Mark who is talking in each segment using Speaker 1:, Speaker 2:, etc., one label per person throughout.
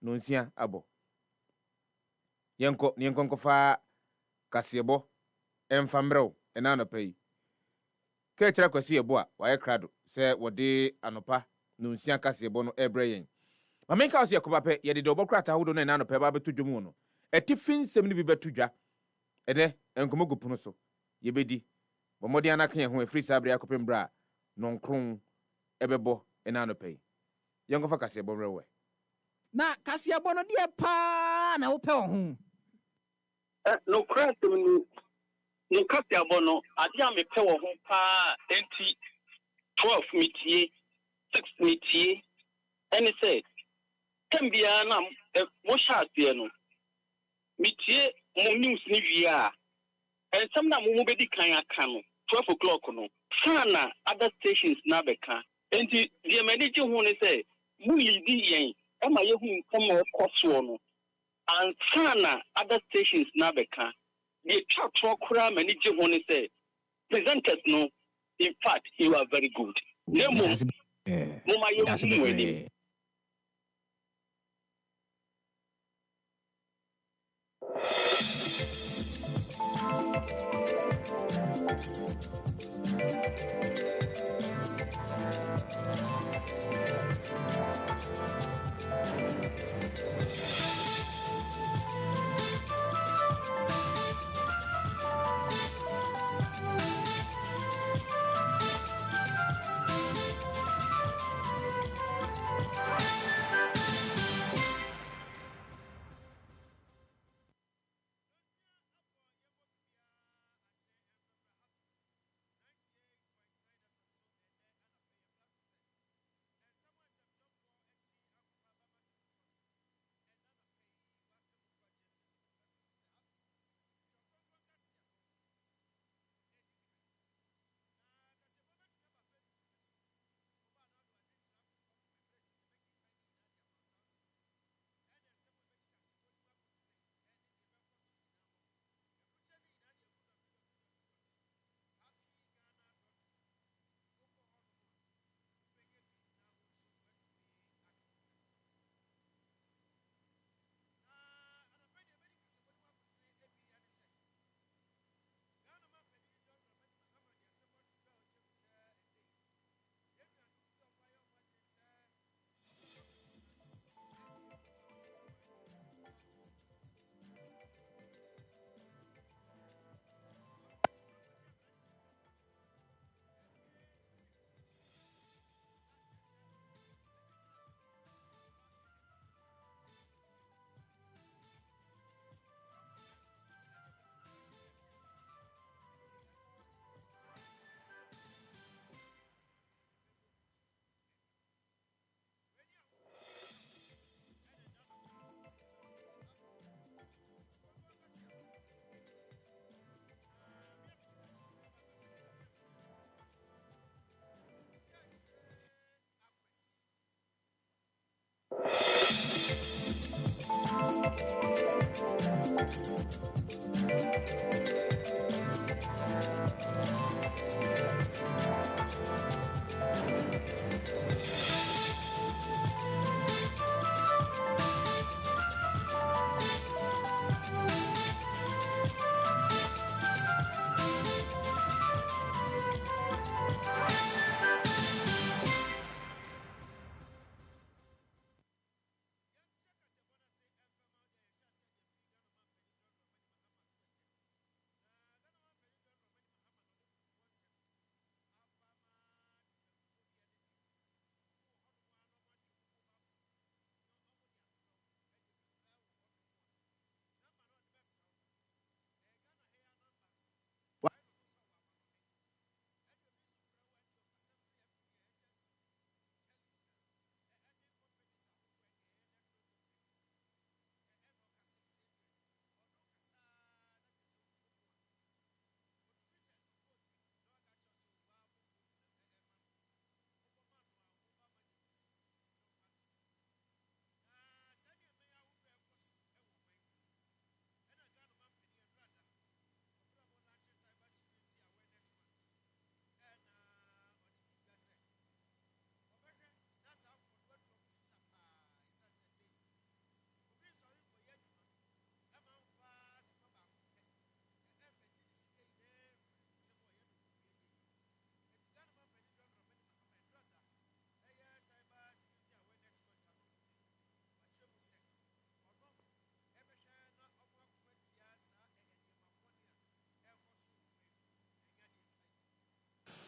Speaker 1: no nsia abo yenko fa kasebo emfambrɛw ɛna anopa yi ka kyerɛ kwasi ebo a waye krado sɛ wɔde anopa no nsia kasebo no ɛbrɛ yɛn ma menka wo sɛ yɛkɔba pɛ yɛde de ɔbɔkrata ahodo no ɛna anopa ba beto dwom no ɛti finsɛm no bi beto dwa ɛdɛ enkomogu pono so yɛbɛdi bɔmmɔden anaka yɛn ho ɛfiri saa bere akɔpem bra no nkron ɛbɛbɔ ɛna anopa yi yɛnkɔ fa kasebo mrɛwɛ
Speaker 2: na kasebo no deɛ paa na wopɛ wo ho
Speaker 3: no krasem no kasebo no ade a mepɛ wo ho paa enti 12 metie 6 metie ɛne sɛ kambia na mo hyaaseɛ no metie mo news ni wie a ensam na mo bedi kan aka no 12 o'clock no sana other stations na beka enti die mani gye ho ne sɛ mo lidi yɛn ama yehu kama koso no and sana other stations na beka the chatro kura mani gye ho ne sɛ presenters no in fact you are very good nemo mo ma yehu wani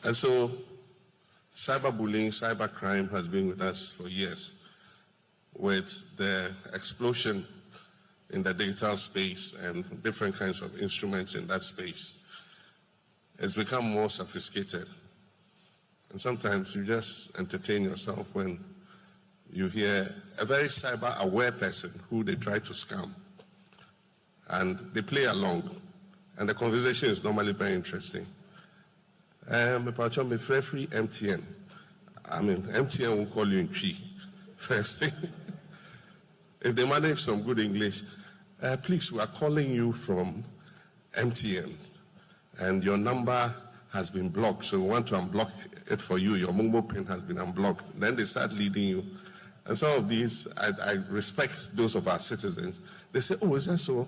Speaker 4: And so cyberbullying, cybercrime has been with us for years. With the explosion in the digital space and different kinds of instruments in that space, it's become more sophisticated. And sometimes you just entertain yourself when you hear a very cyber-aware person who they try to scam. And they play along. And the conversation is normally very interesting. Me free MTN. I mean, MTN will call you in Cree. First thing. If they manage some good English, please, we are calling you from MTN. And your number has been blocked, so we want to unblock it for you. Your Momo pin has been unblocked. Then they start leading you. And some of these, I respect those of our citizens. They say, oh, is that so?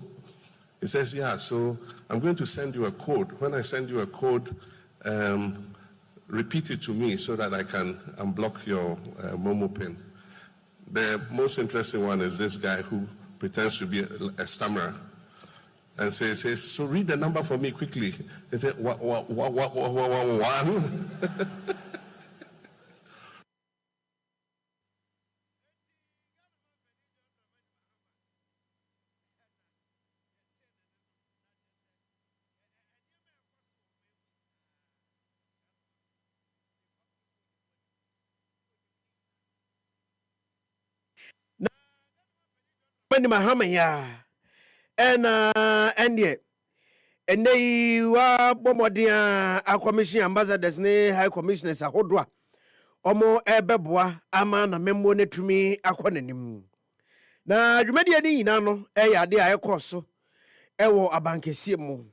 Speaker 4: He says, yeah, so I'm going to send you a code. When I send you a code, repeat it to me so that I can unblock your Momo pin. The most interesting one is this guy who pretends to be a stammerer and says, so read the number for me quickly. They say, one.
Speaker 2: Mani mahama ya ende ene wa bomodia a commission ambassadors ne high commissioners ahodwa omo ebeboa ama na memmo netumi akonanim na dwumadi ani nyina no yade a ekoso ewo abankesie mu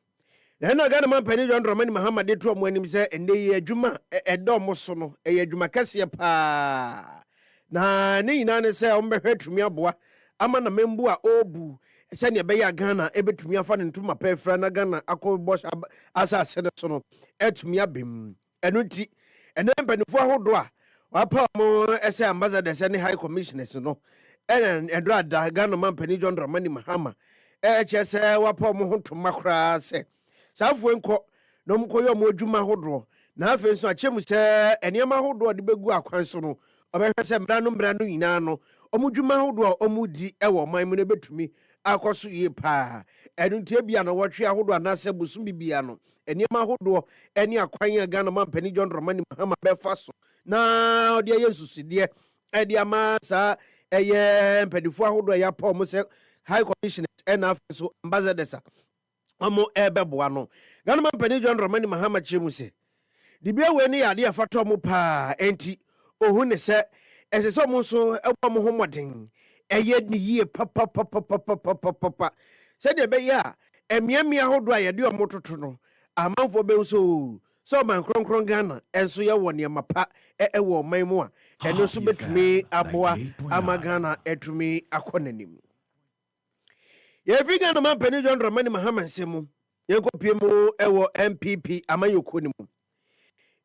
Speaker 2: na Ghana man pani John Dramani Mahama de to mo anim se ene yi adwuma edom so no adwuma kase pa na ne nyina ne se ombehwe tumi aboa ama na membu a obu sɛ ne bɛyɛ Ghana ebetumi afa ne ntoma pɛfra na Ghana akɔbɔ asase ne so no etumi abem ɛno nti ɛne mpanifo ahodo a wapa mo ɛsɛ ambassadors ne high commissioners no ɛdro ada Ghana man pani John Dramani Mahama ɛkyɛ sɛ wapa mo ho ntoma koraa sɛ saafo nkɔ no mkoyo mo adwuma ahodo na afei nso akyem sɛ enema ahodo de begu akwan so no ɔbɛhwɛ sɛ mbra no nyinaa no ɔmudwuma ahodo ɔmudi ɛwɔ man mu ne betumi akɔso yie pa ɛnu ntie bia no wɔtwe ahodo anase busum bibia no enema ahodo ɛne akwan ya Ghana man pani John Dramani Mahama bɛfa so na ɔde yɛ nsusudie ɛde ama saa ɛyɛ mpanifo ahodo ya pa ɔmo sɛ high commissioners ɛna afei so ambassadors ɔmo ɛbɛboa no Ghana man pani John Dramani Mahama kyemu sɛ dibia we ne yade afato ɔmo pa enti ohu ne sɛ ɛsɛ sɛ ɔmo so ɛbɔ mo ho modern ɛyɛ ne yie papa sɛ de bɛyɛ a ɛmiamia hodo a yɛde ɔmo toto no amanfo bɛn so sɛ ɔman kronkron Ghana ɛnso yɛ wɔ nneɛma pa ɛwɔ ɔman mu a ɛno so betumi aboa ama Ghana ɛtumi akɔ n'anim yɛfiri Ghana man pani John Dramani Mahama nsɛm yɛnkɔpie mu ɛwɔ MPP amayoko ne mu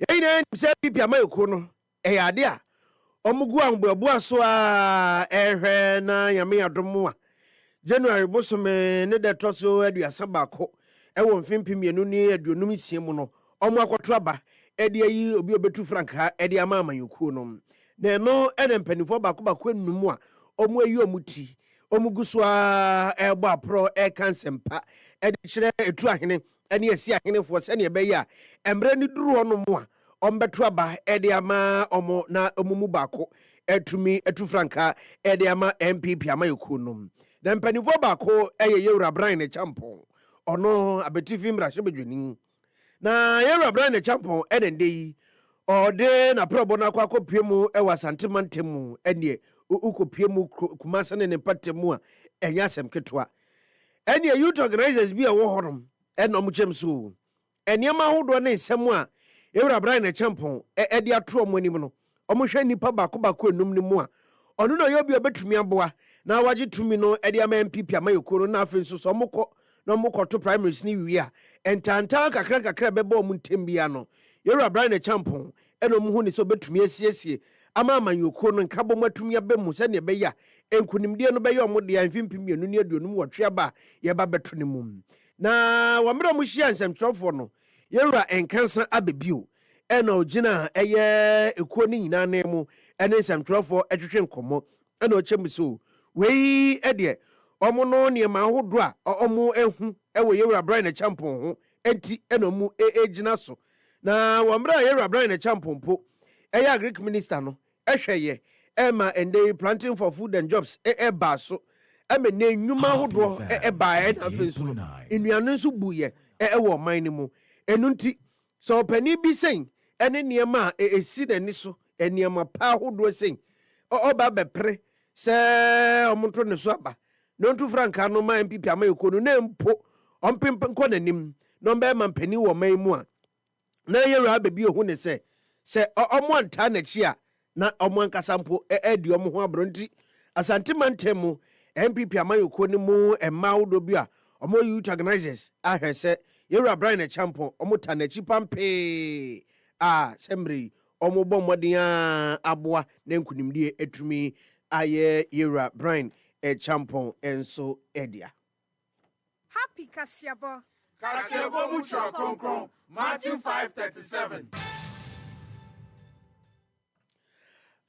Speaker 2: yɛnyina sɛ MPP amayoko no ɛyɛ ade a ɔmugu ambuabua so a ɛhwɛ na yame adom a January bosome ne de to so aduasa baako ɛwɔ mfimpiemienu ne aduonum sie mu no ɔmo akɔto aba ɛde ayi obi obetu franka ɛde ama amayoko no na no ɛne mpanifo baako enum a ɔmo ayi ɔmo ti ɔmugu so a ɛbɔ apro ɛkansempa ɛde kyerɛ etu ahene ɛne asi ahenefoɔ sɛ ne ɛbɛyɛ a embre ne duru ɔno mo a ombetu aba ede ama omo na omumu bako etumi etu franka ede ama MPP amayoko no na mpanifo bako eye Yewura Brian ne champon ono abetifi mrahye bedwani na Yewura Brian ne champon ede yi ode na probo na akopie mu ewa santemantemu ene ukopie mu kumasa ne patemu a enya asem ketwa ene youth organizers bi a wo horom ene omo chem so eniema hodo ne nsem a Yewura Brian ne champon ede atro mo anim no omohwe nipa bako enum ne mu a ono no yobi obetumi aboa na waje tumi no ede ama MPP amayoko na afi nso so mokọ na mokọ to primaries ni wi a entanta kakra bebo mu ntembia no Yewura Brian ne champon eno mu hu ni so betumi asiesie ama amayoko no nkabo matumi abemu se ne beya enkunimdie no beye omo de amfimpi enu ne aduonum wotwe aba ye ba beto ne mum na wamra mu hia nsɛmtwerɛfo no Yewura enkansa abebio eno gina eye ekuo ni nyina na mu ene nsɛmtwerɛfoɔ atwetwe nkɔmmɔ ena ɔkyɛm so wei ɛdeɛ ɔmo no nneɛma ahodoɔ a ɔmo ehu ɛwɔ yɛwura Brian Champon ho enti ena mu gyina so na wɔmra yɛwura Brian Champon po ɛyɛ agric minister no ɛhwɛ yɛ ɛma ende planting for food and jobs ɛba so ɛma ne nnwuma ahodoɔ ɛba ɛna afei so nnuane nso bu yɛ ɛwɔ ɔman no mu enu nti so ɔpani bi sɛn ɛne nneɛma a esi n'ani so nneɛma pa ahodoɔ sɛn ɔba bɛpere sɛ ɔmonto ne so aba na ɔnto franka no ma MPP ama yɛkɔ no na mpo ɔmpempe nkɔ n'anim na ɔmbɛma mpani wɔ ɔman mu a na yɛwura baabi ohu ne sɛ ɔmo antaa n'akyi a na ɔmo ankasa mpo adi ɔmo ho aboro nti asante mantam mu MPP ama yɛkɔ no mu mma ahodoɔ bi a ɔmo youth organizers ahwɛ sɛ yɛwura Brian Champon ɔmo ta n'akyi pampee a sɛmbre ɔmo bɔ mmɔden a aboa na nkunimdie atumi ayɛ yɛwura Brian Champon enso edia.
Speaker 5: Happy Kasiabo.
Speaker 6: Kasiabo mucho konkron. Matthew 5:37.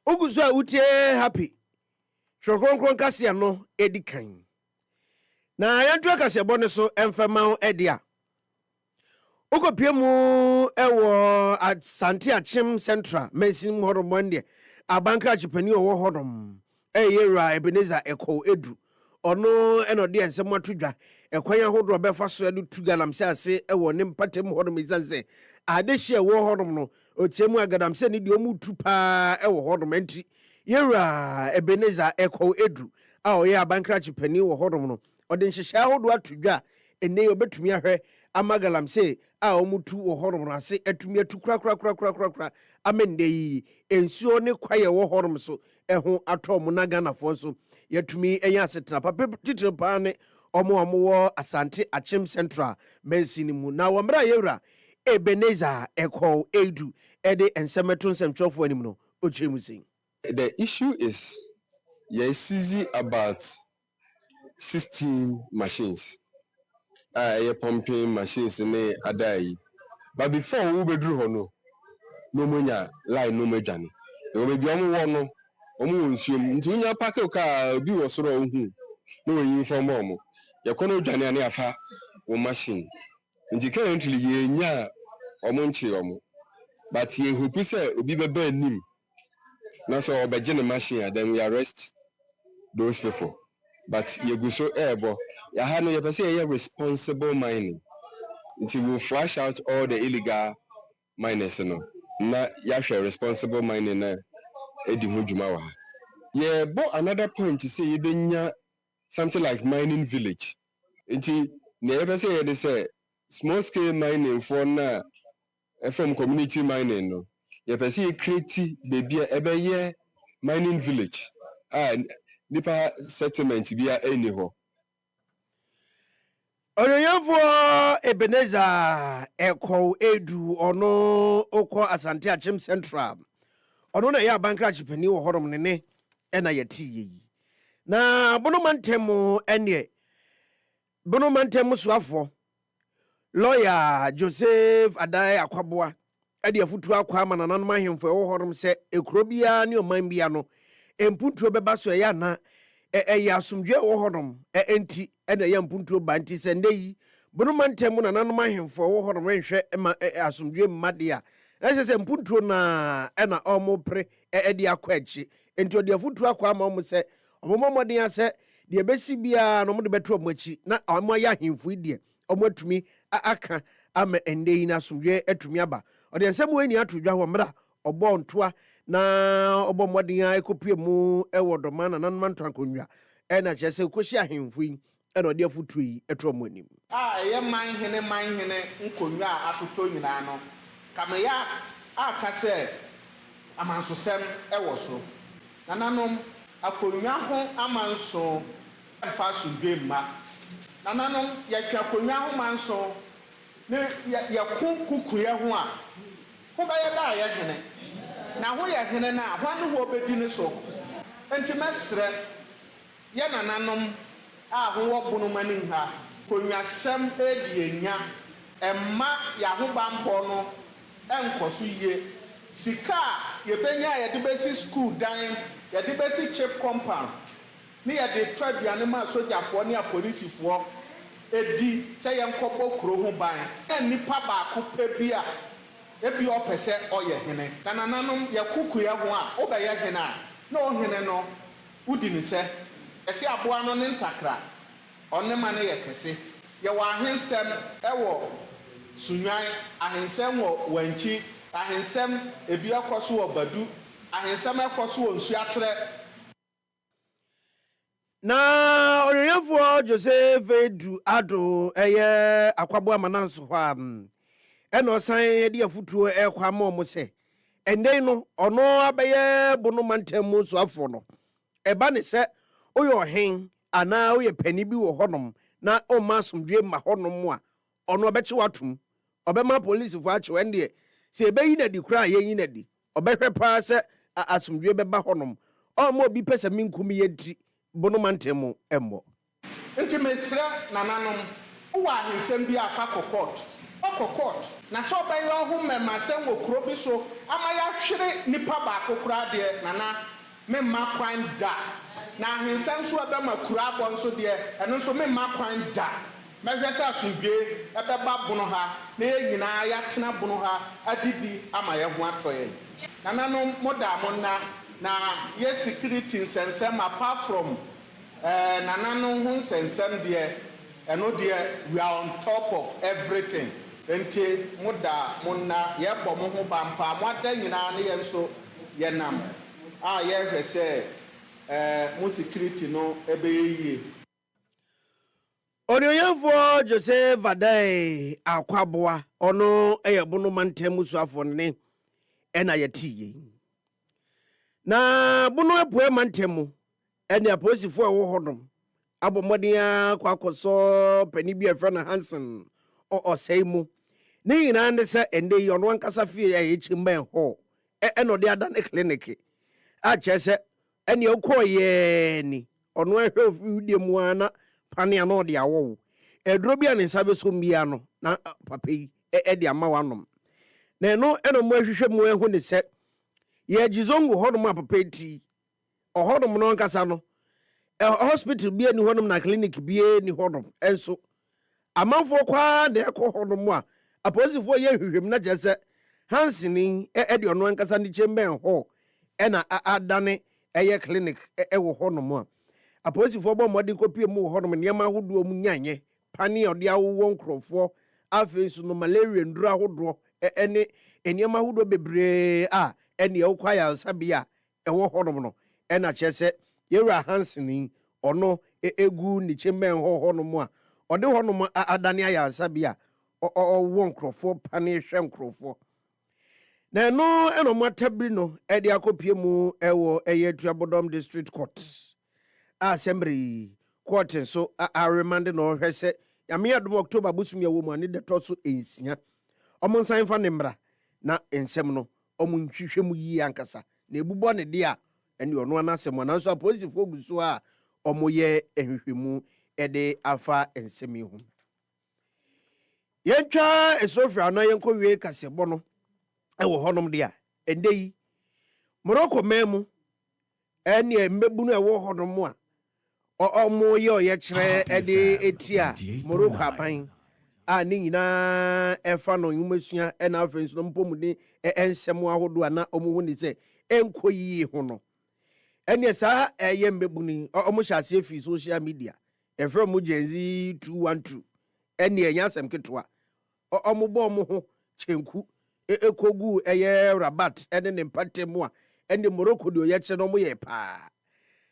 Speaker 2: Oguzo a utie happy. Kronkron kasia no edi kan. Na yantu Kasiabo ne so emfema edia. Okopie mu ewo Asante Achim Central Mensin Horomwande abankra chipani owo hodom. Yɛwura Ebenezer Eko Edu ono eno de ensem atodwa ekwan ahodo befa so edu tugalam se ase ewo ne mpatem hodom izanse adehye ewo hodom no ochemu agadam se ne de omu tu pa ewo hodom enti yɛwura Ebenezer Eko Edu a oyɛ abankra chipani wo hodom no ode nhyehyɛ ahodo atodwa ene obetumi ahwɛ amagalam se a omutu wo hodom no ase atumi atu kra amende yi ensuo ne kwaye wo hodom so eho atom na Ghana fo so yatumi enya asetena papa titire pa ne omo wo Asante Achim Central Mensini mu na womra yewura Ebenezer Eko Edu ede ensemeto nsɛmtwɔfo anim no ochemu sin.
Speaker 7: The issue is easy about 16 machines. Pumping machines ne adai. But before we bedru ho no monya line no medwane. E obi omo wo no omo nsuom nti onya pack ka obi wo soro ohu no we inform omo. Ye kono dwane ane afa wo machine. Nti currently ye nya omo nche omo. But ye hope say obi beba anim. Na so obeje ne machine then we arrest those people. But you go so airbo. Ya ha no ye responsible mining. Until we flush out all the illegal miners no. Na ya responsible mining na edi ho dwuma wa. Yeah, but another point to say you benya something like mining village. Until never say they say small scale mining for na from community mining no. You person create baby ebe mining village. Nipa settlement bia eni ho.
Speaker 2: Oyoyefo Ebenezer Eko Edu ono okọ Asante Achim Central. Ono na ya bankra chipani wo horom ne na yeti yi. Na bonomantemu ene. Bonomantemu suafo. Lawyer Joseph Adai Akwaboa ade afutu akwa manananom ahemfo wo horom se ekuro bia ne oman bia no empuntuo beba so ya na ya asomdwe wo honom enti na ya mpuntuo ba nti se ndey bonomantem na nanom ahemfo wo honom nhwe ma asomdwe mmade a na se mpuntuo na na omopre de akwa achi enti ode afutu akwa ma omo se omomomode ase de besi bia no mo de beto omachi na omo ya ahemfo die omo atumi aka ama ndey na asomdwe atumi aba ode nsem we ni atodwa ho mra obo ntoa na obo modin ekopie mu ewodo na nan mantankonwa na chese koshi ahemfu yi na ode afutu yi etro mo anim
Speaker 6: Ye man hene nkonwa atoto nyina no kama ya aka se amansosem ewo so nananom akonwa ho amanso emfa so dwemma nananom ya twa akonwa ho manso ne ya kuku ya ho a ho ba ya da ya hene na ho ya hene na hwan ho obedi ne so enti mesre ya nananom a ho wo bunu mani ha konwasem edienya emma ya ho bampo no ɛnkɔ so yie sika a yɛbɛnya a yɛde bɛsi school dan yɛde bɛsi chip compound ne yɛde tɔ aduane ma sogyafoɔ ne apolisifoɔ edi sɛ yɛnkɔbɔ kuro ho ban na nipa baako pɛ bi a ebi ɔpɛ sɛ ɔyɛ hene na nananom yɛkukuya ho a wobɛyɛ hene a na ɔhene no wodi ne sɛ ɛsɛ aboa no ne ntakra ɔne ma no yɛ kɛse yɛwɔ ahensɛm ɛwɔ sunwan ahensɛm wɔ wankyi ahensɛm ebi ɛkɔ so wɔ badu ahensɛm ɛkɔ so wɔ nsuatrɛ
Speaker 2: na ɔyɛfoɔ Joseph Edu Ado ɛyɛ akwabo amananso hɔ ɛna ɔsan de afutuo ɛkɔ ama ɔmo sɛ ɛndɛn no ɔno abɛyɛ bono mantam mu soafo no ɛba ne sɛ oyɛ ɔhen anaa oyɛ pani bi wɔ hɔnom na ɔma asomdwe ma hɔnom mu a ɔno ɔbɛkye watom ɔbɛma polisifoɔ akyew ɛndeɛ sɛ ɛbɛyi nadi koraa a yɛyi nadi ɔbɛhwɛ paa sɛ asomdwe bɛba hɔnom ɔma obi pɛ sɛ menkum yɛnti bono mantam mu ɛmmɔ
Speaker 6: nti mesrɛ nananom wowɔ ahensɛm bi a fa kɔ court ɔkɔ court na sɛ ɔbɛyɛ ɔho mmɛmasɛm wɔ kuro bi so ama yɛahwere nipa baako koraa deɛ nana memma kwan da na ahensɛm nso ɛbɛma kuro abɔ nso deɛ ɛno nso memma kwan da mɛhwɛ sɛ asomdwe ɛbɛba bono ha na yɛn nyinaa yɛatena bono ha adidi ama yɛn ho atɔ yɛn nananom moda mo nna na yɛ security nsɛnsɛm apart from nananom ho nsɛnsɛm deɛ ɛno deɛ we are on top of everything nti moda mo nna yɛbɔ mo ho bampa mo ada nyinaa ne yɛn nso yɛnam a yɛhwɛ sɛ mo security no ɛbɛyɛ yie
Speaker 2: ɔnyoyɛfoɔ Joseph Adai akwaboa ɔno ɛyɛ bono mantam mu soafo ne ɛna yɛtiye na bono apue mantam mu ɛne apolisifoɔ ɛwɔ hɔnom abɔ mmɔden akɔsɔ pani bi ɛfrɛ no Hansen ɔsɛe mu ne nyinaa ne sɛ ɛnde yi ɔno ankasa fie a yɛkyi mbɛn hɔ ɛna ɔde ada ne clinic a kyerɛ sɛ ɛne ɔkɔɔ yɛɛ ni ɔno ahwɛ ofidie mu a na pane a na ɔde awɔwo ɛduro bi a ne nsa bɛso mbia no na papa yi ɛde ama wanom na ɛno ɛna mo ahwehwɛ mu ɛho ne sɛ yɛgye zongo hɔnom a papa ti ɔhɔnom no ankasa no hospital bi ani hɔnom na clinic bi ani hɔnom ɛnso amanfoɔ kwaa na ɛkɔ hɔnom a apolisifoɔ yɛ hwehwɛm na kyerɛ sɛ Hansen ɛde ɔno ankasa ne kyɛmbɛn hɔ ɛna adane ɛyɛ clinic ɛwɔ hɔnom a apolisifoɔ bɔ mmɔden kɔpie mu wɔ hɔnom nneɛma ahodoɔ mu nyanyɛ pane ɔde awowɔ nkurɔfoɔ afei nso no malaria nduru ahodoɔ ɛne nneɛma ahodoɔ bebree a ɛne ɛwokɔ ayaresabea a ɛwɔ hɔnom no ɛna kyerɛ sɛ yɛwura Hansen ɔno egu ne kyɛmbɛn hɔnom a ɔde hɔnom adane ayaresabea ɔwɔ nkurɔfoɔ pane hwɛ nkurɔfoɔ na ɛno ɛna ɔmo atabiri no ɛde akɔpie mu ɛwɔ ɛyɛ Tuabodom District Court assembly court so aremande no hwɛ sɛ yame adom October busum yɛ wɔ mu ane detɔ so ensia ɔmo nsan fa ne mmra na nsɛm no ɔmo nhwehwɛ mu yie ankasa na ebubɔ ne de a ɛne ɔno anasɛm ananso apolisifoɔ gu so a ɔmo yɛ ehwehwɛmu ɛde afa nsɛm yi ho yɛntwa esofra na yɛnkɔ wie kasebɔ no ɛwɔ hɔnom de a ɛnde yi Morocco memu ɛne mbebunu ɛwɔ hɔnom a ɔmo yɛ ɔyɛ kyerɛ ɛde etia Morocco aban a ne nyinaa ɛfa no yumasua ɛna afɛ nso mpɔmuden ɛnsɛm ahodo ana ɔmo ho ne sɛ ɛnkɔ yie ho no ɛne saa ɛyɛ mbebunu ɔmo hyɛ ase fi social media ɛfrɛ mo Gen Z 212 ɛne ɛnya asɛm ketewa ɔmo bɔ ɔmo ho kyenku ekogu ɛyɛ Rabat ɛne ne mpatemu a ɛne Morocco de ɔyɛ kyerɛ no ɔmo yɛ paa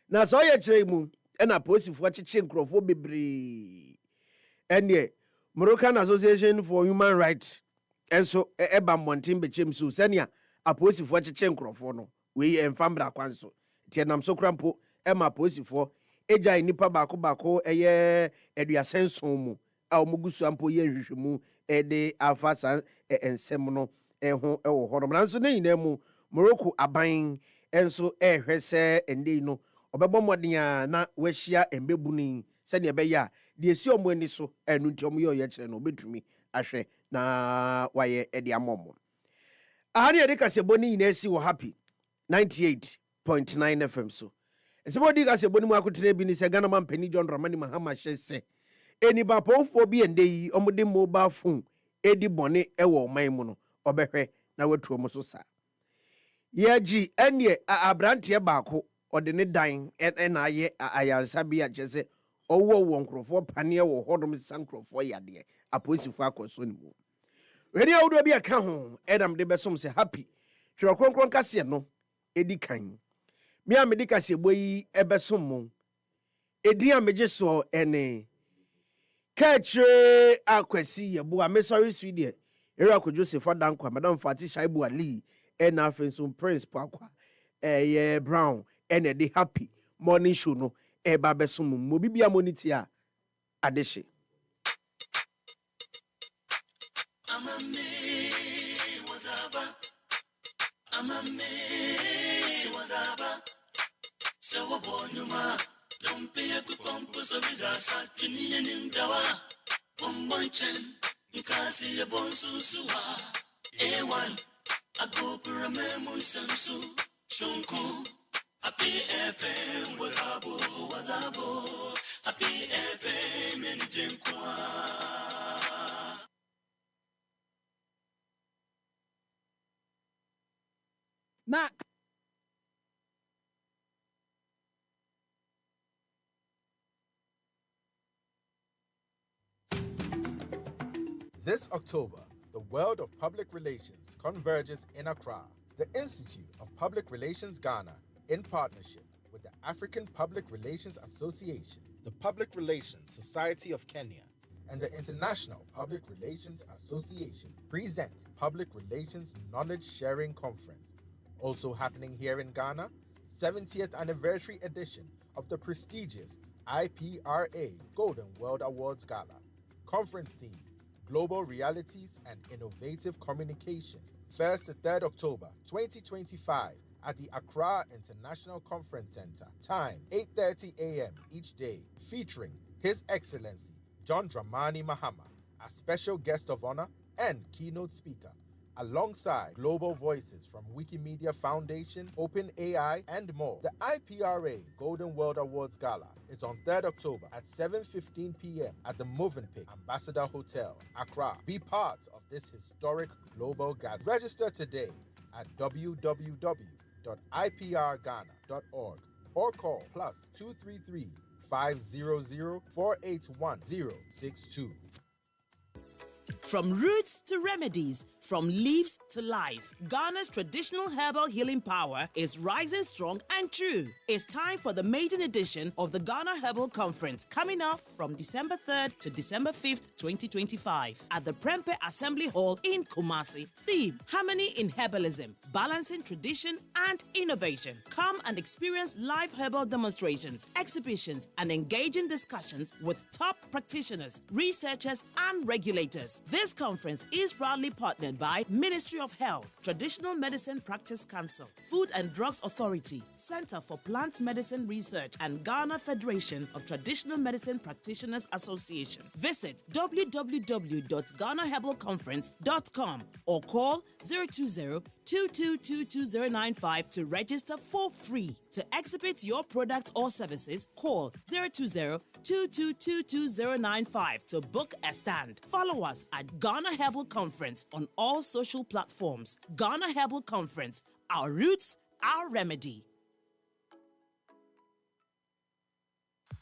Speaker 2: na sɛ ɔyɛ kyerɛ mu ɛna polisifoɔ kyekye nkurɔfoɔ bebree ɛne Moroccan Association for Human Rights ɛnso ɛba mmɔnten bɛkyɛm so sɛnea apolisifoɔ kyekye nkurɔfoɔ no wei ɛmfa mbra kwan so tie nam so krampo ɛma apolisifoɔ egya nipa baako ɛyɛ aduasɛnson mu a ɔmo gu so ampo yɛ nhwehwɛmu ɛde afa san nsɛm no ɛho ɛwɔ hɔ no nanso ne nyinaa mu Morocco aban ɛnso ɛhwɛ sɛ ɛnde no ɔbɛbɔ mmɔden a na wahyia mbebuni sɛdeɛ ɛbɛyɛ a deɛ si ɔmo ani so ɛno nti ɔmo yɛ ɔyɛ kyerɛ no obɛtumi ahwɛ na wayɛ ɛde ama ɔmo Ahani ade kasebo ni ina si wo happy 98.9 FM so. Nsebo di kasebo ni mu akotene bi ni se Ghana man pani John Dramani Mahama hye se. Eni ba pofo bi ende yi omode mobile phone edi bone ewo man mu no obehwe na watuo mu so sa. Yeji ene abrante baako ode ne dan na aye ayansa bi a chese owo nkrofo pane wo hodom sankrofo yade aposifo akoso ni mu. Weni awudo bi aka ho edam de besom se happy hwere kronkron kase no edi kan mi a medi kase boyi ebesom mo edi a meje so ene kachre akwasi yebo a mesori swede Kwadwo Sefah-Danquah madam Fati Shaibu Ali ena afenso Prince Pakwa ye Brown ene de happy morning show no eba besom mo bibia moniti a adehye
Speaker 8: Wazaba Sewa Bonyuma Don't be a good pumps of his ass in Dawa Bombonchen Nkasi a bonsusua A1 a go Puramemu Samsu Shunku Happy FM Wazabo Happy FM and Jenkwa.
Speaker 9: Mac.
Speaker 10: This October, the world of public relations converges in Accra. The Institute of Public Relations Ghana, in partnership with the African Public Relations Association, the Public Relations Society of Kenya, and the International Public Relations Association, present Public Relations Knowledge Sharing Conference. Also happening here in Ghana, 70th anniversary edition of the prestigious IPRA Golden World Awards Gala. Conference theme, Global Realities and Innovative Communication. 1st to 3rd October 2025 at the Accra International Conference Center. Time, 8:30 a.m. each day. Featuring His Excellency John Dramani Mahama as special guest of honor and keynote speaker, alongside global voices from Wikimedia Foundation, OpenAI, and more. The IPRA Golden World Awards Gala is on 3rd October at 7:15 p.m. at the Movenpick Ambassador Hotel, Accra. Be part of this historic global gathering. Register today at www.iprghana.org or call +233 500 481 062.
Speaker 9: From roots to remedies, from leaves to life, Ghana's traditional herbal healing power is rising strong and true. It's time for the maiden edition of the Ghana Herbal Conference, coming up from December 3rd to December 5th, 2025 at the Prempeh Assembly Hall in Kumasi. Theme, Harmony in Herbalism, Balancing Tradition and Innovation. Come and experience live herbal demonstrations, exhibitions, and engaging discussions with top practitioners, researchers, and regulators. This conference is proudly partnered by Ministry of Health, Traditional Medicine Practice Council, Food and Drugs Authority, Center for Plant Medicine Research, and Ghana Federation of Traditional Medicine Practitioners Association. Visit www.ghanaherbalconference.com or call 020-2222-095 to register for free. To exhibit your product or services, call 020-2222-095 to book a stand. Follow us at Ghana Herbal Conference on all social platforms. Ghana Herbal Conference, our roots, our remedy.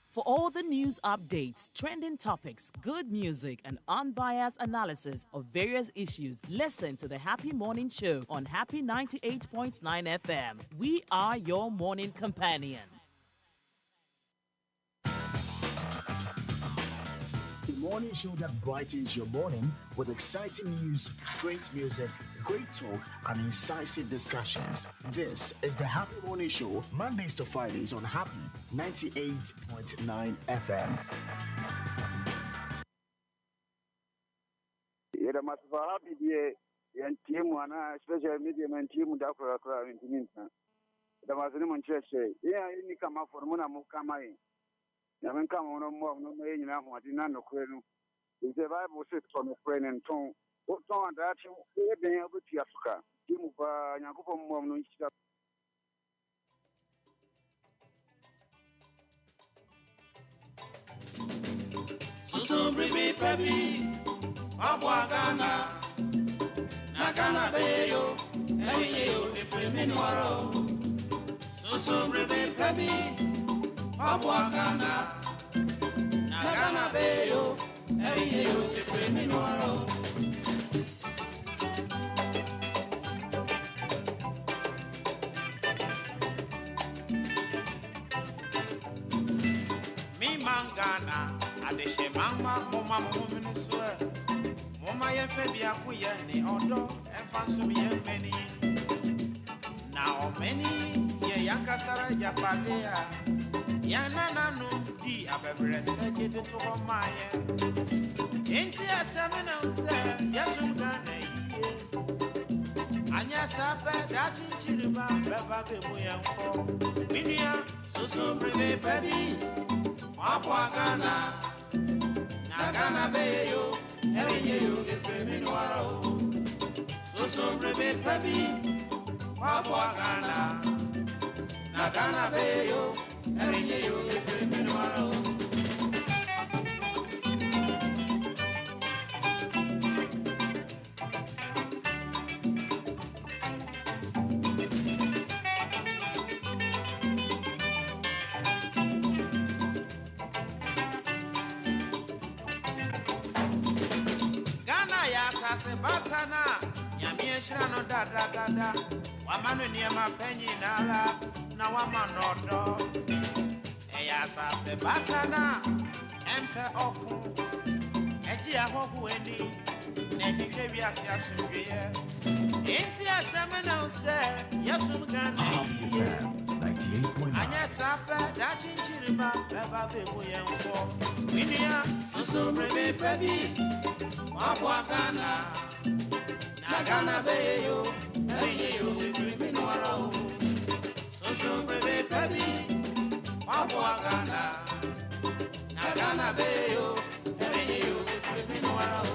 Speaker 9: For all the news updates, trending topics, good music, and unbiased analysis of various issues, listen to the Happy Morning Show on Happy 98.9 FM. We are your morning companion.
Speaker 11: The morning show that brightens your morning with exciting news, great music, great talk, and incisive discussions. This is the Happy Morning Show, Mondays to Fridays on Happy 98.9 FM.
Speaker 12: Special media man team da kura intiminta da masu neman cece ni kama formuna mu kama yi ya men kama wono mo no me nyina ho adi na no kwenu the bible says from kwenu ton da chi e ben abuti Africa Timu pa nyakupo mwa nchita.
Speaker 8: Susumbre me pabi, Abwagana, Nagana Bayo, Ayo, the Flaminaro. Susumbre me pabi, Abwagana, Nagana Bayo, Ayo, the Flaminaro. Me mangana. Adeshe mama mama mama swear mama ye febia kuye ni odo efanso mi ye meni na o meni ye yakasara japadea ya nana no di abebre seje de to maye enti aseme na se yesum gana yiye anya sabe da chinchiriba beba bebu yenfo minia susu brebe baby Wapwagana Nagana Bayo, Eyo, the Feminwaro. So breve Pabi, Wapwagana Nagana Bayo, Eyo, the Feminwaro. Batana, Yamia Shano da da da da, Wamanu near my penny nala, now I'm no do. Eyasa se Batana, Empe Oku, Egia Hoku any, Nedi Kavias Yasumia. Ain't ya Seminole say, Yasum Gan,
Speaker 11: 98.9.
Speaker 8: Anya Sapa, Dachin Chiriba, Beba Bebuyan for Minia, so brave baby, Wapwagana. Nagana Bayo, Ayo, the Criminal. So brave baby, Wapwagana. Nagana Bayo, Ayo, the Criminal.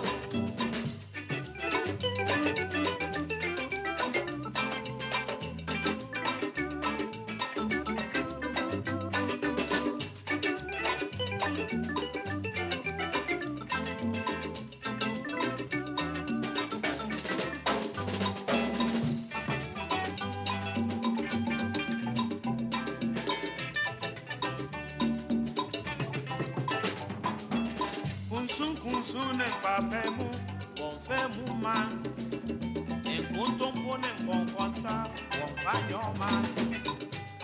Speaker 8: Kunsune papemu, bonfemu man. Enkuntompone bonkonsa, bonfanyoma.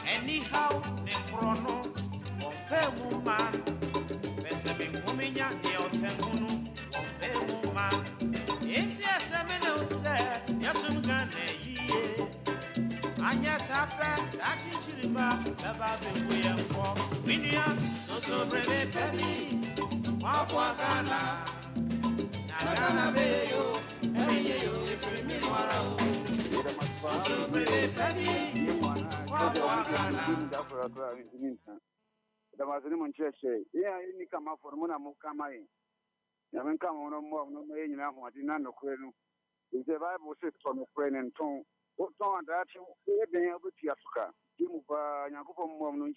Speaker 8: Anyhow, ne chrono, bonfemu man. Besemi kuminya ni otengunu, bonfemu man. Inti asemene use, yasum gane yiye. Anya sape, dati chiriba, baba bebuye mfo. Winia, so breve baby. Wapwagana Nagana Bayo, Eyo, the Criminal. So brave baby, Wapwagana.
Speaker 12: The Mazinim Cheshe, yeah, you come up for Mona Mukamai. Yaman come on more, no may you know what in Nano Quenu. If the Bible says from Ukraine and Tom, what Tom and that you have been able to Africa. Timupa, Yakupo Mom,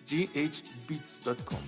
Speaker 13: ghbeats.com.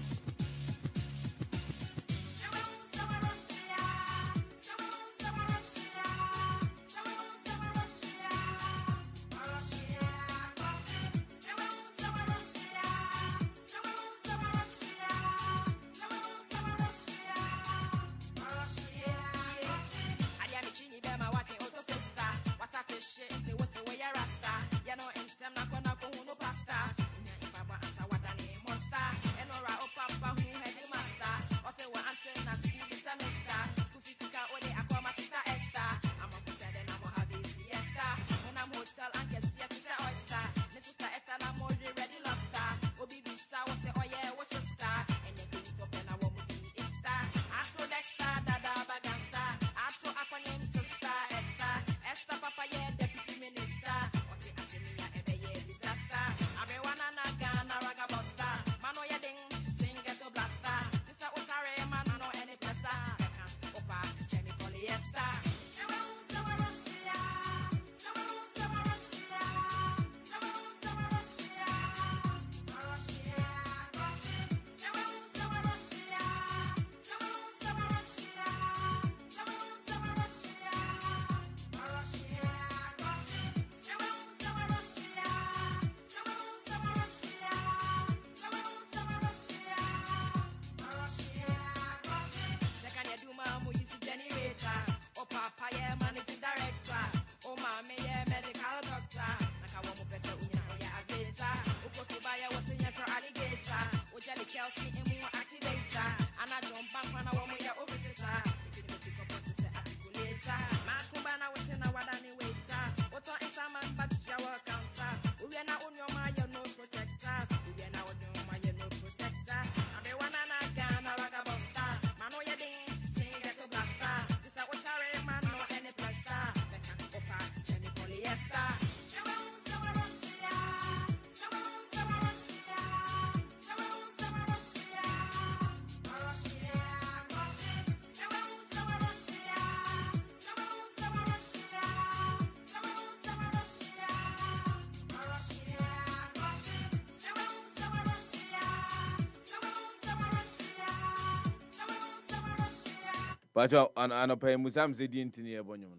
Speaker 1: But an pay Musam Zedin Tinia Bonum.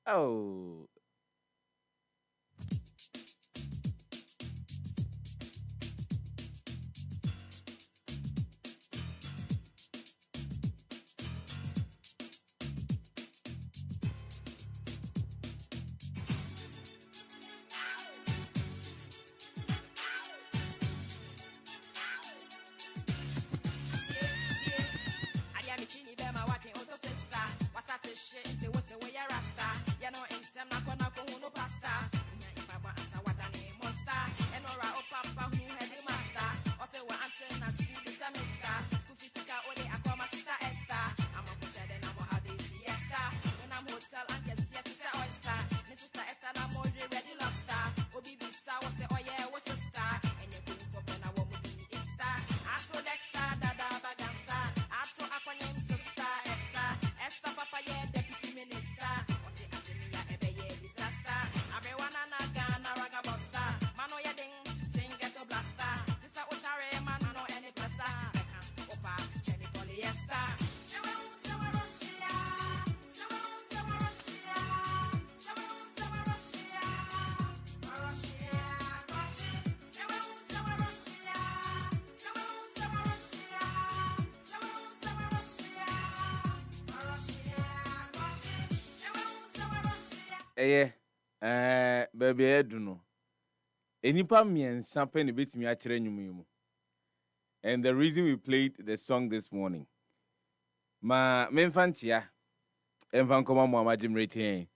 Speaker 1: Oh. Baby Eduno. Enipa miensa pe ne betimi akire nwumu. And the reason we played the song this morning. Ma memfantia emfa nkoma mo amagim rating.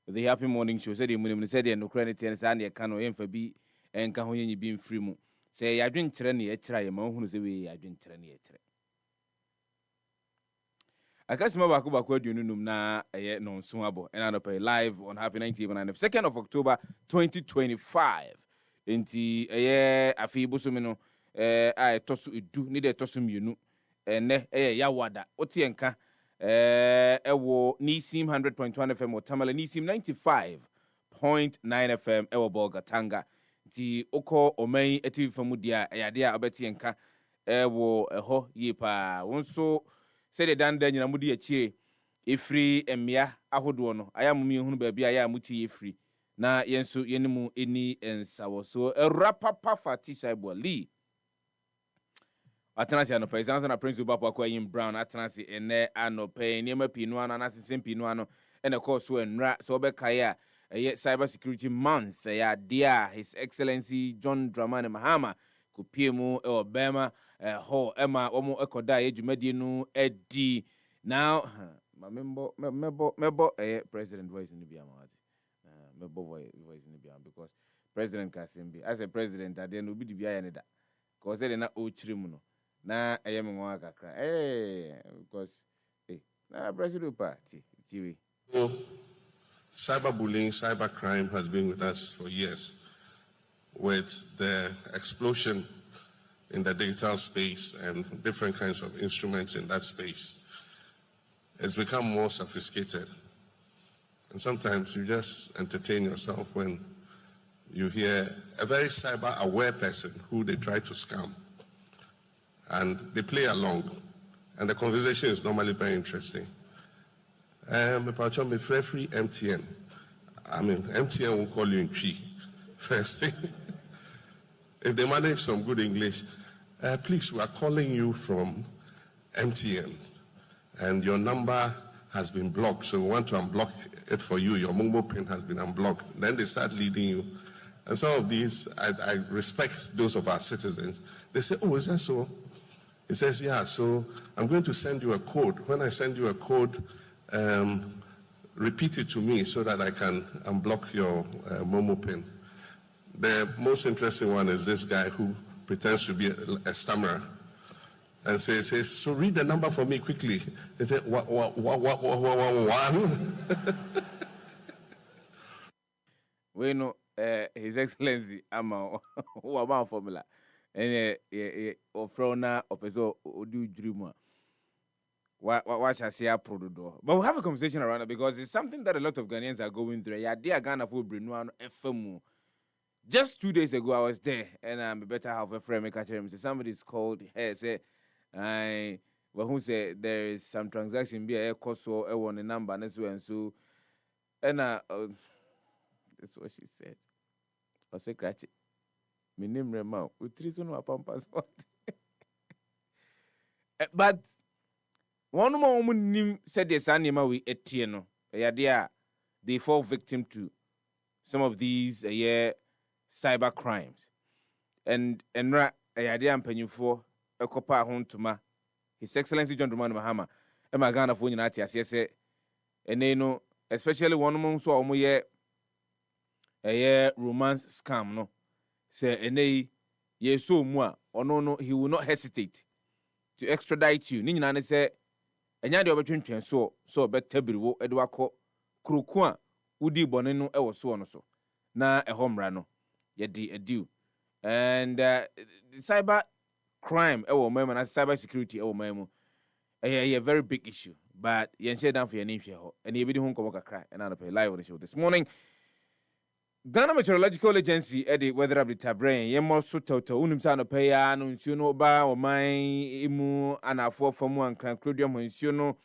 Speaker 1: The Happy Morning Show said the munim said the no credit and san ye kan o emfa bi enka ho yenyi bi mfiri mu. Say yadwen kire ne ye kira ye ma hunu se we yadwen kire ne ye kire. Akasima bako aduonum na eye nonso abo and anopay live on Happy 99 2nd of October 2025 enti eye afi bosome no a tosu edu ni de tosu mienu ene eye yawada otie nka ewo Nisim 100.1 FM Tamale Nisim 95.9 FM ewo Bolgatanga nti oko oman eti famu dia eyade a obetie nka ewo eho yipa wonso said the dan nyina mudi achie efri emia ahodo no ayamumi ehunu ba bia ya muti efri na yenso yenimu eni ensawo so erapapa fatisha iboli atanasi anopa izanza na prince ubapo akwa yim brown atanasi ene anopa niema pinu ano na sensem pinu ano ene course so enra so obekaya cyber security month ya dia his excellency John Dramani Mahama kupiemu Obama ho ema omo ekoda ejumadi nu edi now my member president voice in the biama member voice in the biama because president Kasimbi as a president that then obi di bia ne da cause they na o chirimu no na eyem nwa kakra because na president party TV
Speaker 4: cyberbullying, cybercrime has been with us for years. With the explosion in the digital space and different kinds of instruments in that space, it's become more sophisticated. And sometimes you just entertain yourself when you hear a very cyber-aware person who they try to scam. And they play along. And the conversation is normally very interesting. Free MTN. I mean, MTN will call you in Chi. First thing. If they manage some good English, please, we are calling you from MTN, and your number has been blocked, so we want to unblock it for you. Your Momo pin has been unblocked. Then they start leading you And some of these, I respect those of our citizens. They say, oh, is that so? He says, yeah, so I'm going to send you a code. When I send you a code, repeat it to me so that I can unblock your Momo pin. The most interesting one is this guy who pretends to be a stammerer and says, so read the number for me quickly. They say, one.
Speaker 1: We know His Excellency Ama who about formula. And Ofrona Opeso Odu Dreamer. What shall say product? But we'll have a conversation around it because it's something that a lot of Ghanaians are going through. Yeah, dear Ghana for Brinuano FMU. Just 2 days ago, I was there, and I'm a better half a friend. Somebody's called here, say, well, who said there is some transaction be a cost or a one number, and so, and that's what she said. I say, Cratchit, my name Rema, with treason or pampas. But one more woman said, the son, we etieno, they fall victim to some of these cyber crimes. And idea and for a copa home to ma His Excellency John Dramani Mahama and my Ghana for United as yes, and they know especially one month so a romance scam no say and ye so more or no he will not hesitate to extradite you. Nina say and ya the opportunity so bet table Edwako Krukua Udi Boneno ever so na a home rano. Yedi a due and cyber crime memo and cyber security memo a very big issue, but you say down for your name here and you be home come cry and I'll pay live on the show this morning. Ghana Meteorological Agency Eddie weather up the tabrain yemo so toto unimsano pay no ba or my imu and a 4 from 1 crancridium mensuno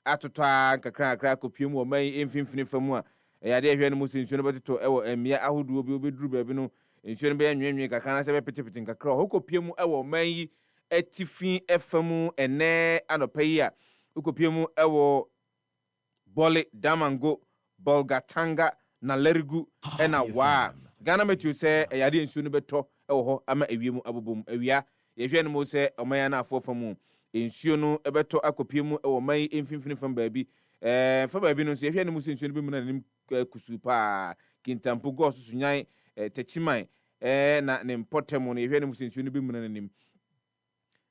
Speaker 1: atota kakra kopium or may infinite from 1 a day when most insuno to ewo emia ahudu be drew baby no insuno be anwen kakana se be petipitin kakra hokopium ewo may etifin efamu ene anopeya ukopium ewo bole damango bolgatanga na lerigu ena wa Ghana Meteo say yade nsuo no beto ewo ho ama ewiemu abobom awia yehwe no mo say omaya na afofamu nsuo no ebeto akopiemu ewo mai emfinfini fam baabi fa baabi no so yehwe no mo say nsuo no be mu na nim kusu pa kintampo go so sunyan techiman na ne mpotemo no yehwe no mo say nsuo no be mu na nim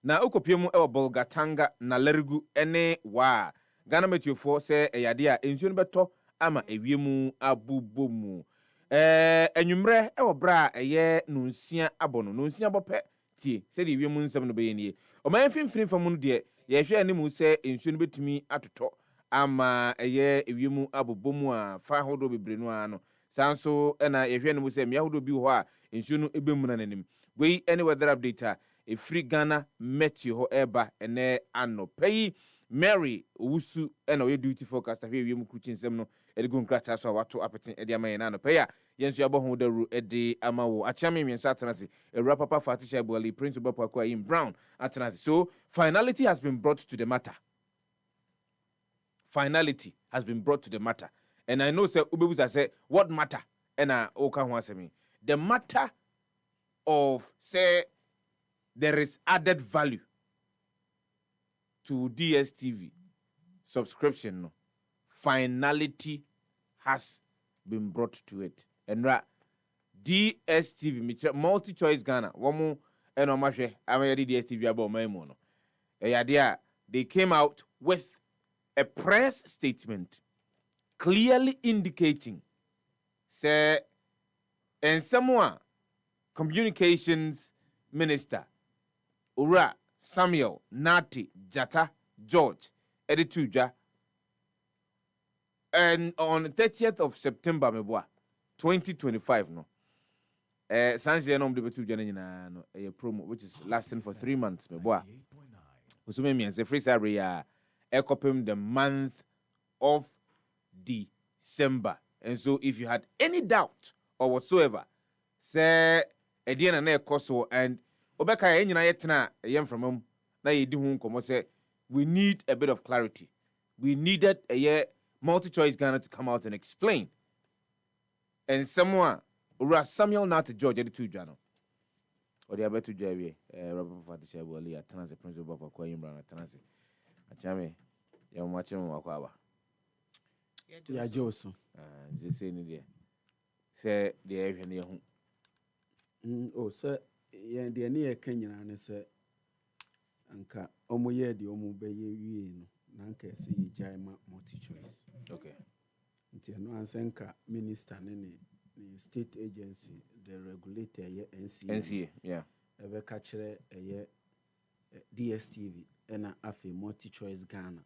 Speaker 1: na okopiemu ewo bolgatanga na lerigu ene wa Ghana Meteo for say yade a nsuo no beto ama ewiemu abubomu enwumre ewo bra eye nunsia abono nunsia bope tie se de ewiemu nsem no be nie o man finfin fam no de ye hwe animu se ensuo no betumi atoto ama eye ewiemu abubomu a fa hodo bebre no ano sanso na ye hwe animu se mia hodo bi ho a ensuo no ebemu na nanim we any weather update e free Ghana Meteo ho eba ene anopai Mary Owusu ena we duty forecast ahwe wiem kuchi nsem no edigun krata so wato apetin edi ama yena no peya yensu abo ho daru edi ama wo achame miensa atenase ewura papa fatisha boli prince obapo akwa in brown atenase. So finality has been brought to the matter. Finality has been brought to the matter. And I know say ubebusa say what matter ena oka ho asemi the matter of say there is added value to DSTV subscription. No. Finality has been brought to it. And DSTV multi-choice Ghana womo eno mahwe amayadi DSTV abo maimo no eyadia they came out with a press statement clearly indicating say and someone communications minister Ura Samuel Nati Jata George Edituja and on the 30th of September 2025 no Sanjay no mde betu jana nyina no a promo which is lasting for 3 months meboa usome me say free salary ya ekopem the month of December. And so if you had any doubt or whatsoever say ediana na ekoso and obeka ya nyina yetena yem from na yedi hu nkomo say we need a bit of clarity. We needed a multi-choice Ghana to come out and explain. And someone Ora Samuel Nat George the two jano. Or the abetu Jerry, Robert Fatisha Wally at Tanasi Principal of Aquarium at Tanasi. Achame, young watching Wakawa.
Speaker 2: Yeah, Johnson.
Speaker 1: They say, dear. Say the area near home.
Speaker 2: Oh, sir, yeah, the near Kenya, and say, Anka, Omoye, the Omo Bay, Nanka, see Jaima multi choice.
Speaker 1: Okay.
Speaker 2: Until no answer, minister, any state agency, the regulator, NCA,
Speaker 1: yeah.
Speaker 2: Ever catch a DSTV, and a multi choice Ghana.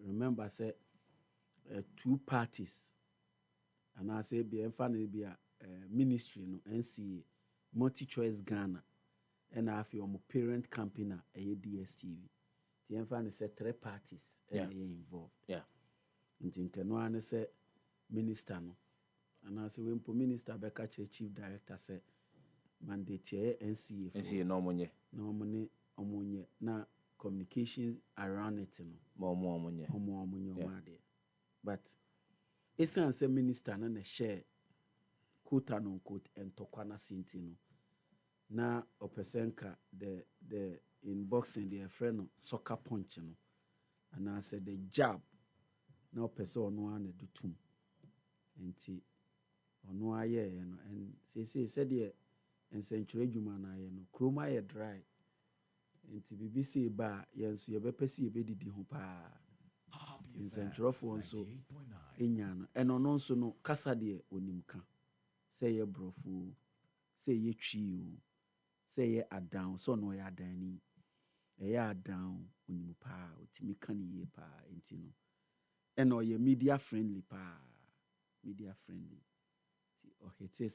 Speaker 2: Remember, say, 2 parties, and I say, be a ministry, no NCA, multi choice Ghana, and I feel my parent company, a DSTV. The enfant say 3 parties involved.
Speaker 1: Yeah.
Speaker 2: And think no one say minister no. And I say when minister be catch chief director say mandate NCA for
Speaker 1: NCA no money.
Speaker 2: No money omonye na communications around it no.
Speaker 1: More money.
Speaker 2: But it's say minister na share quote and unquote and tokwana sintino. Na opesenka the in boxing the friend soccer punch no. And I said the jab na person no one do tum. Enti ono aye no and say said the and century juma na aye no kroma ye dry. Enti BBC ba yenso ye bepesi ye bedidi ho pa. In century for so enya no and ono so no kasa de onimka. Say ye brofu, say ye twi o, say ye adan so no ye adani. Eya down unimu pa utimi kan ye pa enti no eno ye media friendly pa media friendly ti o hete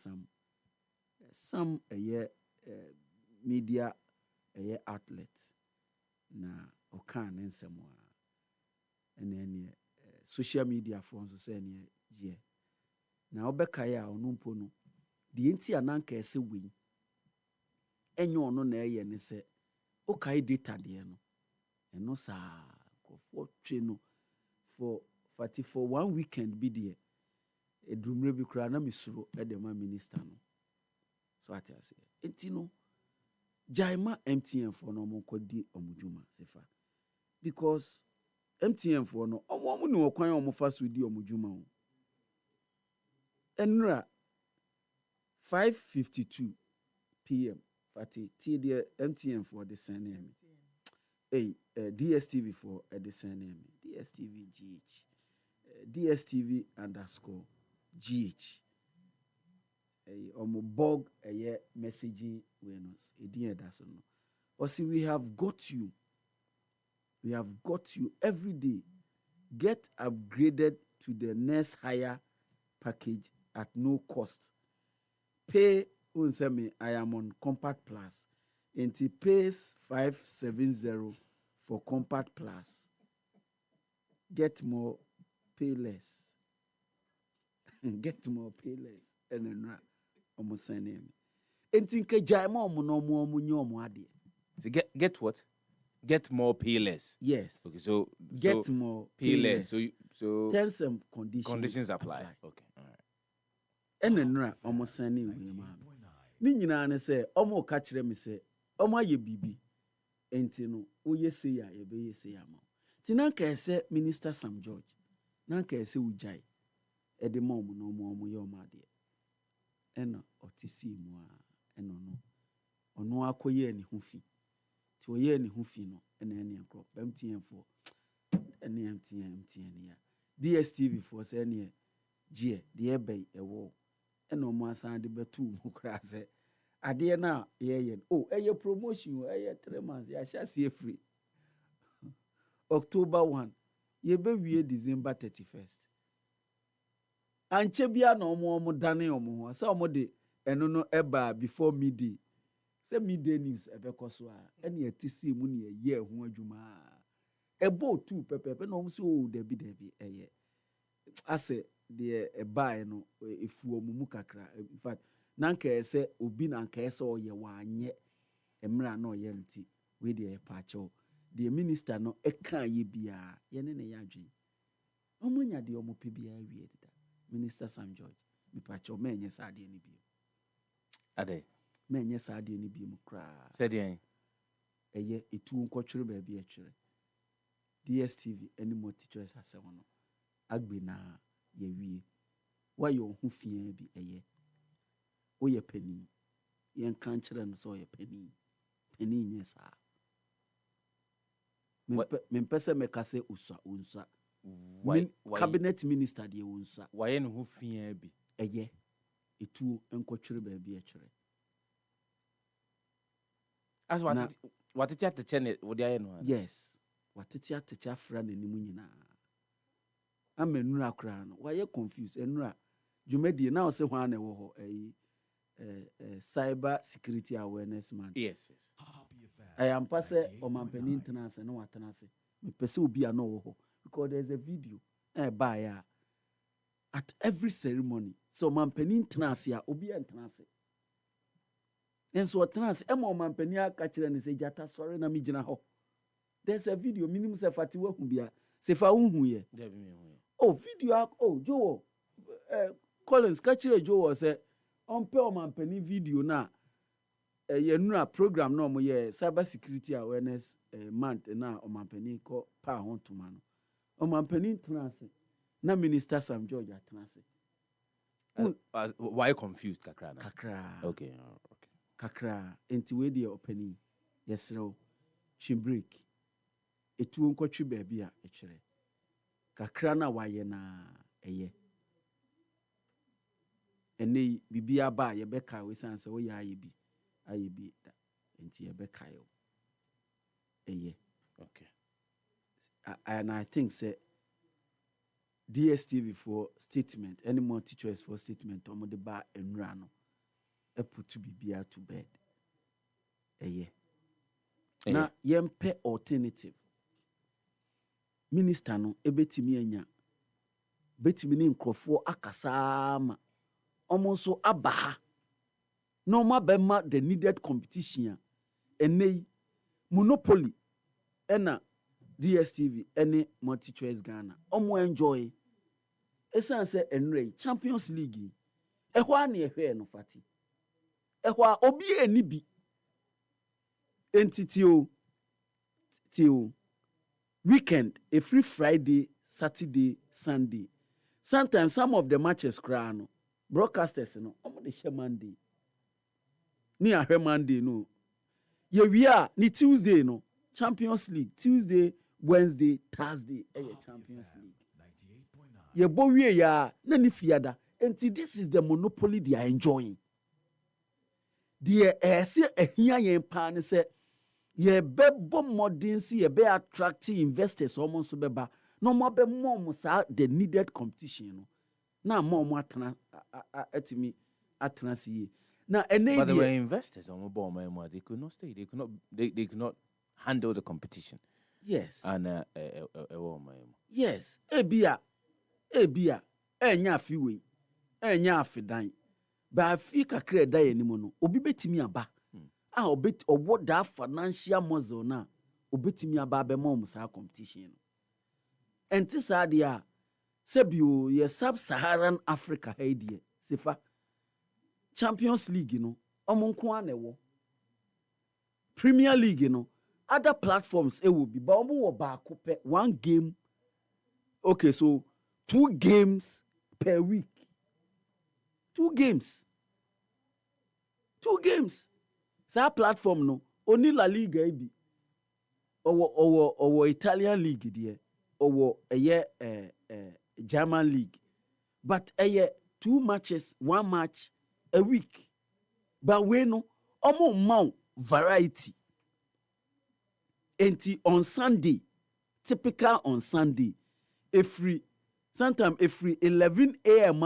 Speaker 2: some media outlet na o kan nsemo ene social media for so say ne je na obeka ya onumpo no de enti ananka ese wi enyo no na eye ne se okay data there no and no sir go for train for 1 weekend be there e drumre bi kura na misuro e de ma minister no so ati ase enti no jaima MTN for no mo kodi omudwuma sefa because MTN for no omo ni okwan omo fa so di omudwuma o enra 5:52 p.m. Fati the MTN for the same name. DSTV for the same name. DSTV GH. DSTV _ GH. Bog messaging wenos. Also, we have got you. We have got you every day. Get upgraded to the next higher package at no cost. Pay unsemi I am on Compact Plus. Inti pays 570 for Compact Plus. Get more, pay less. Get more, pay less. And then almost send him. Inti nke jaima omu nyomu adi.
Speaker 1: So get what? Get more, pay less.
Speaker 2: Yes.
Speaker 1: Okay, so
Speaker 2: get more,
Speaker 1: pay less. So
Speaker 2: terms and conditions
Speaker 1: apply. Okay, all right.
Speaker 2: And then almost sending him. Ni nyina ne se omo ka kire me se omo aye bibi enti no oye se ya ye be ye se ya ma ti na ka ese minister Sam George na ka ese ujai e de mom no omo ye omo ade ena otisi mu a eno no ono akoye ni hu fi ti oye ni hu fi no ena ene nkro MTN for ene MTN ya DSTV for se ene gie de ebe ewo eno mo asan de betu mu kra se ade na ye eye promotion eye 3 months ya sha see free October 1 ye be wie December 31st anche bia na omo dane omo ho se omo de eno no eba before midday se midday news ebe koso a ene atisi mu ne ye ho adwuma ebo tu pepepe na omo se debi eye ase de buy no efu omumu kakra in fact nanka ese obi nanka ese oye wanye emra na oye nti we de pacho the minister no eka ye bia ye ne ya adwen omunya de omo pe bia wie da minister Sam George mi pacho menye sa de ni bi
Speaker 1: Ade.
Speaker 2: Menye Sadi ni bi mu kra.
Speaker 1: Said yen.
Speaker 2: Eye etu nkwotwere ba bi akire. DSTV any multi choice ase wono. Agbe na ye wie. Wa yo hu fie bi eye. Wo ye pani. Yen kan kire no so ye pani. Pani nye sa. Mempese mekase unsa. Cabinet minister de unsa.
Speaker 1: Wa ye no hu fie bi.
Speaker 2: Eye. Etu nkwotwere ba bi akire.
Speaker 1: As what it at the channel would I know?
Speaker 2: Yes. What it at the chafra ne nimu nyina. I'm a nura crown. Why you confused? Enura. You made the now say one a cyber security awareness man.
Speaker 1: Yes.
Speaker 2: I am passe or man penny tenants and no atanasi. Me pursue be a no because there's a video by at every ceremony. So man penny tenancy obi and tenancy. And so trans emo mampania ka kire ne se jata sori na mi gina ho. There's a video minimum se fatiwa hu bia. Se fa hu ye. Oh video Joe Collins ka kire Joe say on pe o mampani video na ye nura program no mo ye cyber security awareness month na o mampani ko pa ho tuma no. O mampani trans na minister Sam George trans.
Speaker 1: Why confused kakra na?
Speaker 2: Kakra.
Speaker 1: Okay.
Speaker 2: Kakra enti we dey opani yesrew shimbrik etu nkwatwi baabi a ekire kakra na waye na eye ene bibia ba ye beka we sanse wo ya aye bi da enti ye beka yo eye.
Speaker 1: Okay.
Speaker 2: And I think say DSTV for statement any more teachers for statement omo de ba enura no put to be to bed. Na yempe alternative. Minister no ebetimi anya. Betimi ni nkrofo akasama. Omonso abaha. No ma bema the needed competition. Enei monopoly ena DSTV any multi choice Ghana. Omo enjoy. Esan se enrei Champions League. Ehwa na ehwe no fati. Ehwa obi eni bi entity till weekend a free Friday, Saturday, Sunday. Sometimes some of the matches cry no broadcasters no omo de share Monday. Ni ahwe Monday no. Ye we are ni Tuesday no Champions League Tuesday, Wednesday, Thursday Champions League. Ye bo wie ya na ni fiada. Enti this is the monopoly they are enjoying. The say ehia yen pa ne say ye bebo modern see ye be attracting investors almost so beba no more be more sa the needed competition no na more atana atimi atana see na ene
Speaker 1: but they were investors on more they could not stay they could not handle the competition.
Speaker 2: Yes.
Speaker 1: And
Speaker 2: yes ebia enya afiwe enya afidan ba fi kakra da yanimu no obi betimi aba obet obo da financial muscle na obetimi aba be mom sa competition no enti sa dia sebio ye sub-Saharan Africa haidie sefa Champions League no omonko anewo Premier League no other platforms will be but omo wo ba kope one game. Okay, so 2 games per week. 2 games. Sa platform no only La Liga bi. Owo Italian league there. Owo German league. But 2 matches, 1 match a week. But we no omo mount variety. Enti on Sunday, typical on Sunday, sometimes every 11 a.m.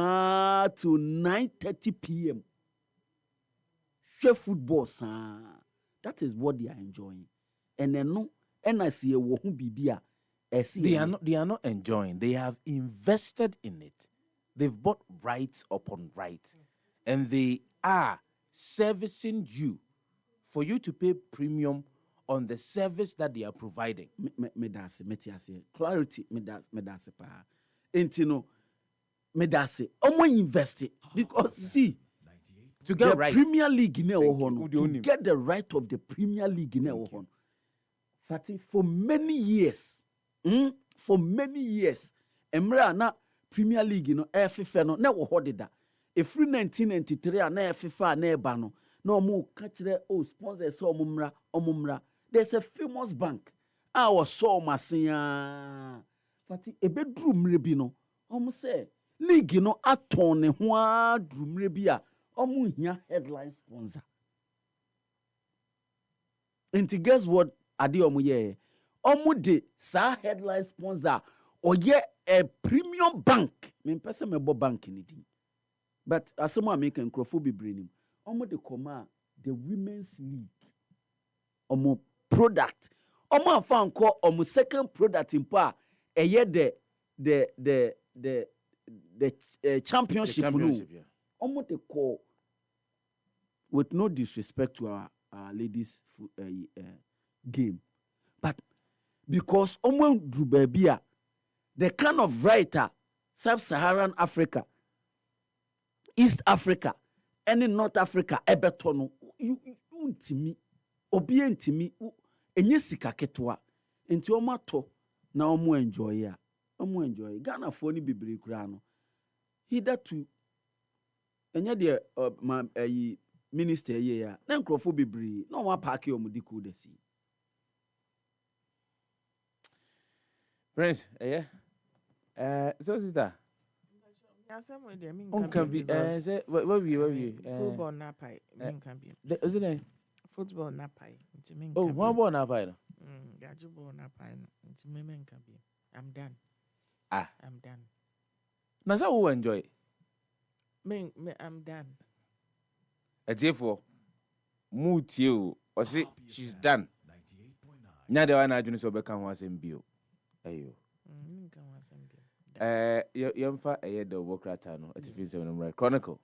Speaker 2: to 9:30 p.m. Share football, sir. That is what they are enjoying. And then no, and I see a wohu bibia.
Speaker 1: They are not enjoying. They have invested in it. They've bought rights upon rights, and they are servicing you for you to pay premium on the service that they are providing.
Speaker 2: Clarity, medase pa. Intino, medase. Omo invest it because see,
Speaker 1: to get
Speaker 13: the
Speaker 1: right.
Speaker 13: Premier League in
Speaker 1: you.
Speaker 13: to get the right of the Premier League in Fati, for many years, Emra na Premier League no FFA no na wo hodida. Every 1993 na FFA na eba no na omo ka kire sponsors omumra. There's a famous bank. I so masia. Fati ebedru mre bi no. Omo say league no aton ne ho adru mre bi a omo hia headline sponsor. And guess what ade omo ye? Omo de sa headline sponsor oye a premium bank. Me pese me bo bank ni din. But asemo American crofo be bring omo de koma the women's league. Omo product. Omo fan call omo second product in pa eye the championship.
Speaker 1: Yeah.
Speaker 13: Omo de call, with no disrespect to our ladies game, but because omo drew baby the kind of writer Sub-Saharan Africa, East Africa, and in North Africa, Eberton, you intimi, obi intimi, enye sika ketwa, enti omo to na omo enjoy ya, omo enjoy. Ghana for ni bibiri kura no. Hither to enye de minister ye ya, na nkrofo bibiri, na omo park omo di ku desi.
Speaker 1: Prince, so sister. Can be where we
Speaker 14: football na pie can be.
Speaker 1: Isn't it?
Speaker 14: Football na pie.
Speaker 1: Oh, one ball na pie.
Speaker 14: Gaju ball na pie. Can be. I'm done. I'm done.
Speaker 1: Now so who enjoy?
Speaker 14: Me, I'm done.
Speaker 1: Therefore, mood you or say she's done. Now the one I do so become once in bio. Ayo. Yamfa the work ratano at 57 Chronicle.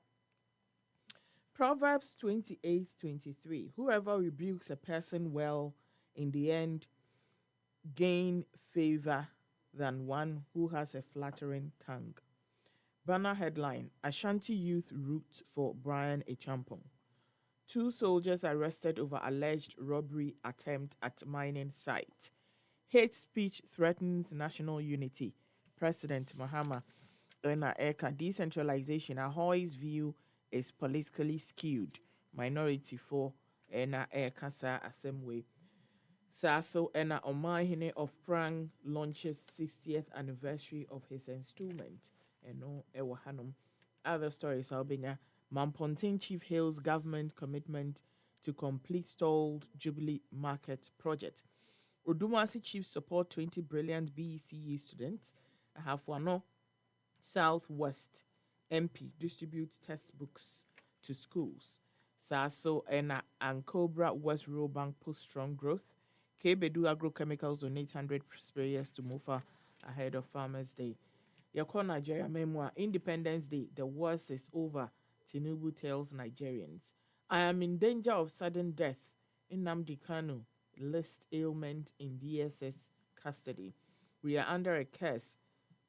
Speaker 14: Proverbs 28:23. Whoever rebukes a person well in the end gain favor than one who has a flattering tongue. Banner headline: Ashanti youth root for Brian Echampong. 2 soldiers arrested over alleged robbery attempt at mining site. Hate speech threatens national unity. President Mahama Ena Eka. Decentralization. Ahoy's view is politically skewed. Minority for Ena Eka sa Assembly. Saso Ena Omahine of Prang launches 60th anniversary of his installment. Eno Ewa Hanum. Other stories Albania. Mampontin Chief hails government commitment to complete stalled Jubilee Market project. Udumasi Chief support 20 brilliant BECE students. Ahafwano Southwest MP distributes textbooks to schools. Saso Ena and Cobra West Rural Bank post strong growth. Kbedu Agrochemicals donate 100 sprayers to Mofa ahead of Farmers' Day. Yako Nigeria memoir Independence Day. The worst is over. Tinubu tells Nigerians. I am in danger of sudden death. Nnamdi Kanu list ailment in DSS custody. We are under a curse.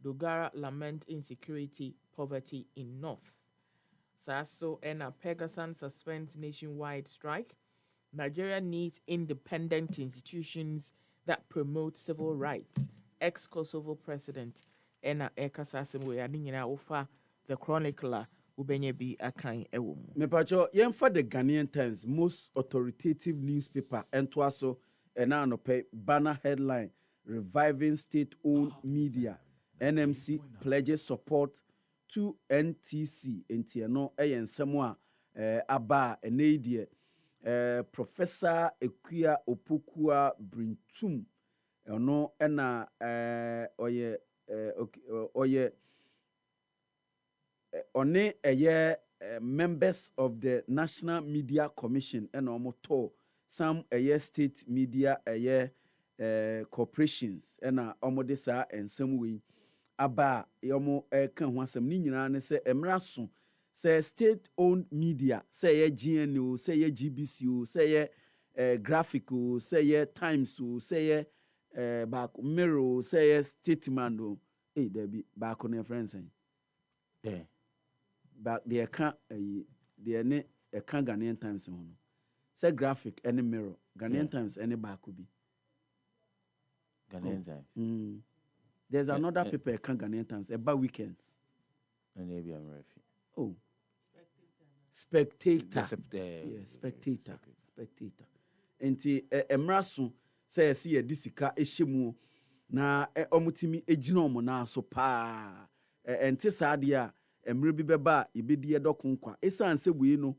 Speaker 14: Dogara lament insecurity, poverty in North. Saso Ena Pegasan suspends nationwide strike. Nigeria needs independent institutions that promote civil rights. Ex-Kosovo president Ena Ekasasim we are ofa the chronicler ubenye bi akan ewo mu.
Speaker 13: Mepacho yemfa the Ghanaian Times most authoritative newspaper entwaso ena anope banner headline reviving state-owned media. NMC pledges support to NTC. Entiano ensemo aba enedie Professor Equia Opokua Brintum ono ena oye one members of the National Media Commission and omoto some state media corporations and omodesa and some way aba yomo kan ho asem ni nyina ne se emraso se state owned media say ye GNO say ye GBC say ye graphic say ye Times say ye back mirror say ye statement there be back on your friends back there can there ne ɛka Ghanaian Times ho no say graphic any mirror Ghanaian Times any back could be
Speaker 1: Ghanaian Times.
Speaker 13: There's another paper ɛka Ghanaian Times about weekends
Speaker 1: And maybe I'm ready.
Speaker 13: oh Spectator Spectator enti emraso say see disika ehyemu na omutimi ejina omo na so pa enti saade a emre bi beba ibedi edokonkwa esanse we no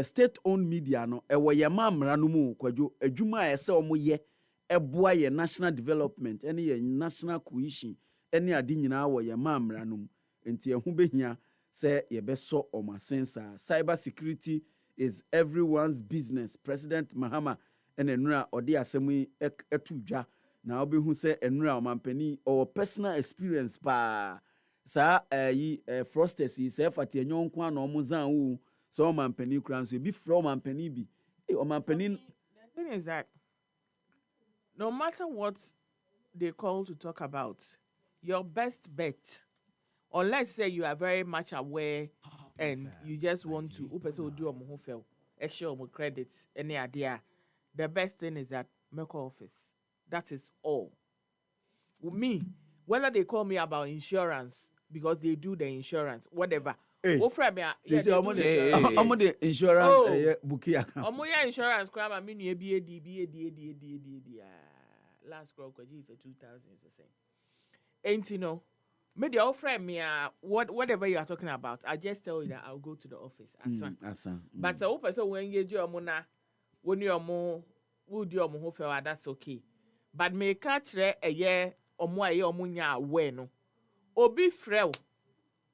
Speaker 13: state owned media no ewo ye mamra no mu Kwadwo adwuma a ese omo ye eboa ye national development ene ye national cohesion ene ade nyina wo ye mamra no mu enti ehu behia say ye beso omasensa cyber security is everyone's business. President Mahama and enura odi asemu etudwa na obehu say enura omampani or personal experience pa sa frosters yi say fati enyonko na omuzan wu so omampani kura so bi from omampani bi omampani.
Speaker 14: The thing is that no matter what they call to talk about, your best bet, unless say you are very much aware and you just want to do a fail, extra credits, any idea, the best thing is that make office. That is all. With me, whether they call me about insurance because they do the insurance, whatever.
Speaker 13: Hey,
Speaker 14: they say
Speaker 13: the insurance bookie account.
Speaker 14: Insurance crime. I mean, last crowd is 2,000 is the same. Ain't you know? Maybe your friend me whatever you are talking about, I just tell you that I'll go to the office. But so when you do your mona, when you are more would your mo that's okay. But me catch a year or more your munya when obi frel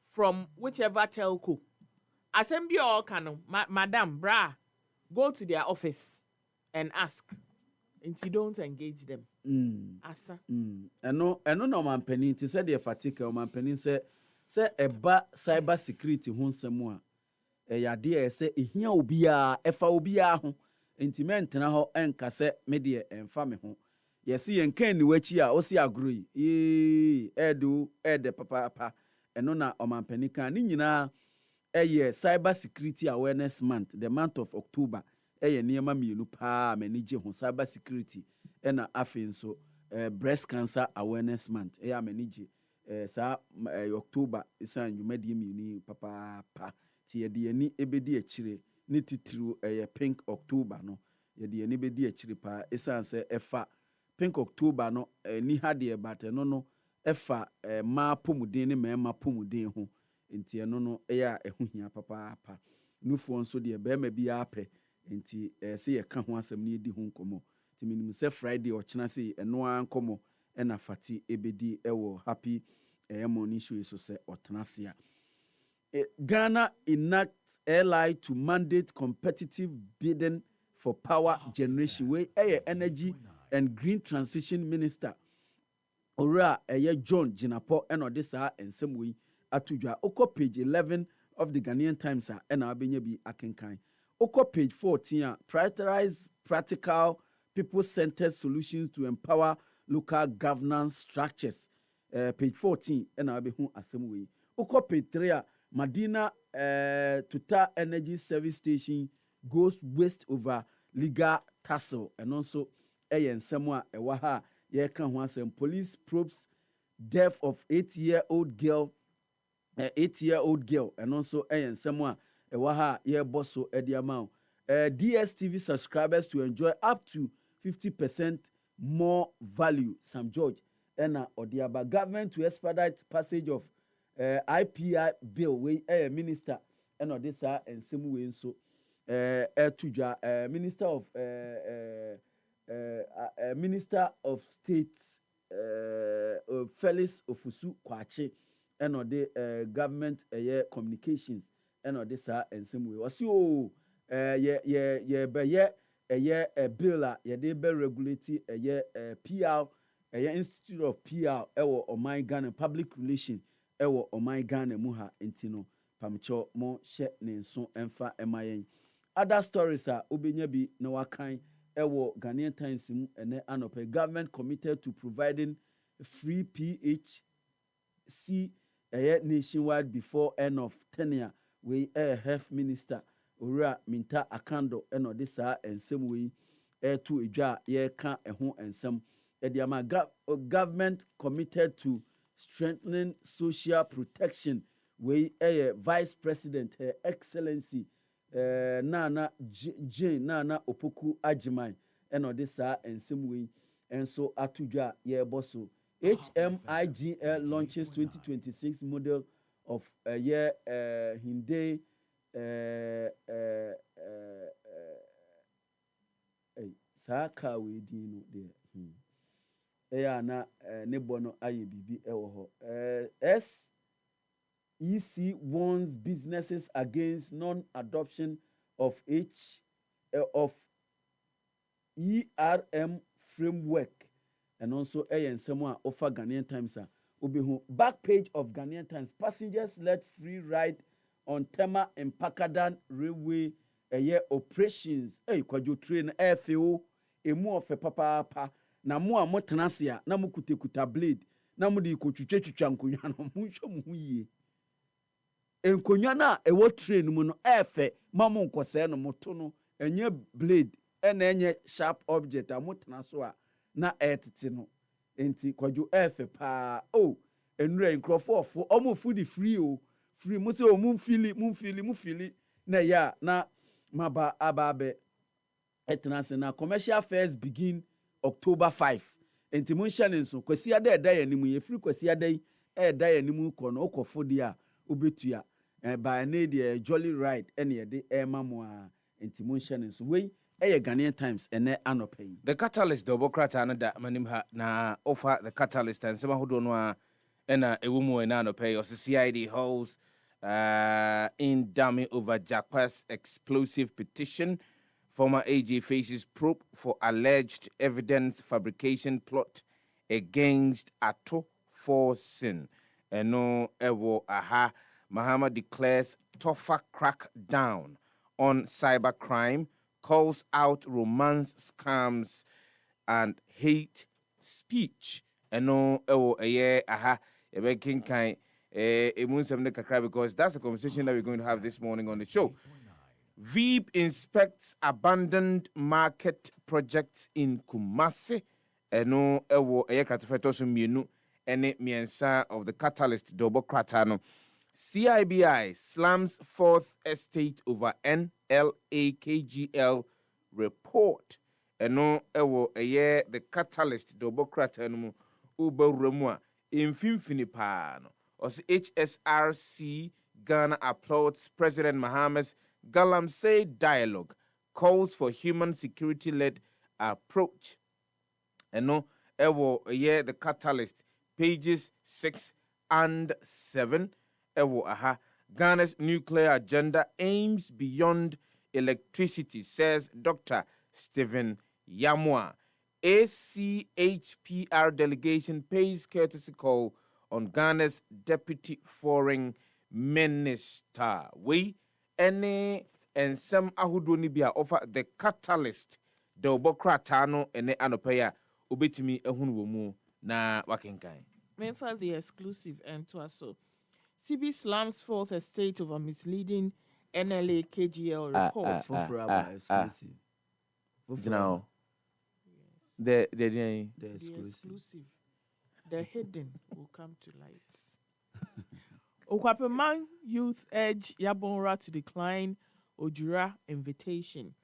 Speaker 14: from whichever telco. Assembly all can madam bra go to their office and ask. And you don't engage them. Asa.
Speaker 13: No mampeni. Ti said the fatigue. Mampeni say eba cyber security hun semua. Yade say ehia obia efa obia ho. Intimate na ho enka se media emfa me ho. Yesi yenkan ni wachi a osi agroi. Edu ede papa. Eno na mampeni kan ni nyina cyber security awareness month, the month of October. Niyama mienu pa manage ho cyber security ena afen so breast cancer awareness month manage sa October isan yumadi mienu papa ti ye de ani ebedi akire ne titru pink October no ye de ani bedi akire pa isan se efa pink October no ni hade bate no efa ma pomuden ne ma pomuden ho enti eno no ya ehuhia papa nufo nso de be ma bi ape enti se ye ka ho asem ne di ho nkomo ti minim se Friday o chena se eno an komo na fati ebedi ewo happy morning show so se otenase a Ghana enacts LI to mandate competitive bidding for power generation wey energy and green transition minister ora John Jinapo eno de sa ensem we atudwa oko page 11 of the Ghanaian Times na abenya bi akenkan oko page 14 prioritize practical people-centered solutions to empower local governance structures. Page 14 na abehu asem we oko page 3 Madina Total Energy Service Station goes waste over legal tussle and also ensem a ewa ha ye kan ho asem police probes death of 8-year-old girl and also ensem a ewa ha ye bosso ediamount DSTV subscribers to enjoy up to 50% more value. Sam George and Odiaba government to expedite passage of IPI bill we minister and Odessa and Simu so Minister of State Felix Ofusu Kwache and the government communications and Odessa and Simu was you a bill ye de be regulate PR Institute of PR ewo Oman Ghana public relation ewo Oman Ghana muha entino pamcho mo she ne nso emfa emayen other stories obenya bi na wakan ewo Ghanaian Times mu ene anope government committed to providing free PHC nationwide before end of tenure we health minister owura minta akando eno de saa ensem wei to edwa ye ka eho ensem ediama government committed to strengthening social protection wei vice president her excellency nana Jane nana opoku ajiman eno de saa ensem wei enso atudwa ye boso HMIGL launches 2026 model of year Hyundai saa car we din no de na ne bono aye bibi ewo ho SEC warns businesses against non-adoption of ERM framework and also nsemo offer Ghanaian Times obehu back page of Ghanaian Times. Passengers let free ride on Tema and Pakadan railway operations Kwadwo train FAO emu ofe papa na mo a motenasia na mo kutekuta blade na mo de kotwetwetwa nkonwa no mo hwe mo yie nkonwa na ewo train mu no efe mamo nkose no moto no enye blade na enye sharp object a motena so a na etete no enti Kwadwo efe pa enura nkrofo omo food free free mo se o mu fili na ya na maba ababe etnase na commercial fairs begin October 5 enti mo hye ne nso kwasi ada eda ya nimu ye free kwasi ada eda ya nimu ko no okofo dia obetua by na the jolly ride ene ye de mamo a enti mo hye ne nso wei Ghanaian Times ene anopai
Speaker 1: the catalyst dobokrata na da manim ha na offer the catalyst and sema hodo no a ena ewumu ena anopai CID holds in dummy over Japa's explosive petition. Former AG faces probe for alleged evidence fabrication plot against Ato Forcing. Eno ewo aha. Mahama declares tougher crackdown on cybercrime, calls out romance scams and hate speech. Eno ewo eye aha. Ebe kinkai because that's the conversation that we're going to have this morning on the show. VEEP inspects abandoned market projects in Kumasi. Eno ewo eyekratefeto so mienu ene miensa of the catalyst dobokrata. CIBI slams fourth estate over NLAKGL report. Eno ewo eye the catalyst dobokrata no uberumwa infimfini pa no. HSRC Ghana applauds President Mahama's Galamsey dialogue, calls for human security-led approach. And no, the catalyst, pages 6 and 7. Ghana's nuclear agenda aims beyond electricity, says Dr. Stephen Yamwa. ACHPR delegation pays courtesy call on Ghana's deputy foreign minister. We any and some ahudonibia offer the catalyst the obokratano ene anopeya ubetimi ehunwomu na wakenkan.
Speaker 14: Meanwhile, the exclusive and to us so. CB slams fourth estate over misleading NLA KGL report.
Speaker 1: Exclusive. Now, the
Speaker 14: exclusive. The hidden will come to light. Okwapeman youth urge Yabonra to decline Ojura invitation.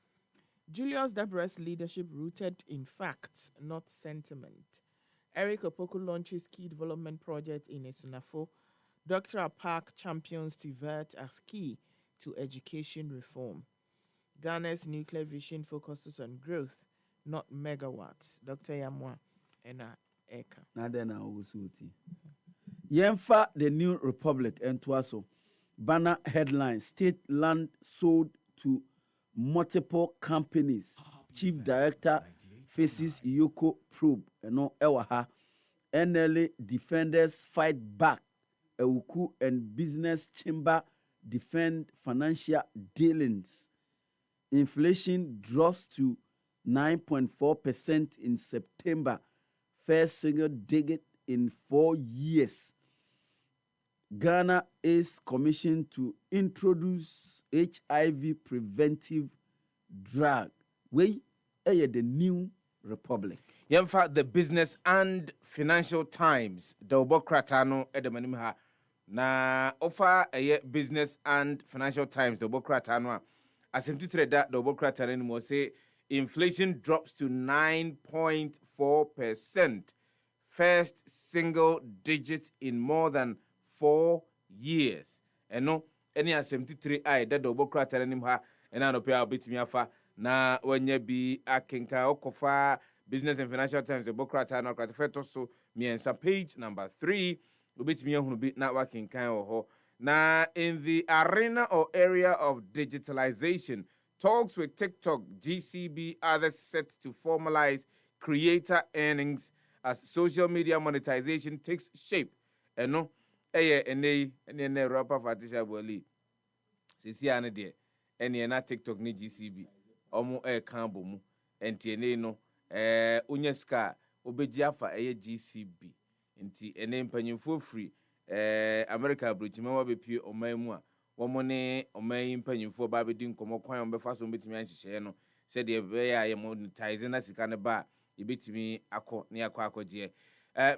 Speaker 14: Julius Dabra's leadership rooted in facts, not sentiment. Eric Opoku launches key development project in Esunafo. Dr. Apark champions TVET as key to education reform. Ghana's nuclear vision focuses on growth, not megawatts. Dr. Yamwa and Eka.
Speaker 13: Nadena Ogusuti. Yemfa the New Republic and Twaso. Banner headline: State land sold to multiple companies. Chief Director faces Yoko probe. No Ewaha. NLA defenders fight back. Euku and business chamber defend financial dealings. Inflation drops to 9.4% in September. First single digit in 4 years. Ghana is commissioned to introduce HIV preventive drug. We are the new republic.
Speaker 1: Yemfa the Business and Financial Times, the Obokratano Edemanimha. Na offer a Business and Financial Times, the Obokratano. As in that the Obokratano say inflation drops to 9.4%. First single digit in more than 4 years. And no, any 73 I that the Obokratano and I know pay a bit me afa. Na when you be a kinka okofa Business and Financial Times, the Bokrata no Kratefeto so me and some page number 3 ubit me who be networking kind of na in the arena or area of digitalization, talks with TikTok, GCB, others set to formalize creator earnings as social media monetization takes shape. And no, and rapper Fatisha Boli. Sisi ane de, na TikTok ni GCB. Omo kambo mu enti no unyeska obejiafa GCB enti ene mpanyimfo free America bridgemawa bepie oman a womo ne oman mpanyimfo ba bedi nkomo kwan ombefa so betimi anhyehyɛ no said the be monetize na sika ne ba ebetimi akɔ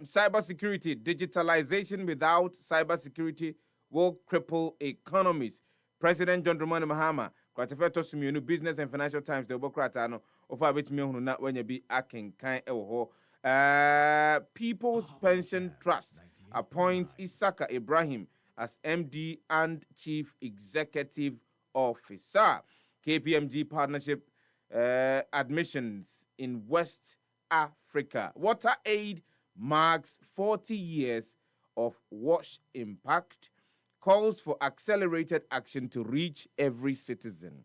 Speaker 1: cyber security. Digitalization without cyber security will cripple economies. President John Dramani Mahama Kratefeto Sumienu Business and Financial Times the Bokrata no ofa betimi hunu na wanya bi akenkan ewo ho. People's Pension Trust appoints Isaka Ibrahim as MD and Chief Executive Officer. KPMG partnership admissions in West Africa. Water aid marks 40 years of WASH impact. Calls for accelerated action to reach every citizen.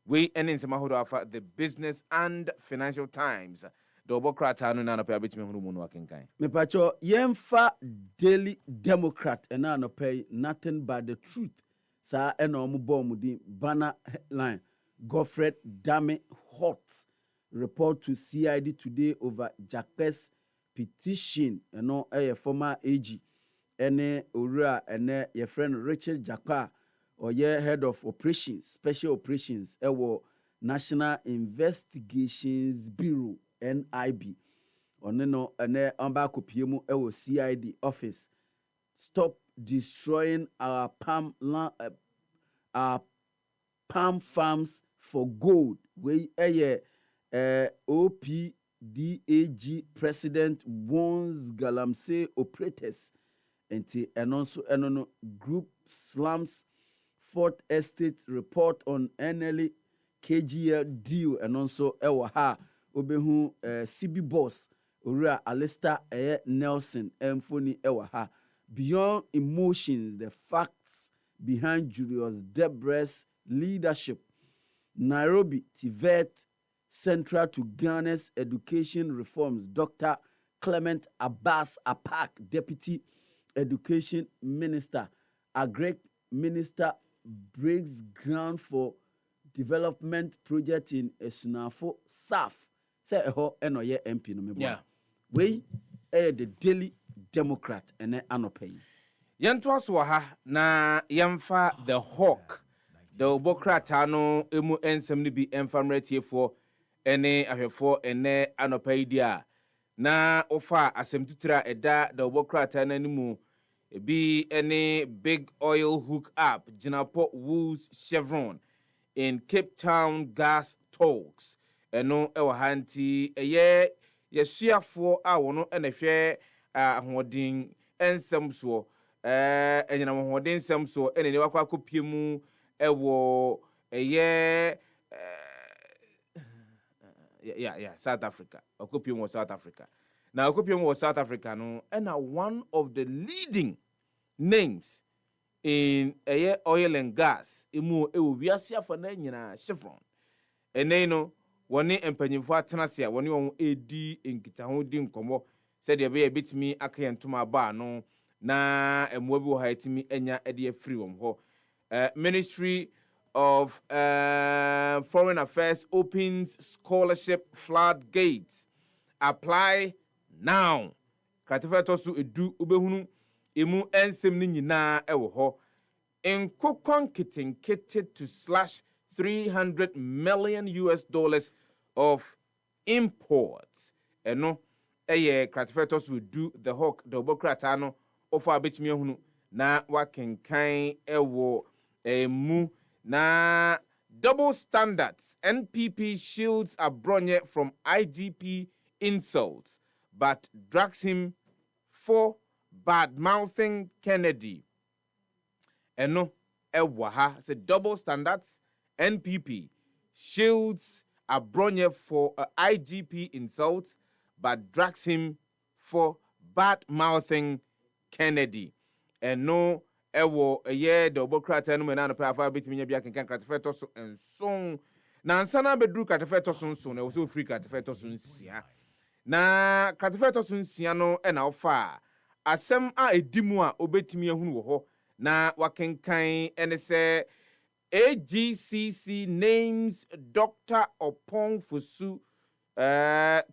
Speaker 1: We in Samahodo the Business and Financial Times. Dobokrata no na pay abetime hunu mu no akenkan.
Speaker 13: Me pacho yemfa Daily Democrat and na pay nothing but the truth. Sa ena omu bomudi banner headline. Godfred Dame hot report to CID today over Jacques petition eno former AG. Ene Ura ene your friend Richard Jakpa or your head of operations, special operations, National Investigations Bureau, NIB. Oneno ene amba kopiemu CID office. Stop destroying our palm farms for gold. We OPDAG president warns Galamsey operators. And also group slums Fourth Estate report on NLE KGL deal and also Ewaha Obehu CB boss Ura Alistair Nelson Emphony Ewaha. Beyond emotions, the facts behind Julius Debr's leadership. Nairobi, TVET, central to Ghana's education reforms. Dr. Clement Abbas Apak, Deputy Education Minister, Agric Minister breaks ground for development project in Esunafo South. Say ho eno ye MP no me. Yeah. We the Daily Democrat and anopay.
Speaker 1: Yentwa so ha na yemfa the Hawk. The Obokrata no emu ensem ni bi enfamretie for ene ahwefo ene anopay dia. Na ofa asemtitra eda the Obokrata na nimu be any big oil hook up Jinapo Woods Chevron in Cape Town gas talks. Eno ewa hanti eye yesiafo a wono enehwe ahodin ensem so enyina hodin ensem so ene ne wakwa kopiemu ewo eye South Africa. Okopiemu was South Africa. Now Okopiemu was South Africa no and one of the leading names in oil and gas emu ewo wiase afa na nyina Chevron. Ene no woni empanyimfo atenasia woni won edi enkita ho di nkomo said ye be bitimi akayentoma ba no na emwa bi wo ha etimi enya ede afiri wom ho. Ministry of Foreign Affairs opens scholarship floodgates. Apply now. Kratefeto su edu ubehunu emu ensem ni nyinaa ewo ho nkokon kitenkete to slash $300 million of imports. Eno eye kratifetos will do the hawk the obokrata no ofa betimi ehunu na wakenkan ewo emu na double standards. NPP shields Abronye from IGP insults but drags him for bad-mouthing Kennedy. Eno ewaha say double standards. NPP shields Abronye for IGP insults but drags him for bad-mouthing Kennedy. Eno ewo eye the obokrata no menano pa afa betimi nya bia kenkan kratifeto so enson na ansana bedru kratifeto so nson na wo so free kratifeto so nsia na kratifeto so nsia no e na ofa asem a edimu a obetimi ehunu wo ho na wakenkan ene se AGCC names Dr. Opon Fusu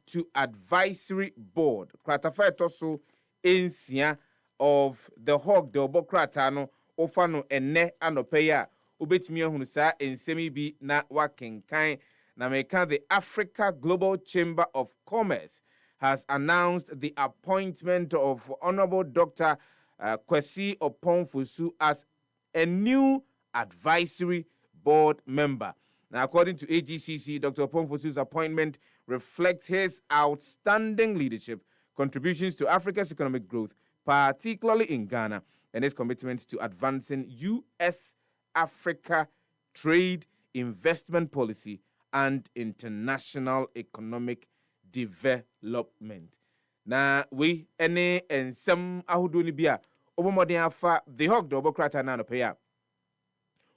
Speaker 1: to advisory board. Kratifeto so ensia of the hog the obokrata no ofano enne anopeya obetimi ehunu sa ensemi bi na wakenkan na meka the Africa Global Chamber of Commerce has announced the appointment of Honorable Dr. Kwesi Opon-Fusu as a new advisory board member. Now, according to AGCC, Dr. Opon-Fusu's appointment reflects his outstanding leadership, contributions to Africa's economic growth, particularly in Ghana, and his commitment to advancing U.S.-Africa trade, investment policy, and international economic development. Na we ene ensem ahodo ni bia obomoden afa the hog the obokrata na no peya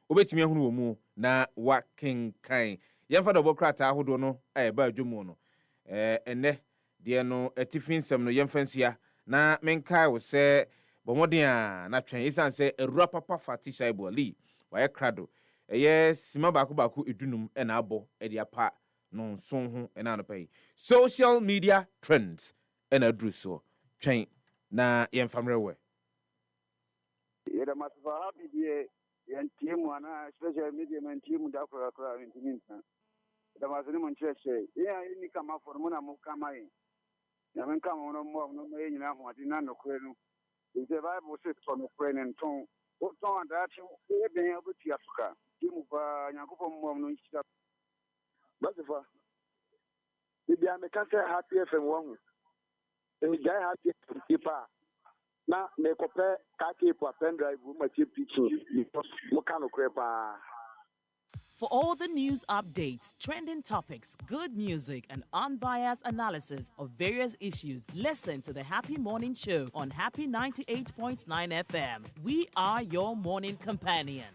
Speaker 1: obetimi ahunu omu na wakenkan yemfa the obokrata ahodo no ba adwumu no ene de no etifin sem no yemfansia na menkai wo se bomoden a na twen isan se erura papa fatisha iboli waye krado eye sima baako edunum na abo e apa no nson ho na no pay social media trends na adru so twen na yemfamre we
Speaker 12: yeda masifa happy die yantimu ana social media mantimu da kura intiminta da masini mun chese ya ni kama formuna mu kama yi ya men kama no mo no ye nyina ho ati na no kwenu the bible says from kwenu ton ton da ti e ben obuti asuka timu ba nyankopɔ mo no nhyira masifa bibi ameka se happy fm wo hu guy happy people na me kope ka keep a pen drive ma chip picture mo kanu krepa.
Speaker 9: For all the news updates, trending topics, good music, and unbiased analysis of various issues, listen to the Happy Morning Show on Happy 98.9 FM. We are your morning companion.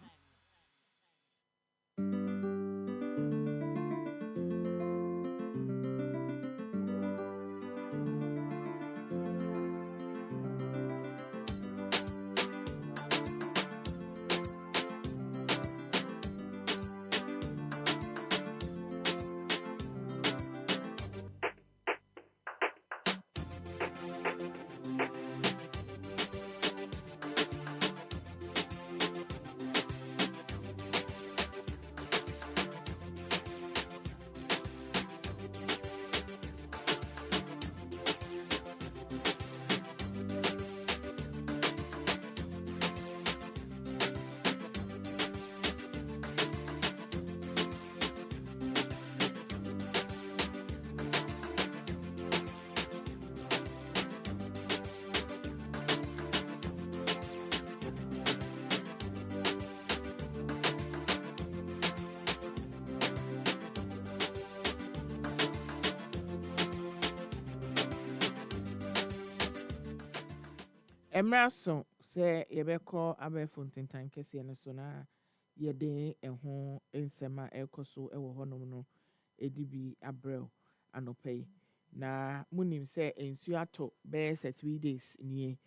Speaker 14: Emerson say yebeko abefo ntentan kese no so na yede eho ensema ekoso ewo honom no edibi abrel anopai na munim say ensu ato be 3 days nie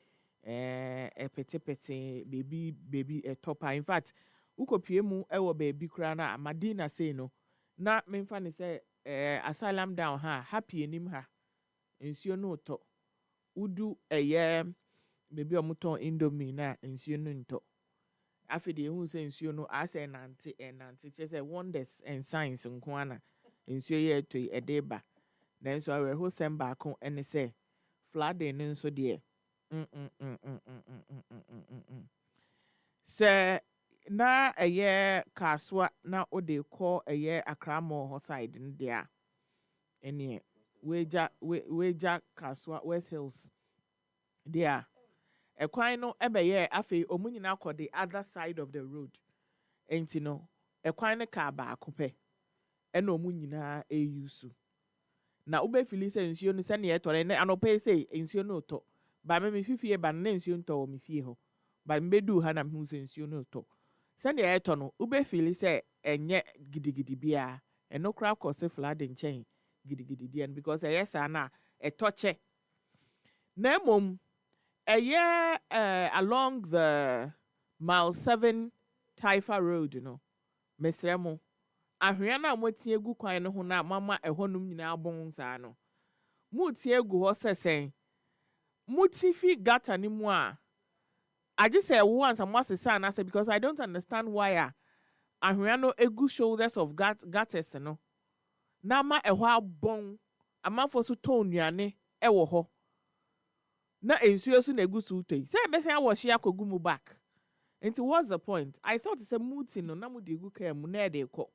Speaker 14: epetepete baby etopa. In fact ukopie mu ewo baby kura na Madina say no na memfa ne say asylum down ha happy enim ha ensu no to udu baby omuton indomie na nsuo no nto afi de hu say nsuo no asa nante che say wonders and signs nko ana nsuo ye to edeba then so we ho sem ba ko ene say flooding no nso de se na eye kaswa na ode call eye akramo ho side no dia ene weja kaswa West Hills dia ekwan no ebeye afi omunyina akọ the other side of the road enti no ekwan ne ka ba akopɛ ɛna omunyina eyusu na ube fili se nsuo no se na etore ne anope se nsuo no to ba me fifie ba na nsuo nto wo me fie ho ba mbedu ha na me hu se nsuo no to se na eto no ube fili se enye gidigidi bia eno kra cause flooding chain gidigidi dia because eyesa na etoche na mom along the mile 7 Taifa Road, Mesremo. Ahwea na motie gu kwan no ho na mama ehonum nyina abon saa no. Mutie gu ho sesen. Mutifi gata ni mu a. I just say once I'm say na say because I don't understand why ahwea no egu shoulders of gutters no. Na ma ehọ abon amanfo so ton nuane ewo ho. Na ensuo so na egusu utoi say besan awohye akogu mu back enti what's the point? I thought it's a muti no na mu de gu ka mu na de ko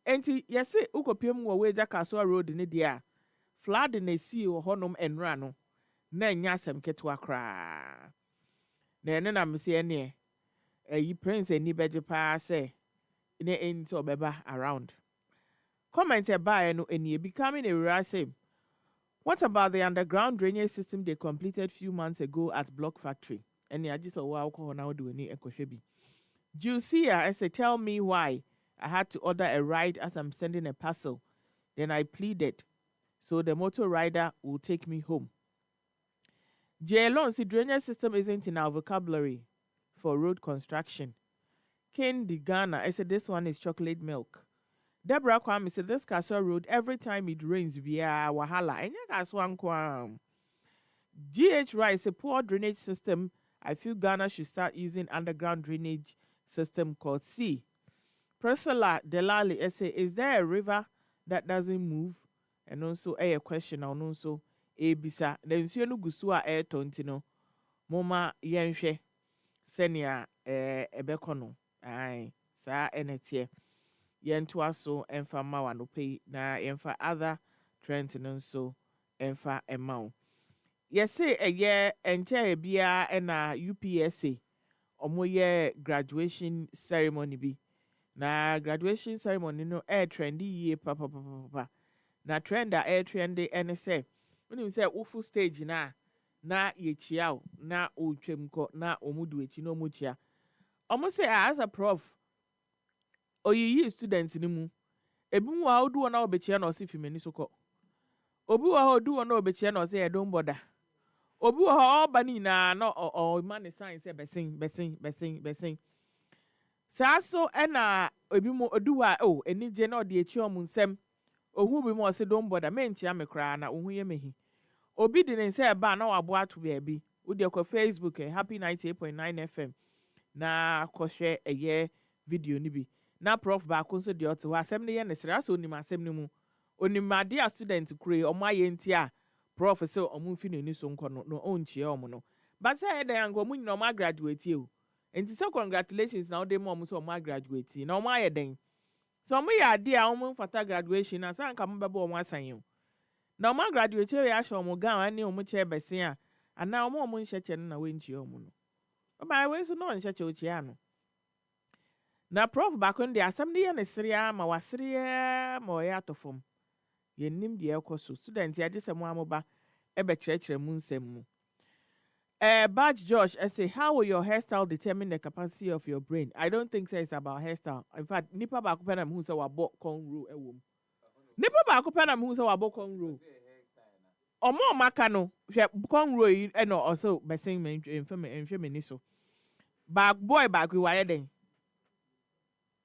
Speaker 14: enti yesi ukopiem wo weja kaso road ne dia flood na si wo honom enra no na nya asem ketwa kra na ene na mse ene yi prince eni beje pa say ne enti obeba around comment e ba no eni becoming a real same. What about the underground drainage system they completed few months ago at Block Factory? And I just wow now do any ekoshebi. Juicia, I say, tell me why I had to order a ride as I'm sending a parcel. Then I pleaded, so the motor rider will take me home. J. Alone, the drainage system isn't in our vocabulary for road construction. Ken de Ghana, I said this one is chocolate milk. Deborah Kwame said this Kaswa Road, every time it rains, via Wahala. And Kaswan Kwam. GH Rice, a poor drainage system. I feel Ghana should start using underground drainage system called C. Priscilla Delali essay, is there a river that doesn't move? And also a question and also a bisa. Then Sienu Gusua air tontino. Moma Yenche Senia Ebekono. Aye, sa enetie. Yentoa so emfa ma wano pay na emfa other trend no so emfa emao. Yese eye enche bia na UPSA omo ye graduation ceremony bi. Na graduation ceremony no trendy ye papa. Na trend a trendy ene se. When say ufu stage na ye chiao na otwem ko na omudu echi no mu chia. Omo say as a prof oyiyi students ni mu ebi mu a odu na obechia na osi fimeni soko obi wa odu na obechia na osi edon boda obi wa oba ni na no o man science besin saa so na ebi mu odu wa enije na ode echi omu nsem ohu bi mu osi don boda menchia mekra na ohu ye mehi obi di ne nse ba na wabo atu bia udi ko Facebook Happy 98.9 FM na kohwe eye video ni bi na prof ba ko so de oto asem ne ye ne sra so onim asem ne mu onimade a student kure omo aye nti a prof se omo fi ne so nko no onchie omo no but say dey ango mu nyina omo graduate o enti say congratulations na ode mo omo so omo graduate na omo aye den so omo ya ade a omo fata graduation na say anka mo bebe omo asan o na omo graduate we ya sho omo gan ani omo che besen a ana omo nhyeche na wenchie omo no ba we so no nhyeche o chia no na prof bakon de asam de ne sria ma wasria ma oya tofom yenim de ekoso student ya gisem amoba ebe kirekire mu nsem mu Badge Josh I say how will your hairstyle determine the capacity of your brain? I don't think so it's about hairstyle. In fact nipa ba ko pena mu se wabo conro ewom nipa ba ko pena mu se wabo conro omo maka no hwe conro yi no also besen enfeme ni so back boy back we wire den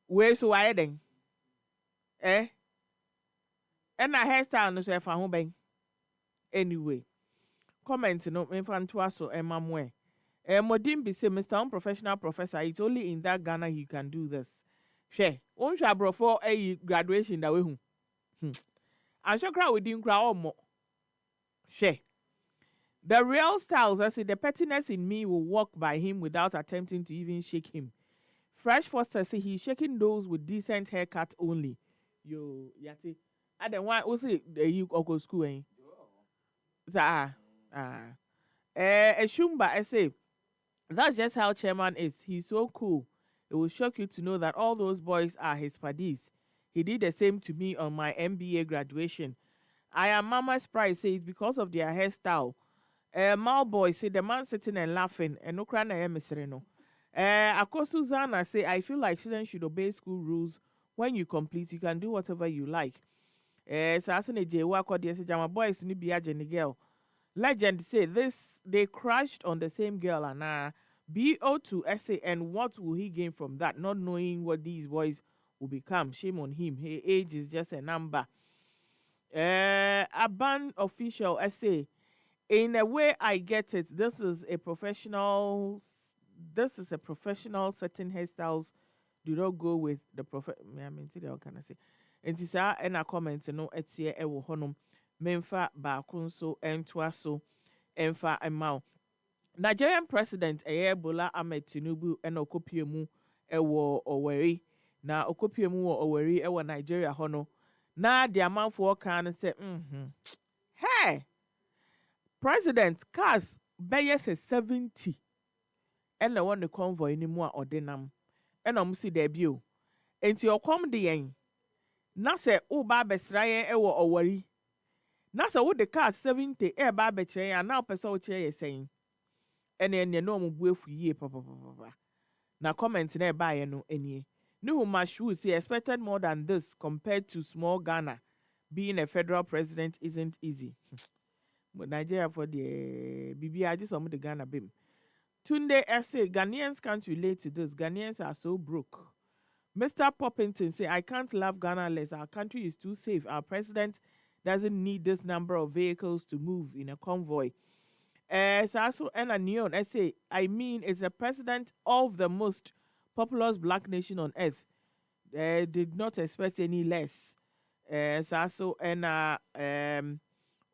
Speaker 14: we so why then and a hairstyle no say fa ho ben anyway comment no infantua so emamwe. Modimbi say Mr. Unprofessional Professor, it's only in that Ghana you can do this. She, on shabro for a graduation that way. I'm sure crowd within crowd more. She. The real styles, I say the pettiness in me will walk by him without attempting to even shake him. Fresh Foster say he's shaking those with decent haircut only. Yo, yati. I don't want also you go school, eh? Shumba, I say, that's just how chairman is. He's so cool. It will shock you to know that all those boys are his paddies. He did the same to me on my MBA graduation. I am Mama's pride, say it's because of their hairstyle. Malboy say the man sitting and laughing, and no crying no. Ako Susanna say I feel like students should obey school rules. When you complete, you can do whatever you like. Sasune Jewa Kwadwo Sefah-Danquah boys ni biya Jenny girl. Legend say this they crashed on the same girl and BO2 essay and what will he gain from that? Not knowing what these boys will become. Shame on him. His age is just a number. Aban official essay. In a way, I get it. This is a professional setting hairstyles. Do not go with the I mean, what can I say? And this and a comment no etie ewo honum memfa ba kunso entwa so emfa emao. Nigerian president Bola Ahmed Tinubu and Okopiemu ewo Owerri. Na Okopiemu wo Owerri ewo Nigeria hono. Na the amount for can say hey President cars bayes 70 and the one the convoy anymore or denam and see debut. Enti okom de yen na se o ba besraye e wo Owerri na se wo the cars 70 e ba bekyere ya na opese o kyere ye sen ene no mu buefu yie papa na comment na e ba ye no enie Nuhu Mashu say expected more than this compared to small Ghana. Being a federal president isn't easy. But Nigeria for the BBI just the Ghana bim. Tunde essay Ghanaians can't relate to this. Ghanaians are so broke. Mr. Poppington say I can't love Ghana less. Our country is too safe. Our president doesn't need this number of vehicles to move in a convoy. Sasso and a neon essay. I mean, it's a president of the most populous black nation on earth. Did not expect any less. Sasso and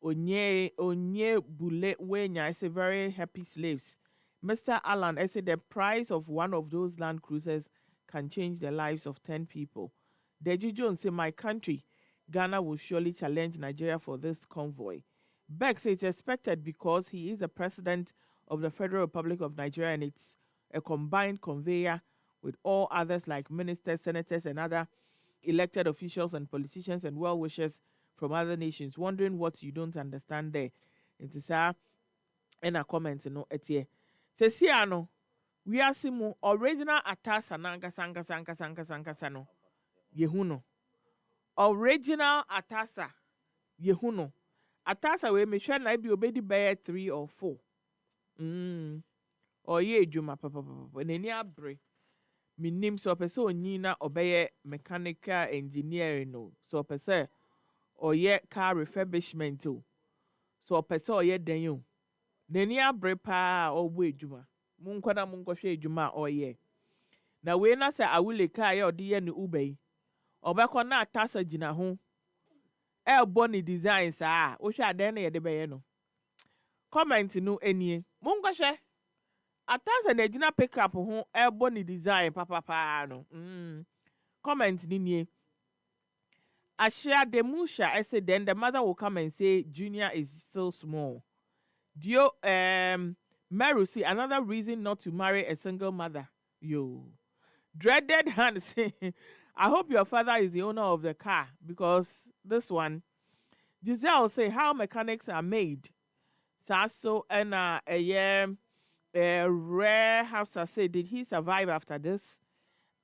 Speaker 14: Onye Bule Wenya, I say very happy slaves. Mr. Alan, I say the price of one of those Land Cruisers can change the lives of 10 people. Deji Jones say my country, Ghana will surely challenge Nigeria for this convoy. Beck says it's expected because he is the president of the Federal Republic of Nigeria and it's a combined conveyor with all others like ministers, senators, and other elected officials and politicians and well-wishers from other nations, wondering what you don't understand there. It is and a comment no etie. Sesiano, we are simu original atasa nanga sanka sano. Yehuno. Original atasa. Yehuno. Atasa we me share na bi obedi bear 3 or 4. Or ye juma papa. Neni abre. Minim so pese onyina obeye mechanical engineering no. So pese or ye car refurbishment o. So pese or ye den yo. Neni abre pa o bu ejuma. Munkwana munkwohwe ejuma o ye. Na we na se awule car ye odi ye ne ubei. Obekọ na atasa gina ho. Boni design sa wo hwe adan na ye de beye no. Comment no enie. Munkwohwe atasa na gina pick up ho boni design papa no. Comment ni nie. Ashia Demusha, I said then the mother will come and say Junior is still small. Dio Meru see another reason not to marry a single mother. Yo. Dreaded hand say I hope your father is the owner of the car because this one. Giselle say how mechanics are made. Sasso and a rare house say did he survive after this?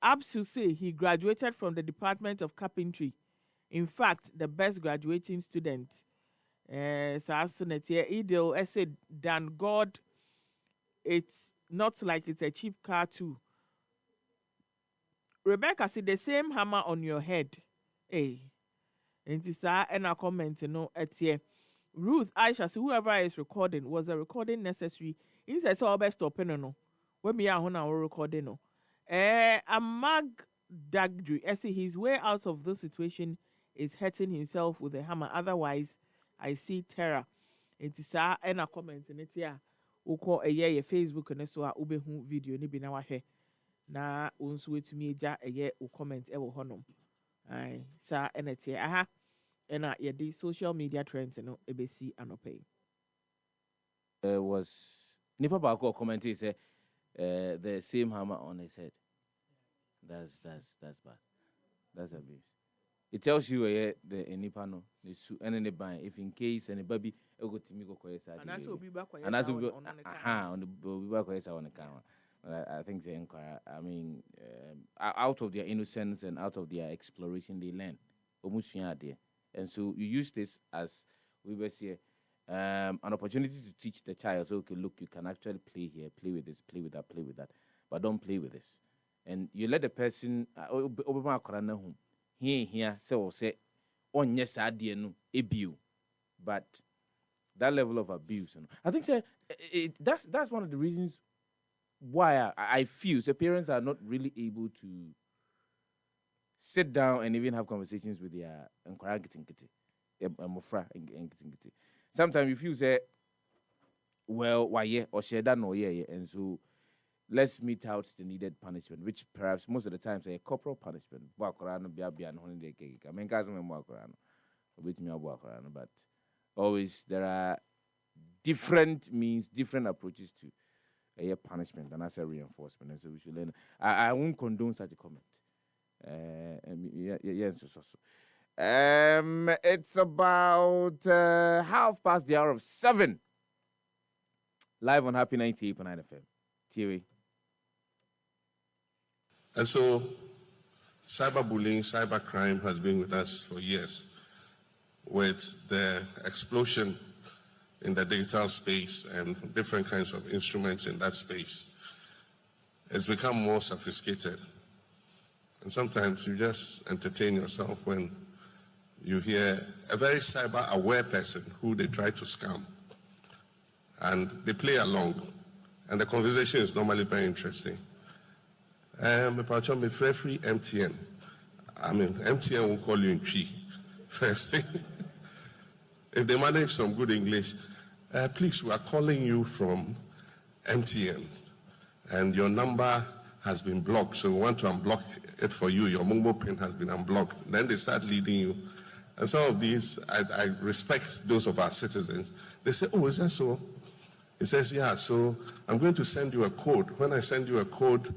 Speaker 14: Absu say he graduated from the Department of Carpentry. In fact, the best graduating student. Idil essay than God. It's not like it's a cheap car too. Rebecca said the same hammer on your head. Hey. And this and a comment no etie. Ruth Aisha say whoever is recording, was the recording necessary? He says all best open no. When me are now recording no. Amag Dagdri, I see his way out of this situation is hurting himself with a hammer. Otherwise, I see terror. It is a comment in it here. Uko a year Facebook and so ubehu video ni bina wahe. Na unsu to me ja a year u comment ewo honum. Aye, sa enete aha. Ena yedi social media trends no ebesi anope.
Speaker 1: Was Nipa Bako commented say the same hammer on his head. That's bad. That's abuse. It tells you the Nipa no the su and the bind if in case anybody go to me go kwesa.
Speaker 14: And that's be back
Speaker 1: on the camera. I think they inquire. I mean, out of their innocence and out of their exploration, they learn. And so you use this as we were here, an opportunity to teach the child. So, okay, look, you can actually play here, play with this, play with that, but don't play with this. And you let the person here say on yes no abuse, but that level of abuse. I think that's one of the reasons why I feel parents are not really able to sit down and even have conversations with their sometimes you feel say, well, why yeah, or share that no yeah, and so let's mete out the needed punishment, which perhaps most of the time say a corporal punishment. But always there are different means, different approaches to a punishment, and that's a reinforcement. And so we should learn. I won't condone such a comment. It's about 7:30. Live on Happy 98.9 FM. TV.
Speaker 4: And so, cyberbullying, cybercrime has been with us for years. With the explosion in the digital space and different kinds of instruments in that space, it's become more sophisticated. And sometimes you just entertain yourself when you hear a very cyber-aware person who they try to scam. And they play along. And the conversation is normally very interesting. Free MTN. I mean, MTN will call you in Cree. First thing. If they manage some good English, please, we are calling you from MTN. And your number has been blocked, so we want to unblock it for you. Your Momo pin has been unblocked. Then they start leading you. And some of these, I respect those of our citizens. They say, oh, is that so? He says, yeah, so I'm going to send you a code. When I send you a code,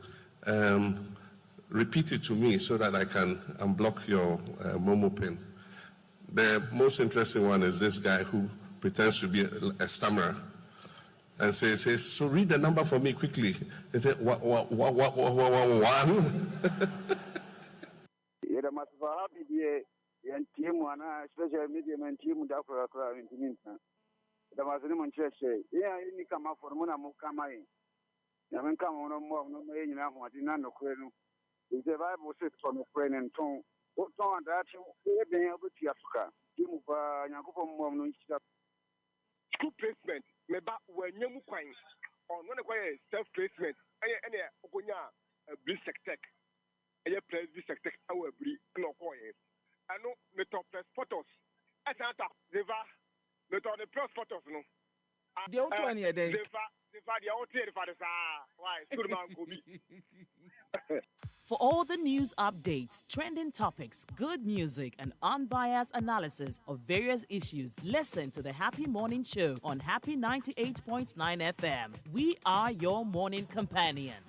Speaker 4: repeat it to me so that I can unblock your Momo pin. The most interesting one is this guy who pretends to be a stammerer and says, so read the number for me quickly. He said, one.
Speaker 12: Special media man team da for intimate. The Mazini Church say, yeah, you come up for Mona Mukamai. Yaman come on more no may now what in no queen. If the Bible says from Ukraine and tongue, what tongue that you be able to Africa. You move
Speaker 15: school placement, maybe when you move on one acquire self placement, any Ogonia, a bliss tech, a place this tech, our brief, no coins. I know the top photos. I can't talk. They va the top the plus photos. No.
Speaker 1: The old one here, then.
Speaker 15: They va the old here for the why? Good man, Kobe.
Speaker 9: For all the news updates, trending topics, good music, and unbiased analysis of various issues, listen to the Happy Morning Show on Happy 98.9 FM. We are your morning companion.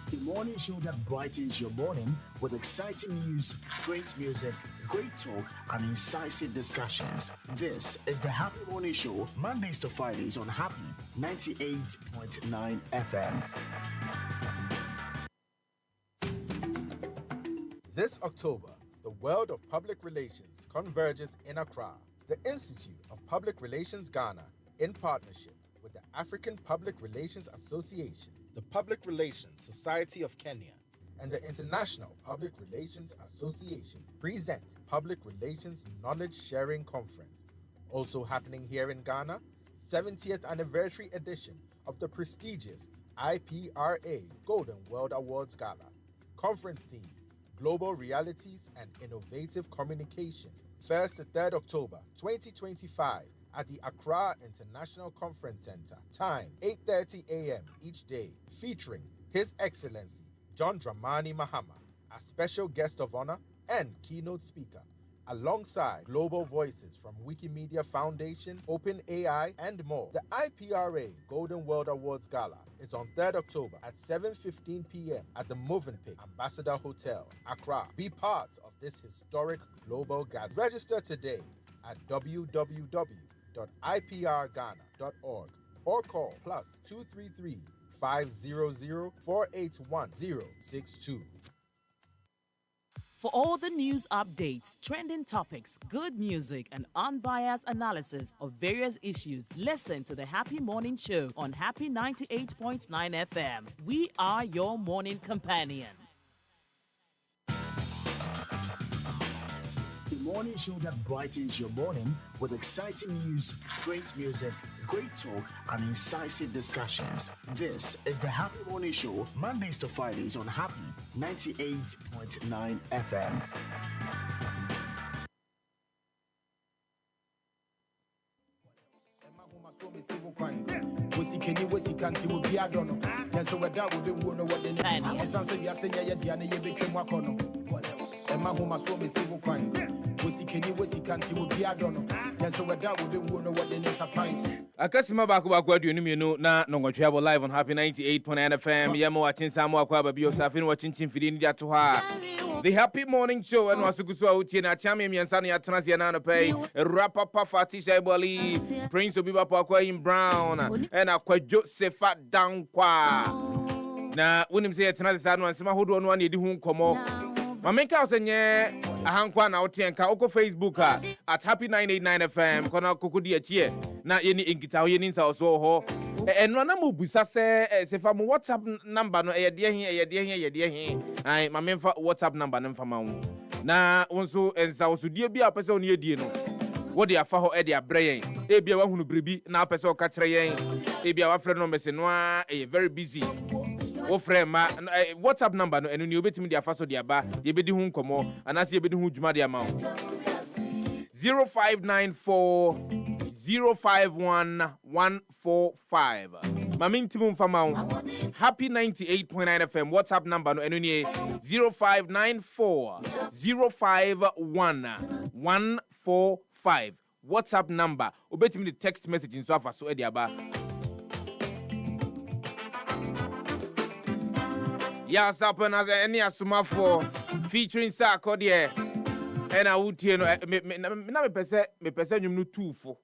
Speaker 11: The morning show that brightens your morning with exciting news, great music, great talk, and incisive discussions. This is the Happy Morning Show, Mondays to Fridays on Happy 98.9 FM.
Speaker 10: This October, the world of public relations converges in Accra. The Institute of Public Relations Ghana, in partnership with the African Public Relations Association, the Public Relations Society of Kenya, and the International Public Relations Association present Public Relations Knowledge Sharing Conference. Also happening here in Ghana, 70th Anniversary Edition of the prestigious IPRA Golden World Awards Gala. Conference theme, Global Realities and Innovative Communication. 1st to 3rd October 2025 at the Accra International Conference Center. Time, 8:30 a.m. each day. Featuring His Excellency John Dramani Mahama as special guest of honor and keynote speaker, alongside global voices from Wikimedia Foundation, OpenAI, and more. The IPRA Golden World Awards Gala is on 3rd October at 7:15 p.m. at the Movenpick Ambassador Hotel, Accra. Be part of this historic global gathering. Register today at www.iprghana.org or call +233 500 481 062.
Speaker 9: For all the news updates, trending topics, good music, and unbiased analysis of various issues, listen to the Happy Morning Show on Happy 98.9 FM. We are your morning companion.
Speaker 11: The morning show that brightens your morning with exciting news, great music, great talk, and incisive discussions. This is the Happy Morning Show, Mondays to Fridays on Happy 98.9 FM.
Speaker 1: Akasima baku aduonu mienu na nongotwe live on Happy 98.9 FM. Yamo watching samu akwa babi osafin watching fidi ndi ato ha. The Happy Morning Show and wasukusu autie na chame miansano ya transi ya nano pay. Rapper Fatisha Iboli, Prince Obiba Pakwa in Brown, and Kwadwo Sefah-Danquah. Na unim say transi sanu ansema hodo onu ani edi hu nkomo. Mamenka osenye ahankwa na otienka oko Facebook at Happy 989 FM kona kokodi achie na yeni engita yeni nsa oso ho enwa na mobusa se sefa mo WhatsApp number no eyede hin ai mamemfa WhatsApp number no mfa mawo na wonso ensa osudie bi apese oni edie no wo de afa ho e de abre yen e bia wa hunu bribi na apese o ka kire yen e bia wa frɛ no mese no a very busy wo frɛ ma WhatsApp number no enu ni obetimi de afa so de aba ye bedi hu nkomo anase ye bedi hu dwuma de ama 0594 051 145. Mamintimu mfamao. Happy 98.9 FM. WhatsApp number no enunye 0594 051 145. WhatsApp number. Obetimi the text message in sofa so ediaba. Yes, up and as any asuma for featuring Sarkodie. And I would tell me pese nyum no 2 for.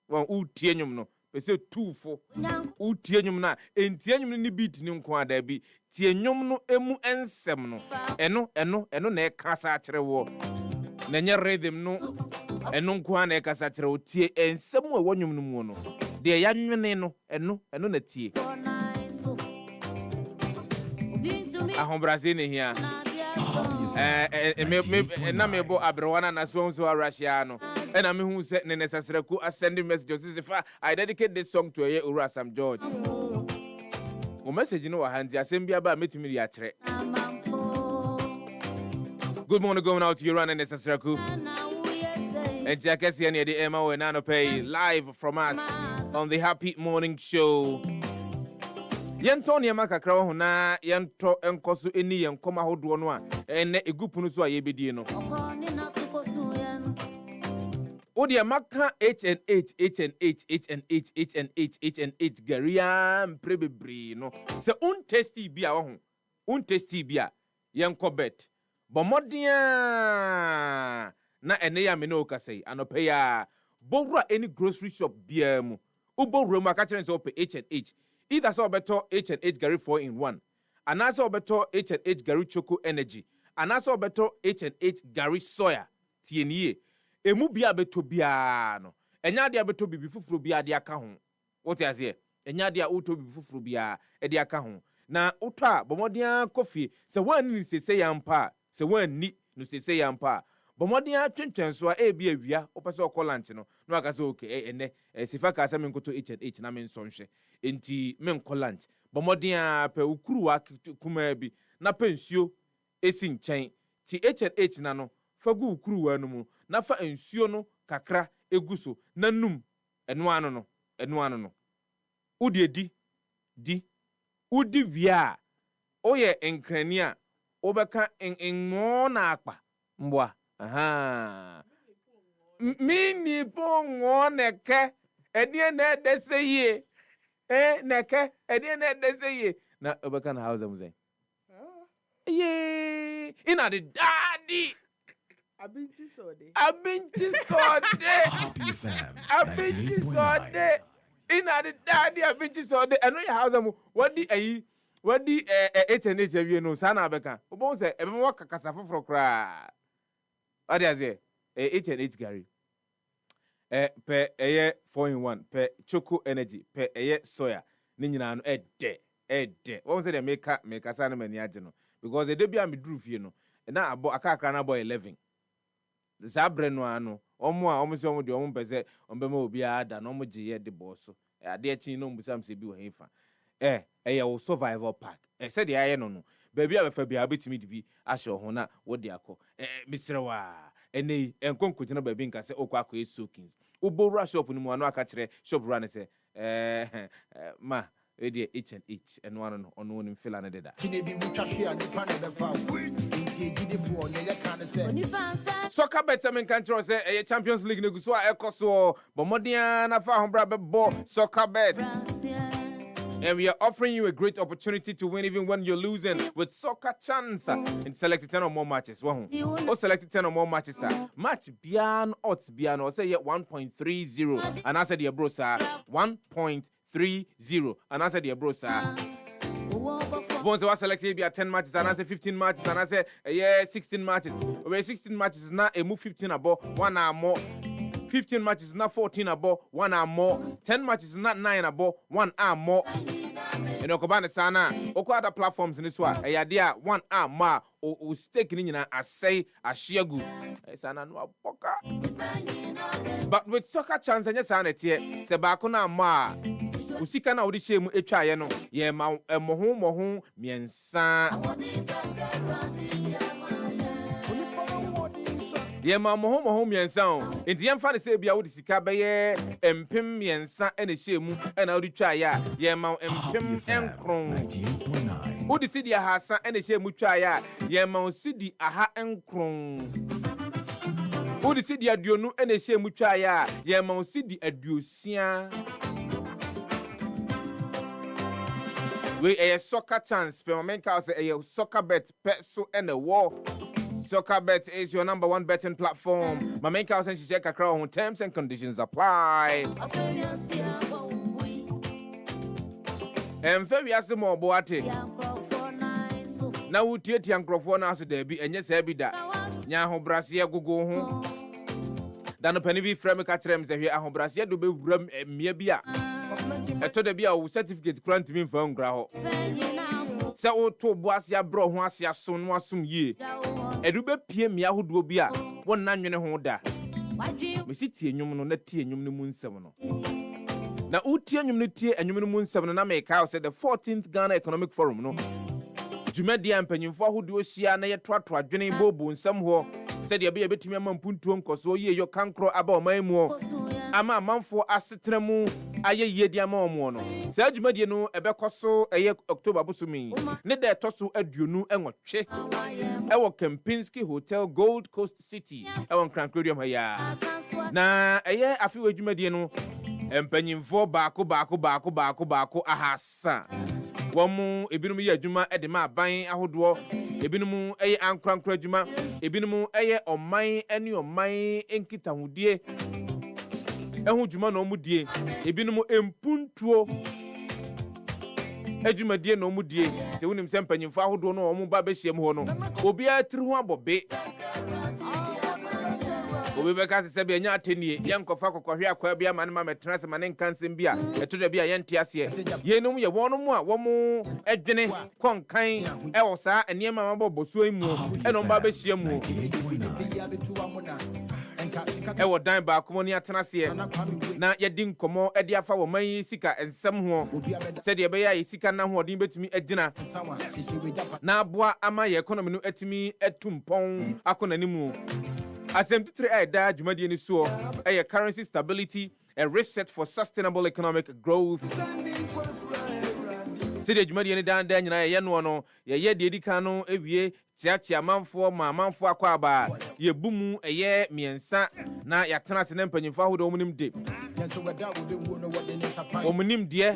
Speaker 1: Wan utie nyum no pese 2 for utie nyum na entie nyum ni beat ni nko ada bi tie nyum no emu ensem no eno na ekasa akere wo na nye rhythm no eno nko na ekasa akere wo tie ensem wo nyum no mu no de ya nwene no eno na tie ahombraze ne hia na mebo abrewana na so Russia no and I'm who said necessary sending messages. If I dedicate this song to a Ura Sam George. O message no hands assembly about meeting me at. Good morning going out to you run necessary and Jackassy and the Emma and Nano Pay live from us on the Happy Morning Show. Yantonia Macacro na yanto enkosu eni yankoma hodo no a ene egupunu so ayebedi no Odia maka HNH Garia Prebebri no se untesti bia wo ho untesti bia yankobet bomodia na ene ya me no kasei anope ya bowra any grocery shop bia mu ubowra mu aka kire so pe HNH either so beto H&H Gary 4-in-1 and also beto H&H Gary Choco Energy and also beto H&H Gary Soya TNE emu bia beto bia no enya dia beto bibi fufuru bia dia ka ho what you say enya dia uto bibi fufuru bia e dia ka ho na utwa bomodia kofi se wan sese yampa se wan ni no sese yampa bomodia twentwenso a ebi awia opese okolanch no no aka se okay ene sifa ka se menkoto H&H na men sonhwe enti men kolanch bomodia pe ukuruwa kuma bi na pensuo esi nchen ti H&H na no fagu ukuruwa no mu na fa ensuo no kakra eguso na num eno ano no udi udi wia oye enkrania obeka enmo na akpa mbwa aha mini pongo neke edie na deseye neke edie na deseye na obeka na house muzen ye ina the daddy
Speaker 14: Abinchi sode
Speaker 11: Happy FM.
Speaker 1: abinchi sode ina the daddy abinchi sode eno ya house mu wadi H&H awie no sana abeka obo se ebe mo kakasa foforo kra ade aze H&H gari pe 4-in-1 pe choco energy pe soya ni nyina no ede won se de meka sana mani age no because the debia me duru fie no na abo akakra na boy 11 zabre no ano omo se omo de omo pese ombema obi ada no omo giye de bosso ade achi no mbusam se bi wo hefa wo survival pack said the aye no baby abefa bia betimi dibi ahye ho na wo de akọ misrewa enei enkonko gina baby nka se okwa akọ esokins ubowura shop ni mu ano aka kire shop run se ma edi H&H eno ano no ono ni fila na deda
Speaker 11: Kinebi wutwahwe a nipa na befa nti egidefo ne ye kan se
Speaker 1: soccer bet men kan tro se Champions League neguso a ekoso bomodian na fa hombra bebo soccer bet. And we are offering you a great opportunity to win even when you're losing with Soccer Chance in selected 10 or more matches. Or selected 10 or more matches. Match beyond odds beyond or say 1.30. And I said your bro sir 1.30. And I said your bro sir. Once I was selected be 10 matches and I say 15 matches and I say 16 matches. Over 16 matches now a move 15 above 1 hour more. 15 matches not 14 above 1 hour more. 10 matches not 9 above 1 hour more. And okobane sana oko other platforms in this one dia 1 hour more o stake ni nyina asay ahyeagu sana no aboka. But with Soccer Chance anya sana tie se ba ko na ma usika na odi hyemu etwaye no ye ma moho miensa ye ma moho miensa o enti ye mfa ne se bia wodi sika be ye empem miensa ene hyemu ena wodi twaye a ye ma empem enkron wodi sidi aha san ene hyemu twaye a ye ma sidi aha enkron wodi sidi aduonu ene hyemu twaye a ye ma sidi aduosia. We a Soccer Chance pe main cause a soccer bet so and a war. Soccer bet is your number one betting platform. My main cause she check across on terms and conditions apply. And very as more boate. Now we tie tiankrofo na so da bi enye sa bi da. Nya ahobrase agogo ho. Da no pani bi frame ka trem ze hwe ahobrase do be wuram emia bi a. Eto da bia wo certificate grant me mfa ngra ho se wo to boase abro ho ase aso no asom yie edu be pie mia hodo bi a won na nwene ho da me si tie nwum no na tie nwum no mu nsem no na utie nwum no tie nwum no mu nsem no na me ka say the 14th Ghana Economic Forum no dwumadi ampanyimfo hodo hia na ye toato adwene bobo nsem ho se de be betumi amampuntuo nkoso ye yo kankro aba omanmu ama amanfo asetremu aye yedi ama omo no sa adwumadie no ebekoso October busumi ne de toso aduonu enwotwe ewo Kempinski Hotel Gold Coast City ewo Nkrankodium haya na afi adwumadie no empanyimfo baako ahasa womu ebinum ye adwuma de ma aban ahodo ebinum ankrankra adwuma ebinum oman ene oman enkitahudie ehu dwuma na omudie ebinum empuntuo adwumadie na omudie te wonim se mpanyimfo ahodo no omu ba be hiem ho no obi atiri ho abobe obi beka se be nya atenie yenkofa kokohwe akwa bia mane ma metrase mane nkansem bia eto da bia yente ase yenum ye wonom a womo edwene konkan e wo saa eniema maboboso imu eno mba be hia mu e wo dan ba komo ni atenase na yedi nkomo edi afa wo man sika ensem ho se de be ya sika na ho odin betumi agina na aboa ama ye economy no etumi etumpon akonanimu asem titre da dwumadi ni so e currency stability, a reset for sustainable economic growth. Sidi dwumadi ni dan nyina ye no no ye de edika no ewie tiatia manfo ma manfo akwa aba ye bumu eye miensa na yatena se ne mpanyimfo ahodo omunim de omunim de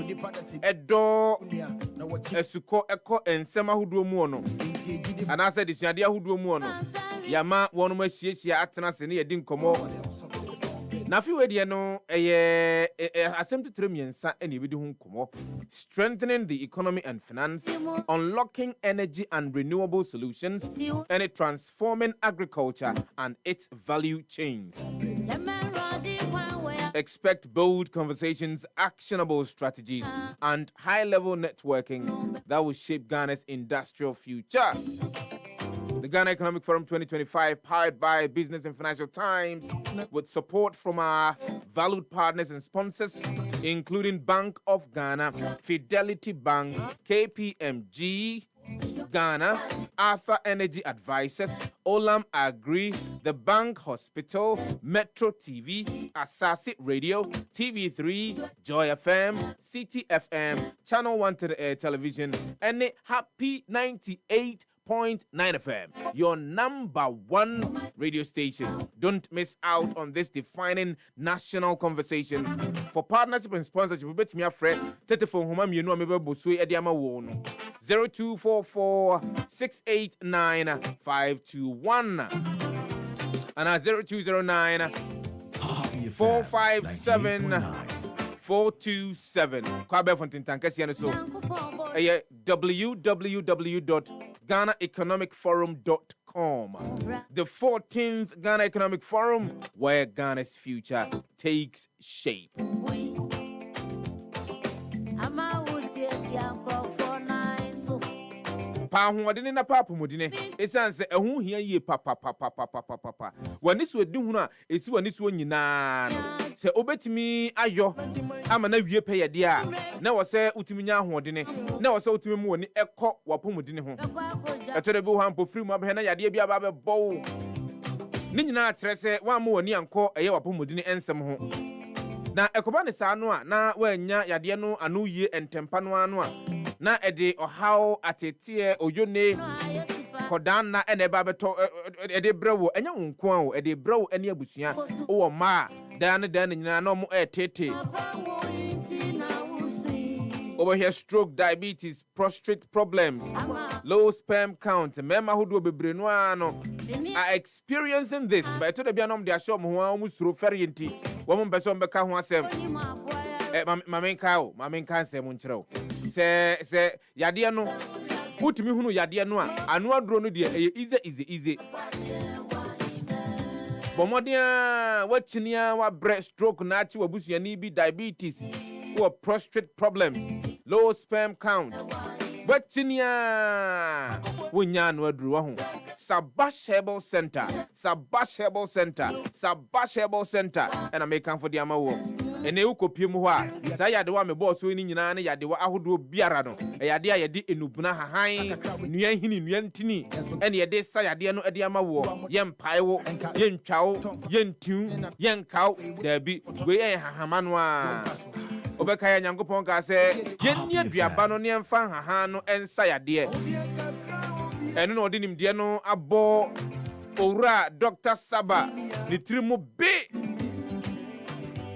Speaker 1: edo esuko eko ensem ahodo mu ono anase disuade ahodo mu ono yama wonu mahiesia atena se ne yedi nkomo na fi we no asem tutre miensa ene bidi hu nkomo strengthening the economy and finance, unlocking energy and renewable solutions, and transforming agriculture and its value chains. Expect bold conversations, actionable strategies, and high-level networking that will shape Ghana's industrial future. The Ghana Economic Forum 2025, powered by Business and Financial Times, with support from our valued partners and sponsors, including Bank of Ghana, Fidelity Bank, KPMG Ghana, Arthur Energy Advisors, Olam Agri, The Bank Hospital, Metro TV, Asasi Radio, TV3, Joy FM, City FM, Channel 1 to the Air Television, and the Happy 98.9 FM, your number one radio station. Don't miss out on this defining national conversation. For partnership and sponsorship, we bet me a friend. Telephone home, you know, I'm able to 0244 689 521 and 0209 457 427. Kwabe Fontin Tankasiano so www.GhanaEconomicForum.com. The 14th Ghana Economic Forum, where Ghana's future takes shape. Pa hoɔdene na papa mudine esan se ɛho hia yie papa wani so edi hunu a esi wani so nyinaa no se obetimi ayo ama na wie pɛ yɛde a na wɔ sɛ utimi nya hoɔdene na wɔ sɛ utimi mu woni ɛkɔ wapomudine ho ɛtɔre bi ho ampo firi mu abɛhɛ na yade bi aba bɛbɔ ne nyinaa kyerɛ sɛ wa ma woni ankɔ ɛyɛ wapomudine ensɛm ho na ɛkɔba ne saa no a na wanya yade no ano yie entempa no ano a na ede ohaw atetie oyone kodan na ene ba beto ede brewo enya nko a ede brewo ene abusua wo ma dan nyina na mo etete over here stroke, diabetes, prostate problems, low sperm count, mema hudu bebre no ano are experiencing this but to the bianom dia show mo ho musuro ferienti wo mo beso mbeka ho asem mamenka asem nkyerɛw se yade no putimi hunu yade no a anu aduro no de easy bomodia wachinia wa breast stroke na achi wabusua ni bi diabetes or prostate problems, low sperm count. Wachinia wunya no aduro ho Sabash Herbal Center and I make for the amawo ene ukopie mu ho a sa yade wa me boss so ni nyina ne yade wa ahodo biara no yade a yade enubuna hahan nua hini nua ntini ene yade sa yade no ade amawo yempae wo yentwawo yentu yenkaw dabi we hahama no a obeka ya nyankopon ka se yenni aduaba no ne emfa hahan no ensa yade eno no odinim de no abo owura Dr. Saba ni trimu be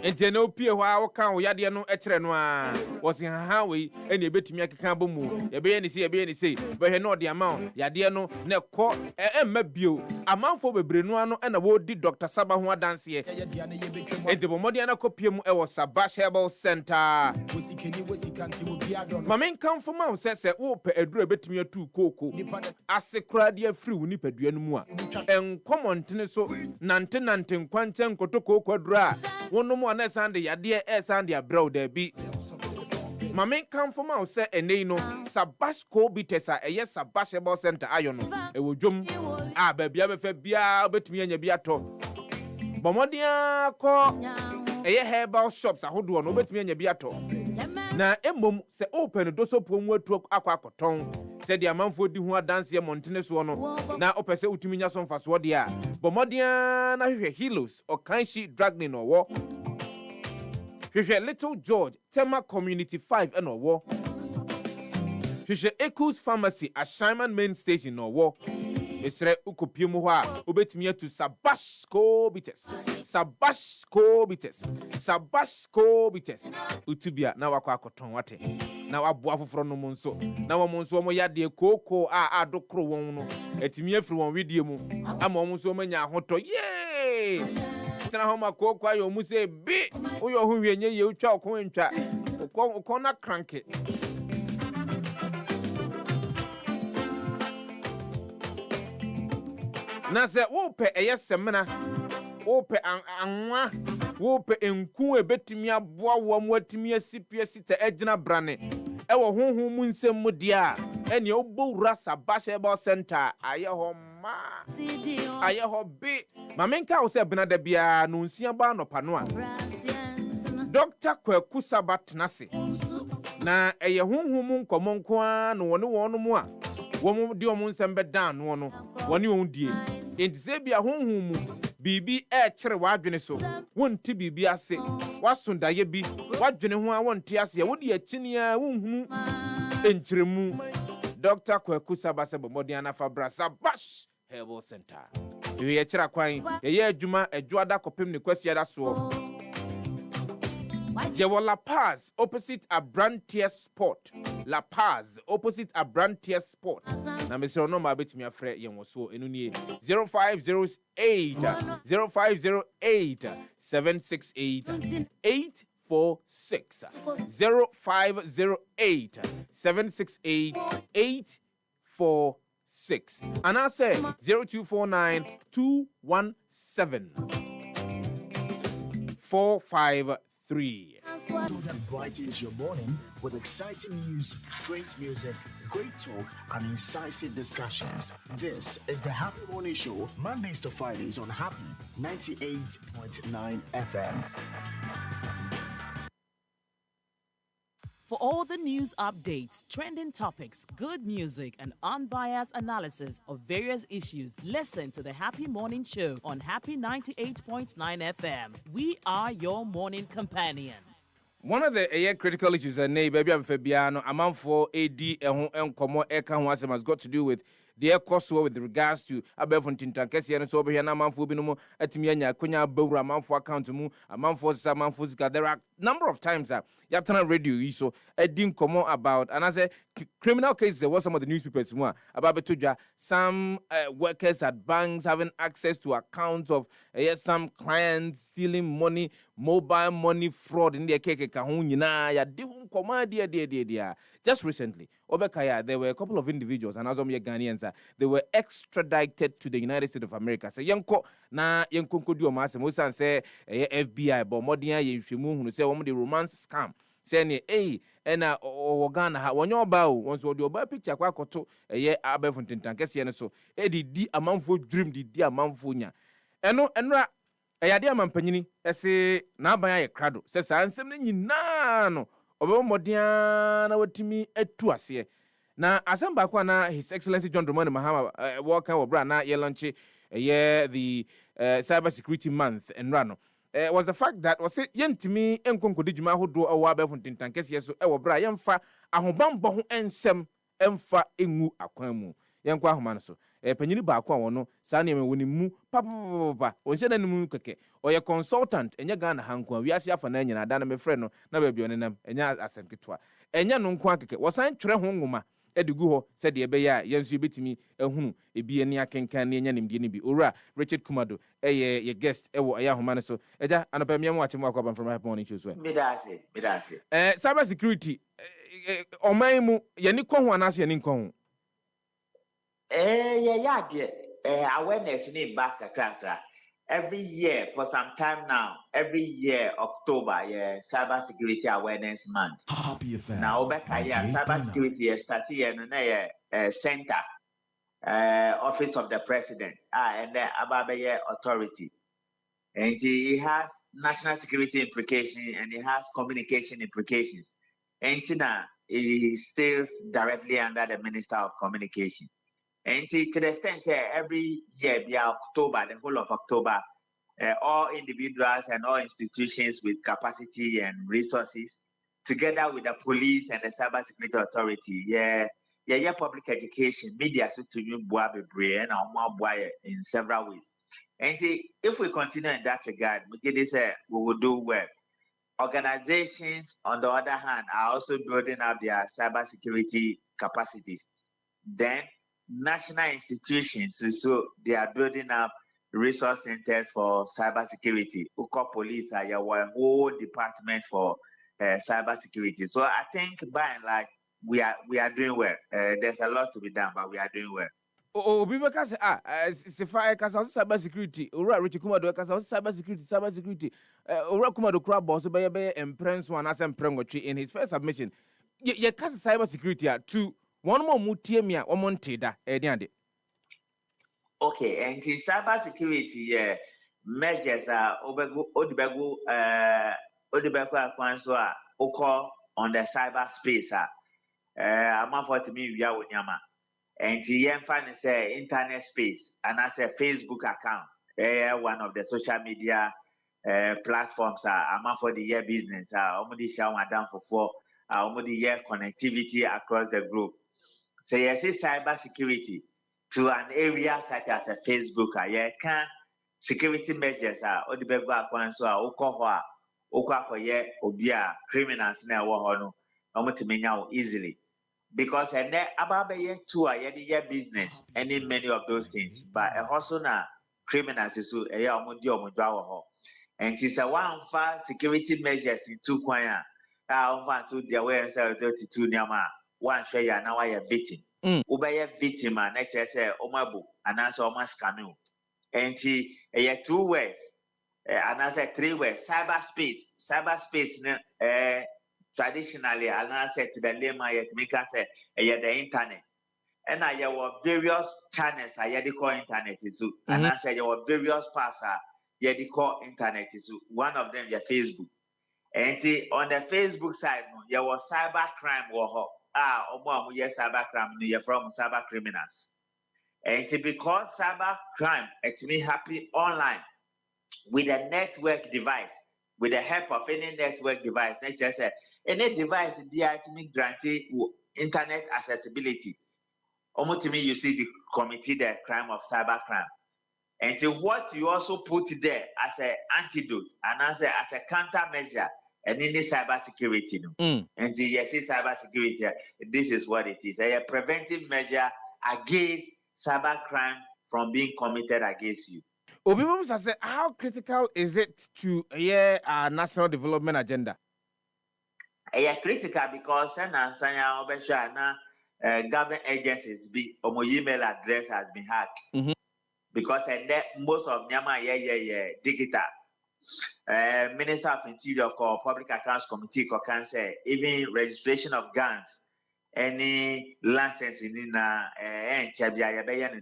Speaker 1: enti na opie hɔ a wɔka wo yade no ɛkyerɛ no a wɔse haha wei ɛne ebetumi akeka bɔ mu yɛbɛyɛ ne se bɛhwɛ na ɔde ama wo yade no na ɛkɔ ɛmma bio amanfo bebre no ano ɛna wɔdi Dr. Saba ho adanseɛ enti bɔmmɔden na kɔpie mu ɛwɔ Sabash Herbal Center mame nkamfo ma wo sɛ wopɛ aduru ebetumi atu kooko ase koraa de afiri wo nipadua no mu a ɛnkɔmmɔntene so nante nkwankyɛn nkoto kooko aduru a wonom a na ɛsan de yadeɛ ɛsan de abrɛw daabi mame nkamfo ma wo sɛ ɛnɛyi no Sabash Bitters a ɛyɛ Sabash Herbal Center ayɔ no ɛwɔ dwom a baabia bɛfɛ biaa wobɛtumi anya bi atɔ bɔmmɔden kɔ ɛyɛ herbal shops ahodoɔ no wobɛtumi anya bi atɔ na emom sɛ open no dosopo mu atu akɔtɔn sɛ de amanfo di ho adanseɛ montene soɔ no na opɛ sɛ utumi nya so mfasoɔ de a bɔmmɔden na hwehwɛ Hilos Okanshi Dragnin ɔwɔ hwehwɛ Little George Tema Community 5 ɛna ɔwɔ hwehwɛ Echoes Pharmacy Ashaiman Main Station ɔwɔ Mesre ukopie mu hɔ a obetumi atu Sabash Bitters utubia na wakɔ akɔtɔn wate na waboa foforɔ no mu nso na wɔn nso wɔn yade kooko a adokoro wɔn no etimi afiri wɔn widie mu ama wɔn nso wɔn nya ahotɔ yee tena hɔ ma kooko ayɔ mu sɛ bi woyɔ ho wie nye ye utwa ɔkɔn ntwa ɔkɔn na cranky na sɛ wopɛ ɛyɛ semena wopɛ anwa wopɛ enku ebetumi aboa wo mu atumi asipie sita agina brane ɛwɔ honhom mu nsɛm mu dia ɛne obowura Sabash Herbal Center ayɛ hɔ ma ayɛ hɔ bi mamenka wo sɛ benada bia no nsia ba anopa no a Dr. Kwadwo Sefah-Danquah na ɛyɛ honhom mu nkɔmɔ nko a no wɔne wɔn mu a wɔn de wɔn nsɛm bɛdan no no wɔne wɔn die enti sɛ bia honhom mu bibi ɛkyere wadwene so wonti bibi ase wasondaye bi wadwene ho a wonti ase wodi akyinia wonhunu enkyeremu Dr. Kwadwo Sefah-Danquah bɔmmɔden anafa bra Sabash Herbal Center yɛ kyerɛ kwan yɛ adwuma adwoada kɔpem ne kwasia da soɔ yɛwɔ La Paz opposite Abrantier Sport La Paz opposite Abrantier Sport na mesrɛ no ma betumi afrɛ yɛn wɔ so enu nie 0508 768 846 0508 768 846 and I say 0249 217 453
Speaker 11: That brightens your morning with exciting news, great music, great talk, and incisive discussions. This is the Happy Morning Show, Mondays to Fridays on Happy 98.9 FM.
Speaker 9: For all the news updates, trending topics, good music, and unbiased analysis of various issues, listen to the Happy Morning Show on Happy 98.9 FM. We are your morning companion.
Speaker 1: One of the critical issues that baby am Fabiano amount for AD and Como Eka has got to do with the cost with regards to Abefontin Tankesi and so here man for Binomo at Mianya Kunya Bora man for account mu a man for some man for there are number of times that Yatana radio so I didn't come about and as a criminal cases there was some of the newspapers more about Betuja some workers at banks having access to accounts of some clients stealing money, mobile money fraud in their cake kahunina ya dihun command dear. Just recently Obekaya there were a couple of individuals and as Ghanaians they were extradited to the United States of America. So yanko na yanko kodio masemo san say FBI but modia yehwemu hunu say one the romance scam say ne ena Ghana ha wonyo ba o wonso de oba picture kwa koto Abefontin Tankesi ne so di amanfo dream di amanfo nya enra ayade amampanyini ese na aban aye krado se sa nsem ne nyina no obo modia na watimi atu ase na asamba kwa na His Excellency John Dramani Mahama welcome obra na ye launch the cyber security month and rano was the fact that was yentimi enkonkodi djuma hodo awa Abefontin Tankesi so e wo bra yemfa ahobambo ho ensem emfa engu akwan mu yenkwa ahoma no so panyini baako a wono saa ne woni mu papa onse na nemu keke oye consultant enya Ghana hanko a wiase afa na nyina da na me frɛ no na ba bi onenam enya asemketwa enya no nko akeke wosan twere ho nwoma edigu ho sɛ de ɛbɛyɛ a yɛnso yɛbɛtumi ehunu ebi ani akenkan ne enya nimdeɛ ne bi owura Richard Kumado ye guest ɛwɔ ɛyɛ ahoma no so ɛgya anɔpa miam wakyem akɔba from Happy Morning Show so
Speaker 16: midase
Speaker 1: cyber security ɔman mu yɛni kɔ ho anaasɛ yɛni nkɔ ho
Speaker 16: awareness in back every year for some time now. Every year October, cyber security awareness month. Now back cyber security started center, office of the president, and the Ababaye authority, and it has national security implications and it has communication implications. And now it stays directly under the Minister of Communication. And to the extent that every year, October, the whole of October, all individuals and all institutions with capacity and resources, together with the police and the cybersecurity authority, public education, media, so to you, in several ways. And if we continue in that regard, we will do well. Organizations, on the other hand, are also building up their cybersecurity capacities. Then national institutions, so they are building up resource centers for cybersecurity. Uko Police are a whole department for cybersecurity. So I think by and large we are doing well. There's a lot to be done, but we are doing well.
Speaker 1: People can say, Sefah cybersecurity. Ora Richard Kumado cybersecurity. Ora Kumado crab boss by Empress one as Emprengotri in his first submission. Ye cast cybersecurity to one more mutiemia or monteda,
Speaker 16: Okay, and the cybersecurity measures are Odibego Kwansoa Oko on the cyberspace. I'm for to me via Unyama. And the say internet space and as a Facebook account, one of the social media platforms. I'm for the year business. Omudi shall madam for Omudi year connectivity across the group. So yes, cyber security to an area such as a Facebook. Can security measures Odibegwa Kwanso Okohwa Okakoye Obia criminals na wohono omutimenya easily. Because and then about year two, year business, any many of those things. But a hustle na criminals is so and it's a one for security measures in two choir. I to the awareness of 32 Nyama, one share now I a victim. Ubaya victim and nature say Omabu and answer Omas canoe. And she a 2 words and answer 3 words cyberspace traditionally, I'll answer to the layman yet make us say the internet. And I have various channels I had call internet is and I say your various paths are call internet is one of them your Facebook. And on the Facebook side, there was cyber crime cyber crime you're from cyber criminals. And because cyber crime actually happen online with a network device. With the help of any network device, any device granted internet accessibility. Almost to me, you see the committee the crime of cyber crime. And so what you also put there as an antidote and as a countermeasure and any cyber security. And so yes, cyber security, this is what it is. A preventive measure against cyber crime from being committed against you.
Speaker 1: People say, how critical is it to our national development agenda?
Speaker 16: Critical because government agencies email address has been hacked. Because most of them are digital. Minister of Interior or Public Accounts Committee can say even registration of guns, any license in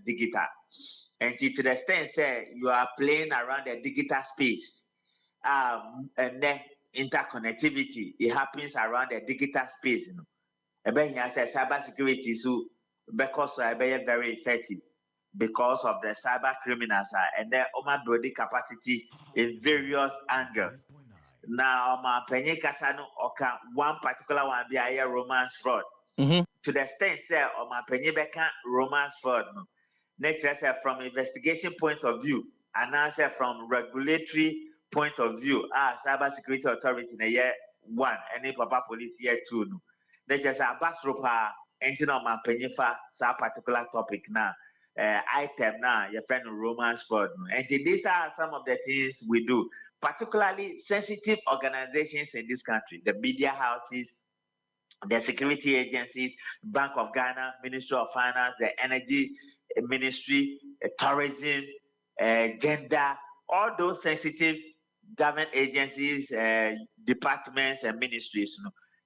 Speaker 16: digital. And to the extent say you are playing around the digital space, and then interconnectivity, it happens around the digital space. Cyber security so because very effective because of the cyber criminals and their building capacity in various angles. Now, my penny casano or one particular one be a romance fraud. To to the extent say or my beka romance fraud no. Nature say from investigation point of view and answer from regulatory point of view cyber security authority na year 1 any papa police year 2 no. Nature say abasropa engine on my penyifa sa particular topic na item na your friend romance fraud no. And these are some of the things we do, particularly sensitive organizations in this country, the media houses, the security agencies, Bank of Ghana, Ministry of Finance, the Energy Ministry, tourism, gender, all those sensitive government agencies, departments, and ministries.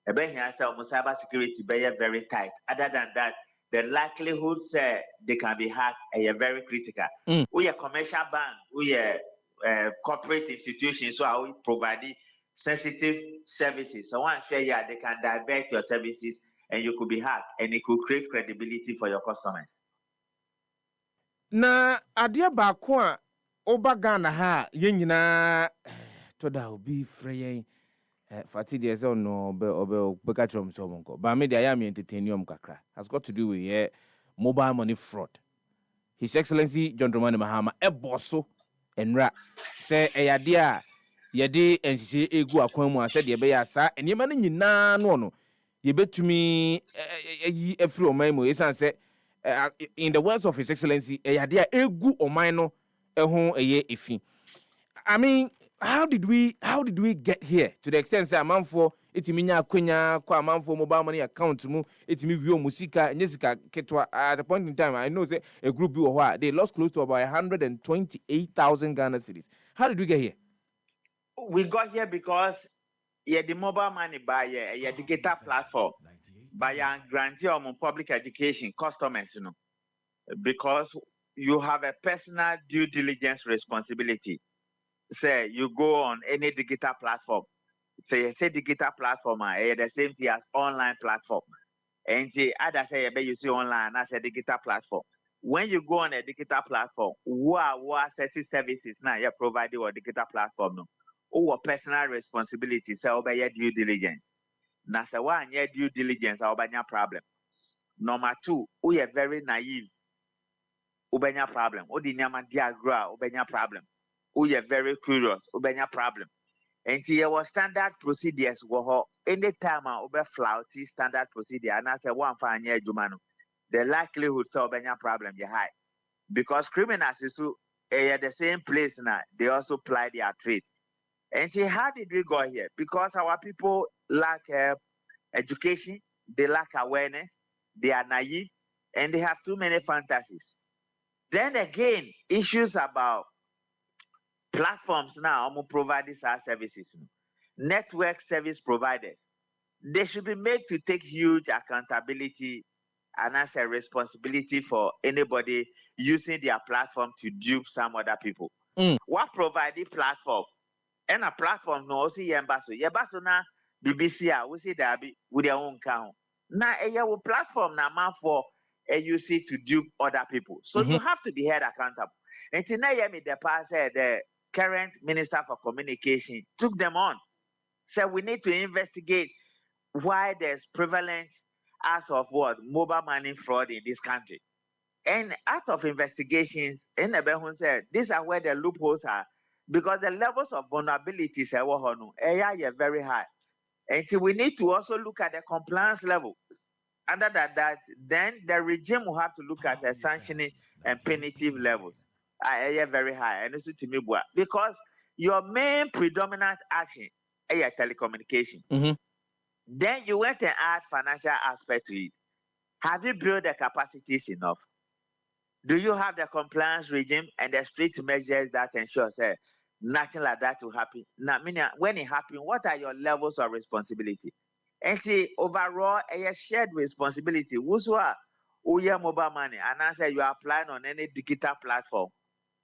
Speaker 16: Cyber security be very tight. Other than that, the likelihood they can be hacked are very critical. We are commercial bank, we are corporate institutions, so we provide sensitive services. So one share they can divert your services and you could be hacked and it could create credibility for your customers.
Speaker 1: Na adia ba ko a oba Ghana ha yenyina to da obi frey fati de so no obe ka trom so monko ba me dia ya me entertainium kakra has got to do with mobile money fraud. His Excellency John Dramani Mahama eboso enra say eyade yede ensisi egu akwan mu ase de be ya sa enema no nyina no yebetumi yi afri oman mu esan say in the words of His Excellency eyade egu oman no ehun eye efi. I mean, how did we get here to the extent say amanfo etimi nya akwanya kwa amanfo mobile money account mu etimi wi omusika nyesika ketwa at a point in time I know say a group be who they lost close to about 128,000 Ghana cedis. How did we get here?
Speaker 16: We got here because the mobile money by a digital platform by a grantee of public education customers, you know, because you have a personal due diligence responsibility. Say you go on any digital platform. Say digital platform, the same thing as online platform. And others say you see online as a digital platform. When you go on a digital platform, who accesses services now you provide your digital platform no. Or personal responsibility, say obey your due diligence. Now say one your due diligence obey your problem. Number 2, we are very naive. Obey your problem. Odi nyama diagra obey your problem. We are very curious, ubenya problem. And here was standard procedures go anytime over flouty standard procedure and I say one fine year jumano. The likelihood so ubenya problem is high. Because criminals is at the same place now, they also ply their trade. And see how did we go here? Because our people lack education, they lack awareness, they are naive, and they have too many fantasies. Then again, issues about platforms now provide these services. Network service providers, they should be made to take huge accountability and as a responsibility for anybody using their platform to dupe some other people. What provide the platform? And a platform no also yebaso na BBC we see that with their own count. Now a platform na man for AUC to dupe other people. So you have to be held accountable. And tonight the past the current Minister for Communication took them on. So we need to investigate why there's prevalence as of mobile money fraud in this country. And out of investigations, Nebehun said these are where the loopholes are because the levels of vulnerabilities are very high. And so we need to also look at the compliance level. Under that, then the regime will have to look at the sanctioning and punitive levels. Are very high, and also to me, because your main predominant action is telecommunication. Then you went and add financial aspect to it. Have you built the capacities enough? Do you have the compliance regime and the strict measures that ensure nothing like that will happen? Now, when it happens, what are your levels of responsibility? And see, overall, a shared responsibility. Whosoever mobile money, and I say you are applying on any digital platform.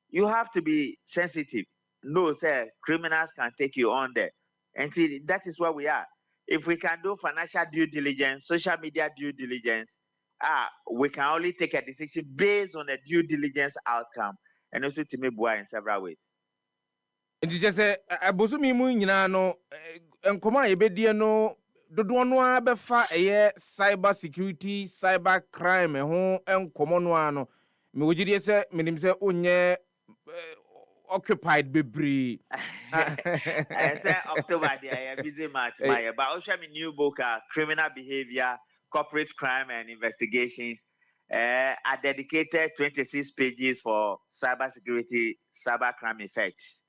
Speaker 16: You have to be sensitive. No, sir, criminals can take you on there. And see, that is where we are. If we can do financial due diligence, social media due diligence, we can only take a decision based on a due diligence outcome. And also to me, in several ways.
Speaker 1: It is just a bosumi mu nyina no enkoma ebedie no dodo no a befa cyber security, cyber crime ho enkomo no ano. Me wogide se menim se onye occupied bebree.
Speaker 16: I say October they are busy March, but also my new book, Criminal Behavior, Corporate Crime and Investigations. I dedicated 26 pages for cybersecurity, cybercrime effects.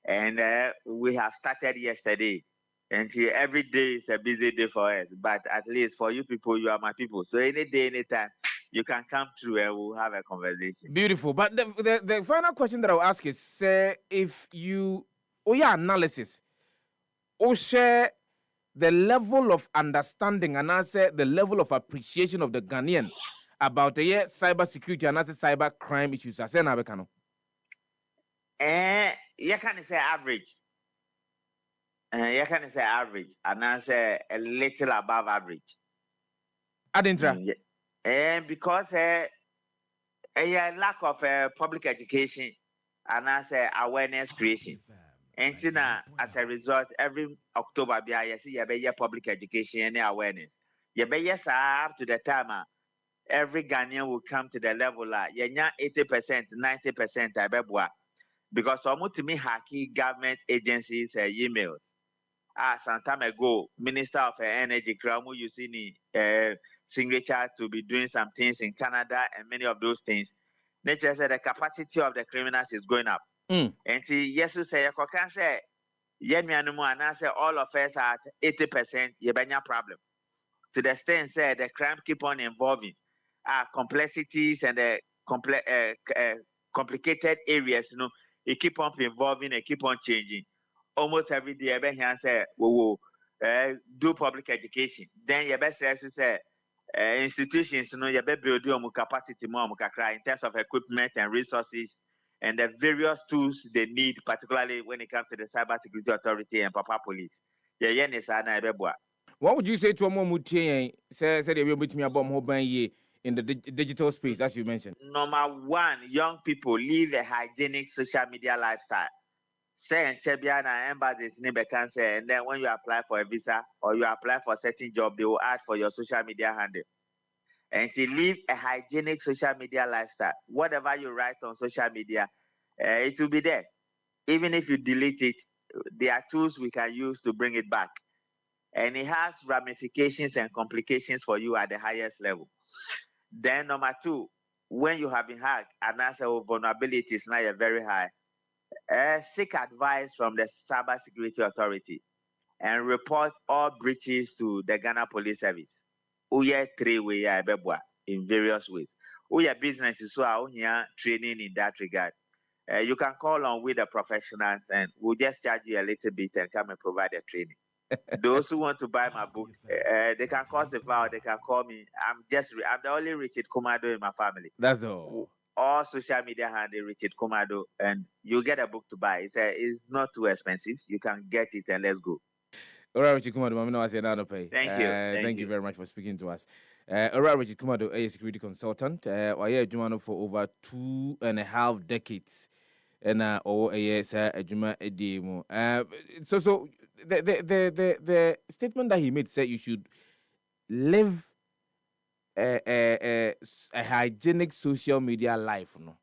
Speaker 16: And we have started yesterday. And every day is a busy day for us. But at least for you people, you are my people. So any day, anytime, you can come through and we'll have a conversation.
Speaker 1: Beautiful. But the final question that I'll ask is, say, if you, analysis, share the level of understanding and answer the level of appreciation of the Ghanaian about the cyber security and cyber crime issues. I say na bekano.
Speaker 16: You can say average. You can say average, and I say a little above average.
Speaker 1: Adintra.
Speaker 16: Because a lack of public education and I say awareness creation. And as a result, every October, you see you public education and awareness. You be up to the time every Ghanaian will come to the level 80%, 90% because some to me hacky government agencies emails. Some time ago, Minister of Energy Kramu using signature to be doing some things in Canada and many of those things. Nature said the capacity of the criminals is going up. And see, yes, you say, you can say, and I say all of us are at 80%, you have no problem. To the extent say the crime keep on evolving, complexities and the complicated areas, it keep on evolving and keep on changing. Almost every day, I say, we will do public education. Then your best say institutions, you better build your capacity more in terms of equipment and resources and the various tools they need, particularly when it comes to the Cyber Security Authority and Papa Police.
Speaker 1: What would you say to a mom say they will meet me about mobile in the digital space, as you mentioned?
Speaker 16: Number one, young people live a hygienic social media lifestyle. Say in Chebiana embassies neighbor can say, and then when you apply for a visa or you apply for a certain job, they will ask for your social media handle. And to live a hygienic social media lifestyle, whatever you write on social media, it will be there. Even if you delete it, there are tools we can use to bring it back. And it has ramifications and complications for you at the highest level. Then number two, when you have been hacked and answer vulnerabilities now you're very high, seek advice from the Cyber Security Authority and report all breaches to the Ghana Police Service. Uye 3 way in various ways. Uye businesses so are here training in that regard. You can call on with the professionals and we'll just charge you a little bit and come and provide the training. Those who want to buy my book, they can call Sefah, they can call me. I'm the only Richard Kumado in my family.
Speaker 1: That's all.
Speaker 16: All social media handle Richard Kumado, and you get a book to buy. It's not too expensive. You can get it and let's go.
Speaker 1: All right, Richard Kumado, I say now pay.
Speaker 16: Thank you.
Speaker 1: Thank you very much for speaking to us. All right, Richard Kumado, a security consultant. I Jumano for over 2.5 decades. And Juma Edimo. So the statement that he made said you should live a hygienic social media life, no.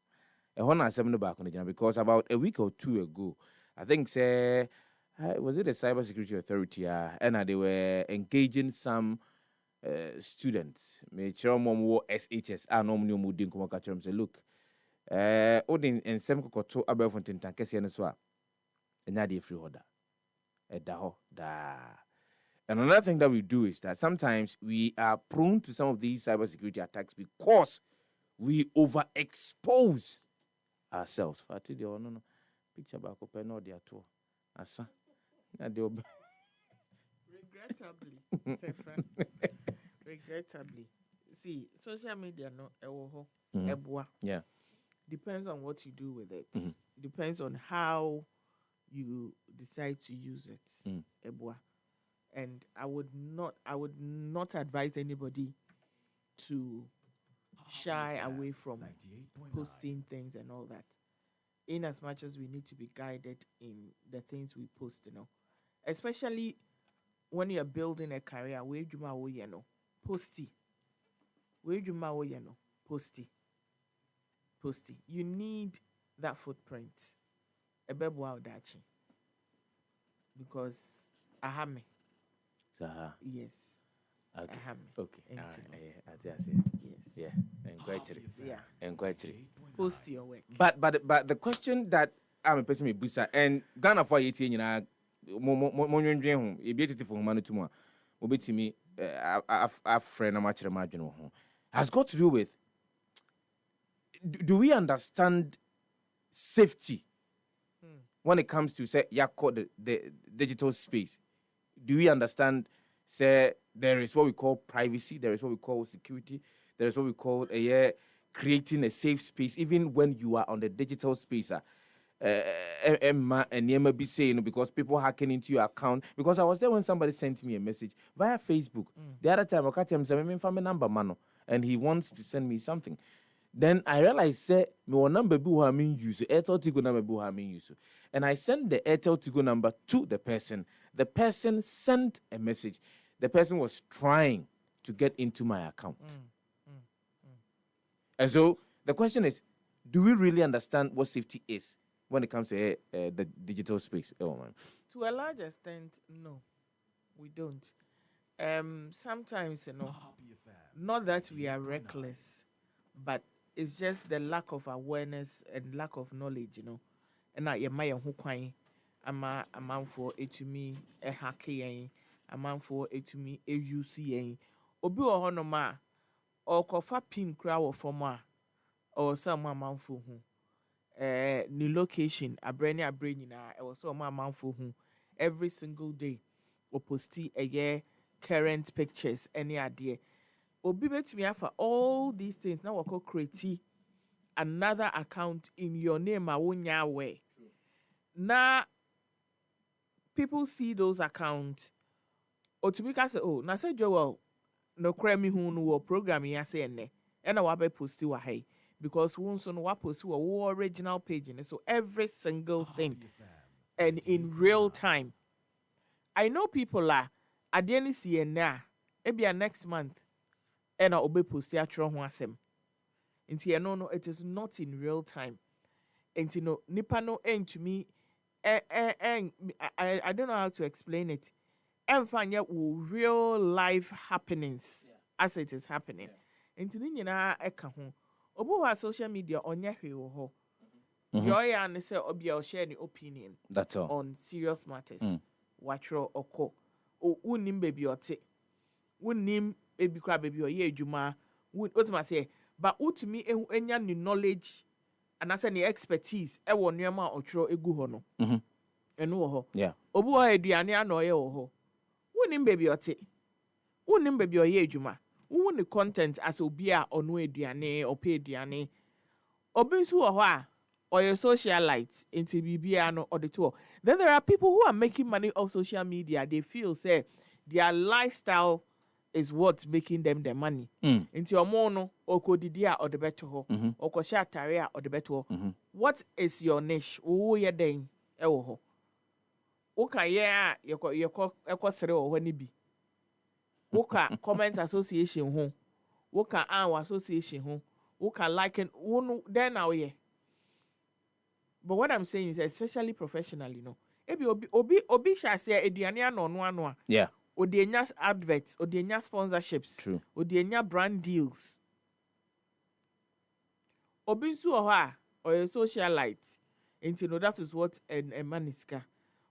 Speaker 1: Because about a week or two ago, I think was it the Cyber Security Authority? And they were engaging some students. Me SHS. Normally mudin kuma kachom say look. Odin and sem kokoto abefontin tankesi ene so a enya de free order. Edaho da. And another thing that we do is that sometimes we are prone to some of these cybersecurity attacks because we overexpose ourselves. Fati de ono picture back up no dia to asa. Na de
Speaker 14: regrettably. See, social media no ewo ebua.
Speaker 1: Yeah.
Speaker 14: Depends on what you do with it. Depends on how you decide to use it. Ebua. And I would not advise anybody to shy away from posting things and all that. In as much as we need to be guided in the things we post, especially when you're building a career, where you ma wo ye no posty. Where you ma wo ye no posty. Posty. You need that footprint. A bebo out dachi. Because I have me. Yes.
Speaker 1: Okay.
Speaker 14: I have me.
Speaker 1: Okay.
Speaker 14: Yes.
Speaker 1: Yeah. And quite
Speaker 14: Post your work.
Speaker 1: But the question that I'm a person with Busa and Ghana for 18 years, mo e beautiful man to mo obetimi a friend am actually imagine has got to do with do we understand safety when it comes to say the digital space? Do we understand say there is what we call privacy, there is what we call security, there is what we call creating a safe space even when you are on the digital space? And you may be saying because people hacking into your account. Because I was there when somebody sent me a message via Facebook. The other time I catch him saying, "Family number, mano," and he wants to send me something. Then I realized, say, my number be who I mean use Airtel Tigo number be who I mean use, and I sent the Airtel Tigo number to the person. The person sent a message. The person was trying to get into my account, and so the question is, do we really understand what safety is when it comes to the digital space? Oh man.
Speaker 14: To a large extent, no, we don't. Sometimes, not that we are reckless, but it's just the lack of awareness and lack of knowledge, And now you might who quine a man for it to me a hacky, a man for it to me a UC, obi or honoma, or cofa pin crowd for ma, or some man for whom. New location a brain I was so my man for whom every single day or posty a year current pictures any idea obi bet me for all these things now we create another account in your name I won't way now people see those accounts or to me say oh na say Joel no cremi who no program ya say ne and I be posty wa hey because once on what post a original page in it. So every single thing and in real time. I know people are at the end see now maybe next month and I'll be posting a tron wasem. No, it is not in real time. And nipa no end to me I don't know how to explain it. And find out real life happenings as it is happening. And Obu wa social media onye hwe wo ho. Your and say obi will share any opinion.
Speaker 1: That's all.
Speaker 14: On serious matters. Watro oko. O unim baby ote. Unim baby kra baby oye adwuma. What ma say? But utumi enya ni knowledge and asa ni expertise e wo nneema otro egu ho no. Enu wo ho.
Speaker 1: Yeah.
Speaker 14: Obu wa aduane ana oye wo ho. Unim baby ote. Unim baby oye adwuma. Who the content as obia or no eduane or pay eduane or be who or your socialites into BBA or the tour. Then there are people who are making money off social media. They feel say their lifestyle is what's making them the money. Into your mono or kodidia or the better or koshataria or the better. What is your niche? Oh ya ding ewo. Okay, yeah, your when it be. Woka comment association ho woka our association ho woka like one then now yeah. But what I'm saying is especially professionally obi shall say eduane no a
Speaker 1: yeah
Speaker 14: odienya adverts odienya sponsorships
Speaker 1: true
Speaker 14: odienya brand deals obi nso ho or a socialite into that is what a man is ka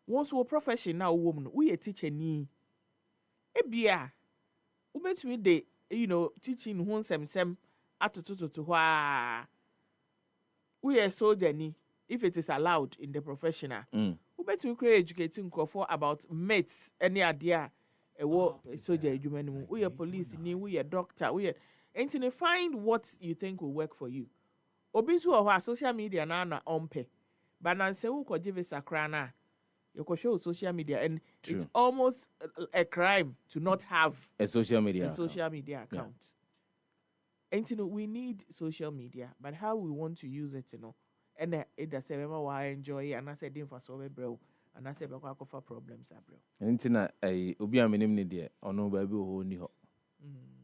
Speaker 14: once we professional woman we a teacher ni ebia ubetumi de teaching who sem atototo hwa we are soldier ni if it is allowed in the professional ubetumi create educating for about myths any idea soldier adwuma ni we are police ni we are doctor we are and find what you think will work for you obi so social media na ompe but na se wo ko give sakra na you can show social media and true. It's almost a crime to not have
Speaker 1: a social media
Speaker 14: account. And we need social media, but how we want to use it, and it does say why enjoy and I said for so bro. and I say for problems abro.
Speaker 1: Ntina obi a menim ne de ono baabi ho ni ho.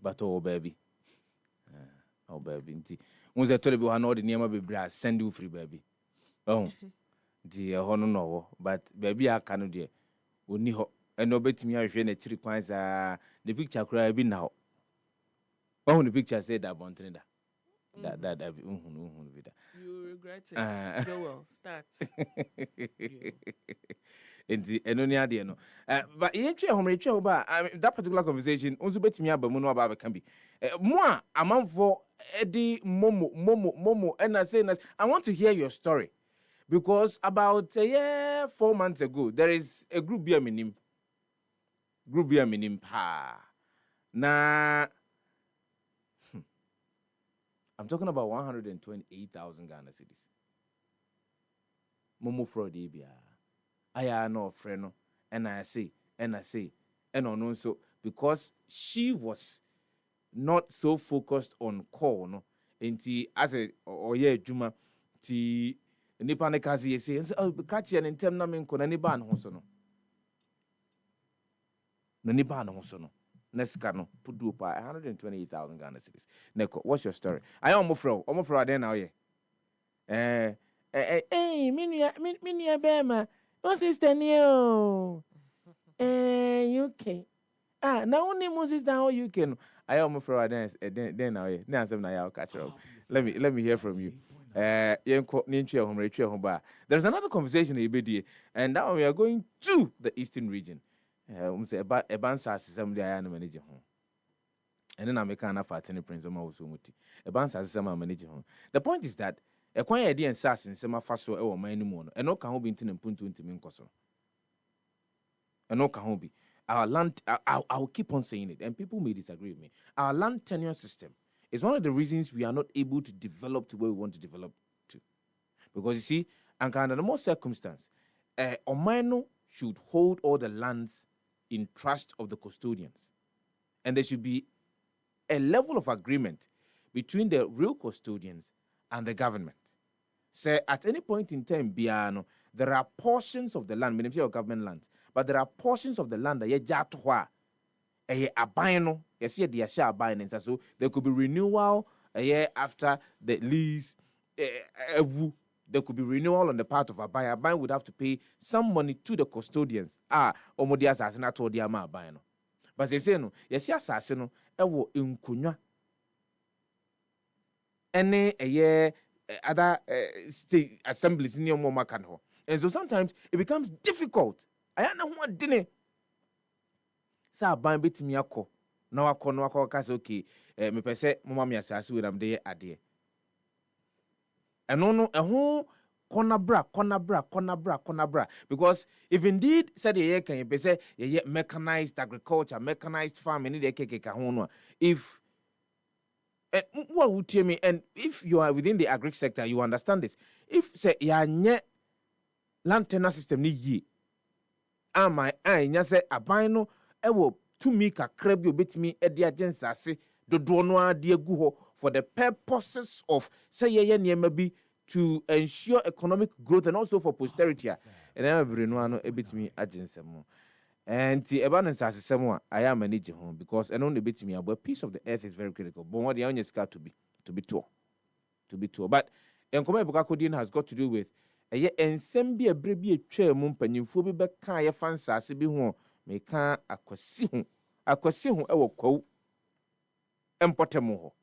Speaker 1: But oh baby. Oh baby nti. Unze tole bi ho na odi niam bebra send you free baby. Oh. Di ho no wo but baby aka no de oni ho. Eno betimi ahwe na chiri kwan za the picture kura bi na ho. Oh the picture say that bontrenda. That
Speaker 14: You regret it. Go well, start.
Speaker 1: But that particular conversation, also bet me about Mono can be. Moi, I'm for Eddie Momo, and I say, I want to hear your story because about 4 months ago, there is a group beer minim. Na. I'm talking about 128,000 Ghana cedis. Momo fraud ebia. Aya no freno and I say and no so because she was not so focused on call no enti as a oye adwuma ti nipa ne kazi say oh catch an intem na me nko na ni ba no so no. No ni ba no so no. Next cano put do pa 128,000 Ghana cedis. Neko, what's your story? I am omofro then now ye. Minia bema. What's sister new? UK. Now only Moses down UK. I am omofro then now ye. Na asem na ya catch up. Let me hear from you. There's another conversation and now we are going to the Eastern region. Say about Ebansa assembly I am managing home. And then I make an offer to Prince Oma Usumuti. Ebansa assembly managing home. The point is that a quiet idea and sass in sema faso or my anymore, and no can be in punto into Minkoso. And no can be. Our land, I'll keep on saying it, and people may disagree with me. Our land tenure system is one of the reasons we are not able to develop to where we want to develop to. Because you see, and under the most circumstance, Omaino should hold all the lands in trust of the custodians. And there should be a level of agreement between the real custodians and the government. Say, at any point in time, Biano, there are portions of the land, meaning of government land, but there are portions of the land that ye jatwa, abino, you see the share abino, so there could be renewal a year after the lease, there could be renewal on the part of a buyer. A buyer would have to pay some money to the custodians. Omodia assassina told the ama buying. But they say no, yes, assassino, ewo inkunya. Any a year other state assemblies in your mama can ho. And so sometimes it becomes difficult. I don't know what dinner. Sa buying bit me ako. No ako case okay. Me pese mama mi assassin with am there ade. And no, a whole corner bra. Because if indeed said ye can you say ye mechanized agriculture, mechanized farming, if what would tell me, and if you are within the agri sector, you understand this. If say ya nye land tenure system ni ye, my nya say abino ewo to me ka crab you bit me e dia gensa se do no ade agu for the purposes of say ye maybe to ensure economic growth and also for posterity. And every no a bit me agency. And the abundance as someone I am managing home because and only bit me a piece of the earth is very critical. But what the onion scar to be tall. But Nkoma Bukakudin has got to do with a year and sembi a brebi a chair mumpen fubi be kan ye fansa se bi ho me kan akwasi ho e wo kwaw empotemo ho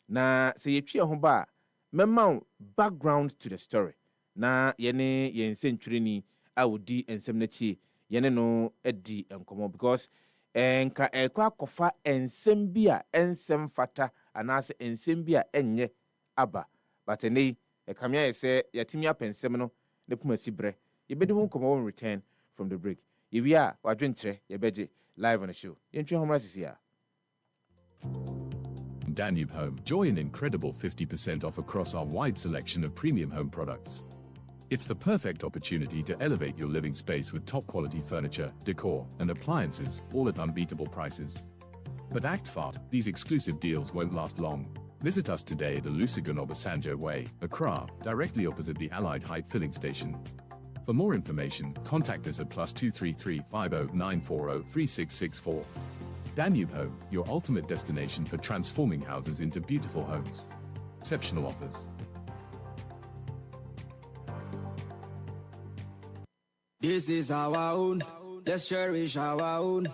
Speaker 1: na se ye twa ho ba memma background to the story na yene yen century awudi ensem na chi yene no edi enkomo because enka ekwa kofa ensem bia ensem fata anase ensem bia enye aba but ene ekamia yese yatimi apensem no ne puma sibre yebedi ho nkomo when return from the break if ya wadwentre yebeje live on the show yentwe homra sisia.
Speaker 17: Danube Home. Enjoy an incredible 50% off across our wide selection of premium home products. It's the perfect opportunity to elevate your living space with top quality furniture, decor, and appliances, all at unbeatable prices. But act fast, these exclusive deals won't last long. Visit us today at Olusegun Obasanjo Way, Accra, directly opposite the Allied Height filling station. For more information, contact us at +233 50940 3664. Danube Home, your ultimate destination for transforming houses into beautiful homes. Exceptional offers.
Speaker 18: This is our own. Let's cherish our own.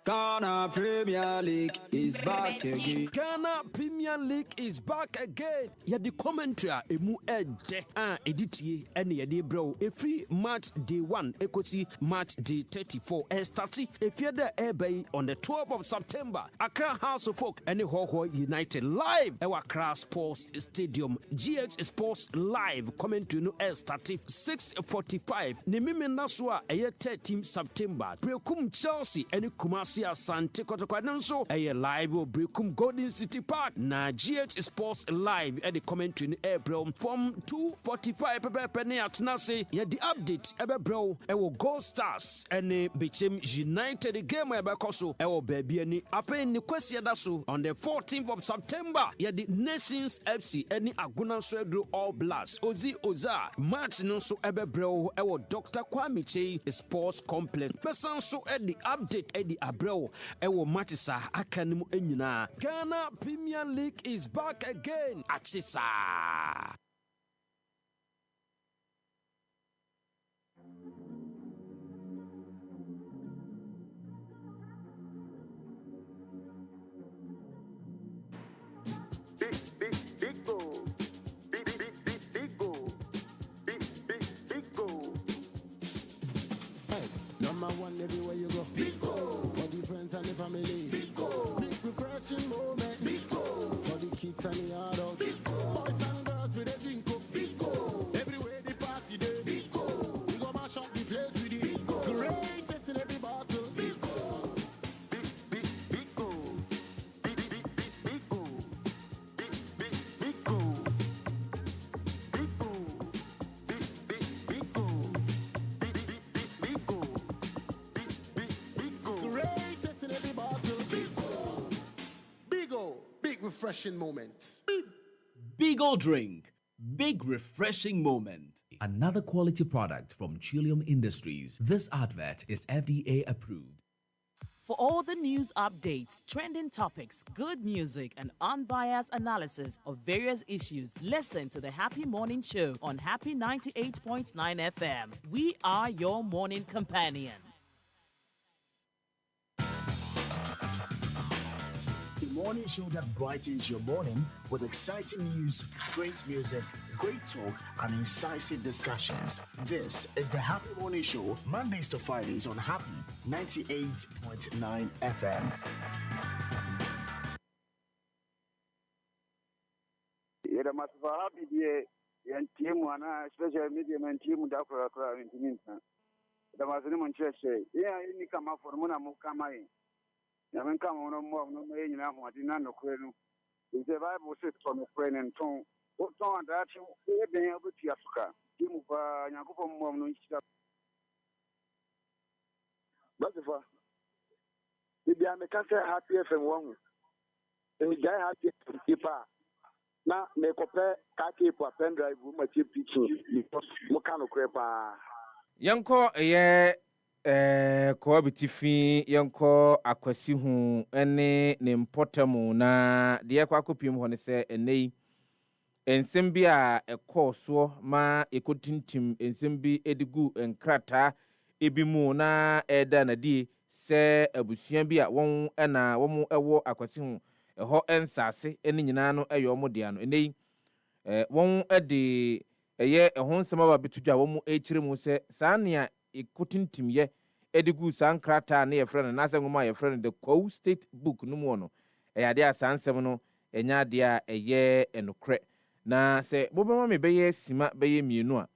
Speaker 18: Ghana Premier League is back again.
Speaker 19: Ghana Premier League is back again. Yadi commentary emu eje editie ene yadi bro every match day 1 ekosi match day 34 and starting if you're the airbay on the 12th of September. Accra House of Folk and Hoho United live at Accra Sports Stadium. GH Sports live commentary no air starting 6:45. Nemime naswa 13 September. Brekum Chelsea and Kumasi Asante Kotokwa so a live Brekum Golden City Park na GH Sports live at the commentary in April from 2:45 penny at Nase. Yeah, the update ebe bro ewo Gold Stars and Bichim United game ebe koso ewo baby any apen ni kwesi so on the 14th of September. Yeah, the Nations FC any Aguna Swedro All Blacks Ozi Oza match no so ebe bro ewo Dr. Kwame Chey Sports Complex. Person so at the update at the Abreu ewo matisa akanimu enyina. Ghana Premier League is back again. Achisa.
Speaker 20: Big goal. Big goal. Big goal. Hey, number one everywhere you go. Big goal. For the friends and the family. Big goal. Big refreshing moment. Big goal. For the kids and the adults. Big goal. Boys and girls with a drink up. Big goal. Everywhere the party day. Big goal. We go mash up the place with it. Big goal. Greatest in every battle. Big goal. Big goal. Big goal. Big refreshing moments.
Speaker 21: Beagle drink. Big refreshing moment. Another quality product from Trillium Industries. This advert is FDA approved.
Speaker 9: For all the news updates, trending topics, good music, and unbiased analysis of various issues, listen to the Happy Morning Show on Happy 98.9 FM. We are your morning companion.
Speaker 11: The morning show that brightens your morning with exciting news, great music, great talk, and incisive discussions. This is the Happy Morning Show, Mondays to Fridays on Happy 98.9 FM.
Speaker 12: Yeda masifa happy die yan timu ana special media man timu da kura intiminta. Da masini mun cheshe. Ya ni kama formuna mu kama yi. Ya men kama ono mo no me nyina ho adi na no kwenu. The Bible says from the friend and ton. What ton that you e ben obuti Africa. Timu pa nyakopo mo no nchita.
Speaker 20: Masifa. Bibi amekasa happy FM wangu. Ni guy happy people. Na mekope kake po pen drive ma chip pitching mo kanu krepa
Speaker 1: yanko ko abitifi yanko akwasi hu ene ne mpotemu na de kwa akopim ho ne se enei ensem bi a ekoso ma ekotintim ensem bi edigu enkrata ebimu na eda na die se abusua bi a won na wo ewo akwasi hu eho ensase eni nyina no eyo mo dia no enei won ede eye eho nsema ba bitudwa wo mu echire mu se saania ekutintimye edigu sankrata na ye frene na asenguma ye frene the Kwadwo State book no mu no eyade asansem no enya de a eye enokre na se bobema me beye sima beye mienu a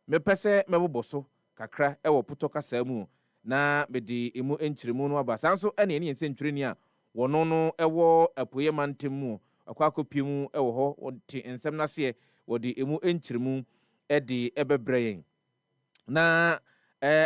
Speaker 1: mepese meboboso kakra ewo poto kasa mu na bedi emu enchiremu no aba sanso ene ene nsentwireni a wono no ewo apoye mantemu akwakopiem ewo ho wonte ensem na se wodi emu enchiremu edi ebebreyen na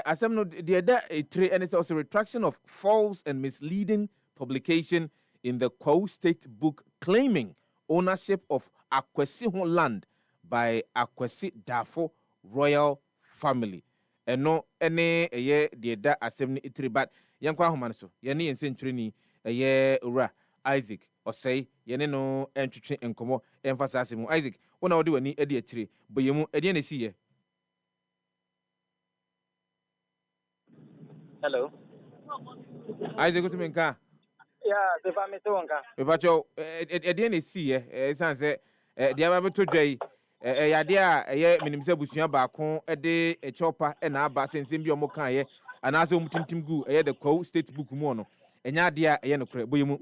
Speaker 1: asem no the three and it's also retraction of false and misleading publication in the Kwadwo State book claiming ownership of Akwesi land by Akwesi Dafo royal family. ɛno ɛne ɛyɛ deɛ da asɛm no itiri but yɛnkɔ ahoma no so yɛne yɛn nsɛntwerɛni ɛyɛ owura Isaac ɔsɛe yɛne no ɛntwetwe nkɔmmɔ ɛmfa saa asɛm mu Isaac wona wode w'ani adi akyire bɛyɛ mu ɛdeɛ na ɛsiyɛ.
Speaker 3: Hello.
Speaker 1: Isaac wotumi nka
Speaker 3: Yeah, the family to nka.
Speaker 1: mepakyɛw ɛdeɛ na ɛsiyɛ ɛsiane sɛ deɛ aba bɛtɔ dwa yi ɛyɛ adeɛ a ɛyɛ menim sɛ abusua baako de ɛkyɛwpa ɛna aba sɛ nsɛm bi a ɔmo kaeɛ anaasɛ ɔmo tintim gu ɛyɛ the Kwawu state book mu ɔno ɛnyɛ adeɛ a ɛyɛ nokorɛ bɔyɛ mu.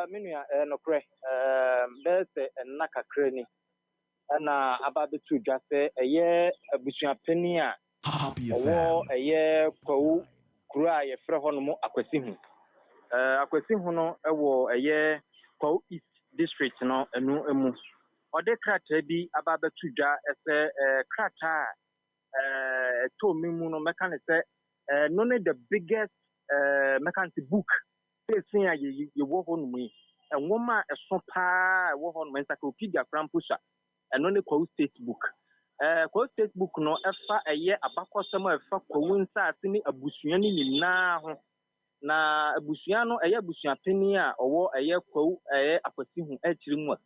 Speaker 3: Menua nokorɛ bɛyɛ sɛ ɛnna kakra ni ɛna aba bɛtu dwa sɛ ɛyɛ abusuapani a ɔwɔ ɛyɛ Kwawu kuro a yɛfrɛ hɔ no mu Akwasi Hu. Akwasi Hu no ɛwɔ ɛyɛ Kwawu East district no ɛnu emu. Ɔde krataa bi aba bɛtu dwa ɛsɛ krataa a ɛtɔ mi mu no mɛka ne sɛ no ne the biggest mɛka ne sɛ book sɛsin a yɛwɔ hɔ nom yi nwoma a ɛso paa ɛwɔ hɔ nom encyclopedia Framposha ɛno ne Kwawu state book. Kwawu state book no ɛfa ɛyɛ abakɔsɛm a ɛfa Kwawu nsaase ne abusua no nyinaa ho na abusua no ɛyɛ abusuapani a ɔwɔ ɛyɛ Kwawu ɛyɛ Akwasi Hu akyiri mu a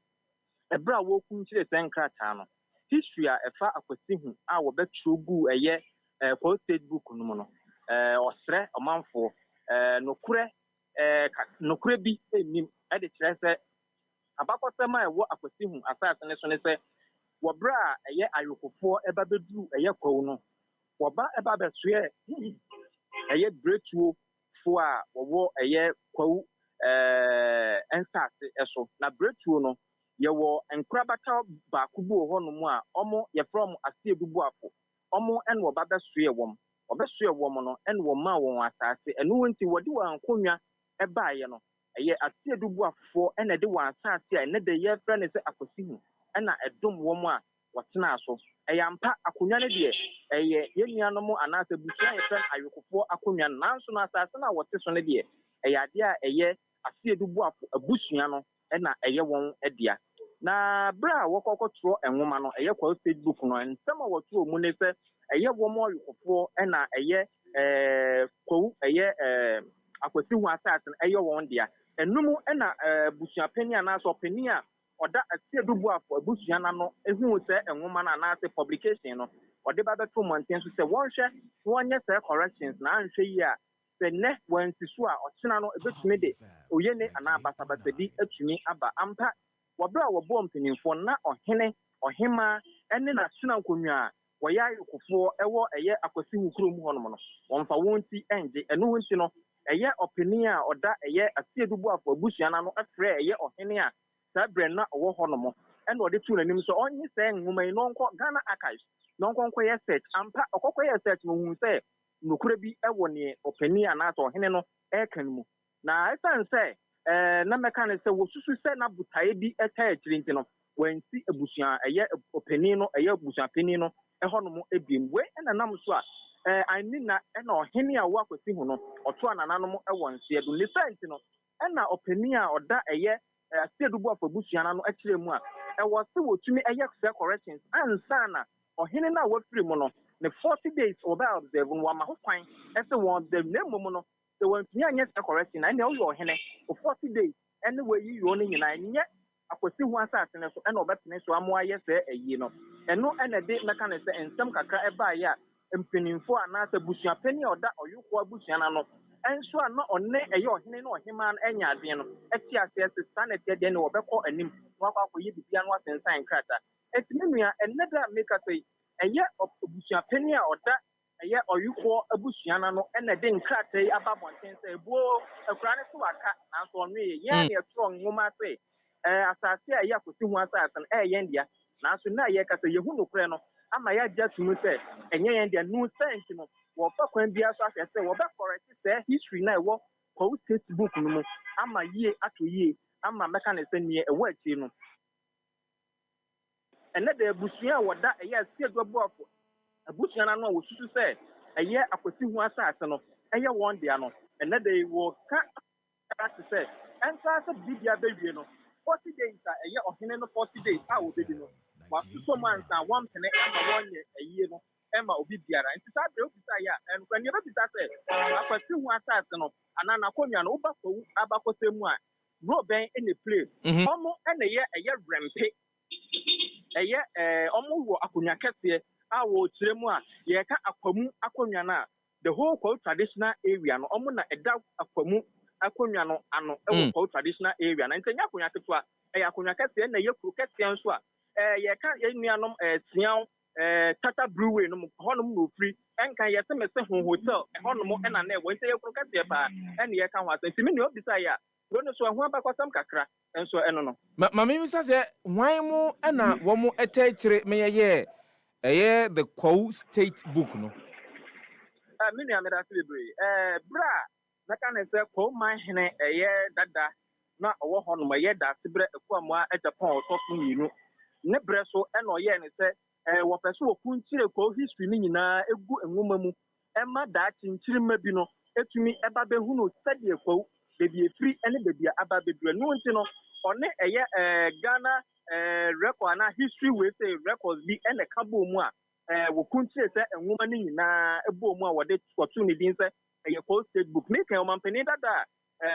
Speaker 3: ɛberɛ a wɔkum kyerɛ sɛ nkrataa no history a ɛfa Akwasi Hu a wɔbɛtwerɛ gu ɛyɛ Kwawu state book no mu no ɔsrɛ ɔmanfoɔ nokorɛ bi ɛnim ɛde kyerɛ sɛ abakɔsɛm a ɛwɔ Akwasi Hu asase ne so ne sɛ wɔberɛ a ɛyɛ ayokofoɔ ɛba bɛduru ɛyɛ Kwawu no wɔba ɛba bɛsoɛ ɛyɛ beretuofoɔ a wɔwɔ ɛyɛ Kwawu nsase ɛso na beretuo no yɛwɔ nkorabata baako bi wɔ hɔ nom a ɔmo yɛfrɛ ɔmo Asiedubuafo ɔmo ɛna wɔba bɛsoɛ wɔm ɔbɛsoɛ wɔm no ɛna wɔma wɔn asase ɛno nti wɔde wɔn akonnwa ɛbaayɛ no ɛyɛ Asiedubuafoɔ ɛna ɛde wɔn asase a ɛnɛ de yɛfrɛ ne sɛ Akwasi Hu ɛna ɛdom wɔm a wɔtena so ɛyɛ ampa akonnwa no deɛ ɛyɛ yɛn nuanom anaasɛ busua yɛfrɛ ayokofoɔ akonnwa no nanso no asase no a wɔte so no deɛ ɛyɛ adeɛ a ɛyɛ Asiedubuafo abusua no ɛna ɛyɛ wɔn ɛdea na bere a wɔkɔkɔtwerɛ nwoma no ɛyɛ Kwawu state book no nsɛm a wɔtwerɛ mu ne sɛ ɛyɛ wɔn ayokofoɔ ɛna ɛyɛ Kwawu ɛyɛ Akwasi Hu asase no ɛyɛ wɔn dea ɛnum ɛna busuapani anaasɛ ɔpani a ɔda Asiedubuafo abusua no ehu sɛ nwoma no anaasɛ publication no ɔde ba bɛto mmɔnten so sɛ wɔnhwɛ wɔnyɛ sɛ corrections na anhwɛ yi a sɛ nnɛ wɔnsi so a ɔkyena no ebɛtumi de oyɛ ne anaa basabasa bi atumi aba ampa wɔberɛ a wɔbɔ mpanimfoɔ na ɔhema ɛne n'asena nkonnwa a wɔyɛ ayokofoɔ ɛwɔ ɛyɛ Akwasi Hu kurom hɔ nom no wɔmfa wɔn ti ɛngye ɛno ho nti no ɛyɛ ɔpanin a ɔda ɛyɛ Asiedubuafo abusua no ɛfrɛ ɛyɛ ɔhene a saa berɛ na ɔwɔ hɔ nom ɛna ɔde tu n'anim sɛ ɔnye sɛ nwoma yi na ɔnkɔ Ghana Archives na ɔnkɔnkɔyɛ search ampa ɔkɔkɔyɛ search no hu sɛ nokorɛ bi ɛwɔ ne ɔpanin anaasɛ ɔhene no ɛɛka no mu na ɛsiane sɛ na mɛka ne sɛ wɔsusu sɛ n'abotaeɛ bi ɛtaa akyiri nti no wɔansi abusua ɛyɛ ɔpanin no ɛyɛ abusuapanin no ɛhɔ nom ebiem wei ɛna nam so a ani na ɛna ɔhene a ɔwɔ Akwasi Hu no ɔto anananom ɛwɔ nseɛ do ne sɛ nti no ɛna ɔpanin a ɔda ɛyɛ Asiedubuafo abusua no akyerɛ mu a ɛwɔ sɛ wɔtumi ɛyɛ sɛ corrections ansa na ɔhene no a wafiri mu no ne 40 days ɔbɛ observe no wama ho kwan ɛsɛ wɔn observe na mmom no sɛ wɔntumi anyɛ sɛ correction na ɛnea ɔyɛ ɔhene for 40 days ɛne wɔayi yɔ no nyinaa nyɛ Akwasi Hu asase no so ɛna ɔbɛtene so amoa yɛ sɛ ayie no ɛno ɛna de mɛka ne sɛ nsɛm kakra ɛbaayɛ a mpanimfoɔ anaasɛ busuapani a ɔda ɔyokoɔ abusua no ɛnso a na ɔne ɛyɛ ɔhene ne ɔhema no anya adeɛ no ɛte aseɛ sɛ saa na ɛteɛ deɛ ne wɔbɛkɔ anim na wakɔ akɔyɛ bibia no asensan nkrataa ɛti me nua ɛnnɛ da a meka sɛ ɛyɛ busuapani a ɔda ɛyɛ ɔyokoɔ abusua no ɛna de nkrataa yi aba abɔnten sɛ ebuo akura ne so waka nanso ɔno yɛ yɛn ne ɛtwerɛ nwoma sɛ asase a ɛyɛ Akwasi Hu asase no ɛyɛ yɛn dea nanso na yɛka sɛ yɛhu nokorɛ no ama yɛagye ato mu sɛ ɛnyɛ yɛn dea no sɛ nti no wɔfa kwan biara so ahwɛ sɛ wɔbɛkɔrɛte sɛ history na ɛwɔ Kwawu state book no mu ama yie ato yie ama mɛka ne sɛ neɛ ɛwɔ akyire no ɛnɛ da abusua a wɔda ɛyɛ Asiedubuafo abusua no a wɔsusu sɛ ɛyɛ Akwasi Hu asase no ɛyɛ wɔn dea no ɛnɛ da wɔka ate sɛ ɛnsa sɛ bibia bɛwie no 40 days a ɛyɛ ɔhene no 40 days a wɔbɛdi no wasoso mu ansa wɔmpene ama wɔnyɛ ayie no Emma Obi Biara. And Sisa Biara, and when you have said, after 2 months, and Anakonia, Obako, Abako Semua, Robin in the place. Almost and a year rampe. A year, almost Akunya Cassia, our Chemua, Yaka Akumu, Akunyana, the whole traditional area, no Omuna, a doubt Akumu, Akunyano, and traditional area, and Yakunya Katua, a Yakunya Cassia, and a Yaku Cassian Swa. Yaka Yanianum, Sian, Tata Brewery, no Honum free, and can Yasam Hotel, and Honum, and I went to Yaku Cassia, and Yakan was a similar desire. Don't so one back some kakra, and so I don't know.
Speaker 1: Mammy says, why more and one more attach me a year the Quo State book, no.
Speaker 3: Many are bra, that can say, call my hene a year that not a walk on my year that Sibre Aquama at the pond talking you. Nebreso and or yen said, what I saw Kunchi call history nina, a good woman, Emma that in Chilimabino, et to me about the Huno said the quote. Baby free and baby about the no on a year Ghana record history with a records be and a cabo moi couldn't say a woman in a boom what they opportunity inside a post book make a man penny that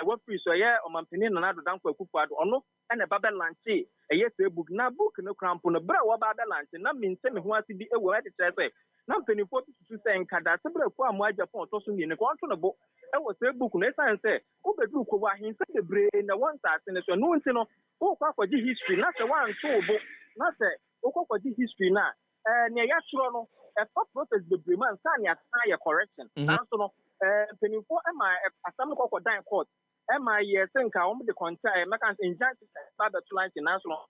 Speaker 3: what free so yeah or man penny another down for Kwadwo or no and a babel lunch a yes a book na book no cramp on a bra about the lunch and not mean semi who has to be a word to say not penny 42 saying Kada several for my Japan tossing in a controllable. I was a book, and I say, oh, the book over him, the brain, the one that in the no one, oh, for the history, not the one so book, not the oh, for the history now. Near Yastrono, a top protest the Breman, Sanya, correction. Also, penny for am I a some for dying court. Am I think I want the contract, Macans in Jackson, Father to lunch in National.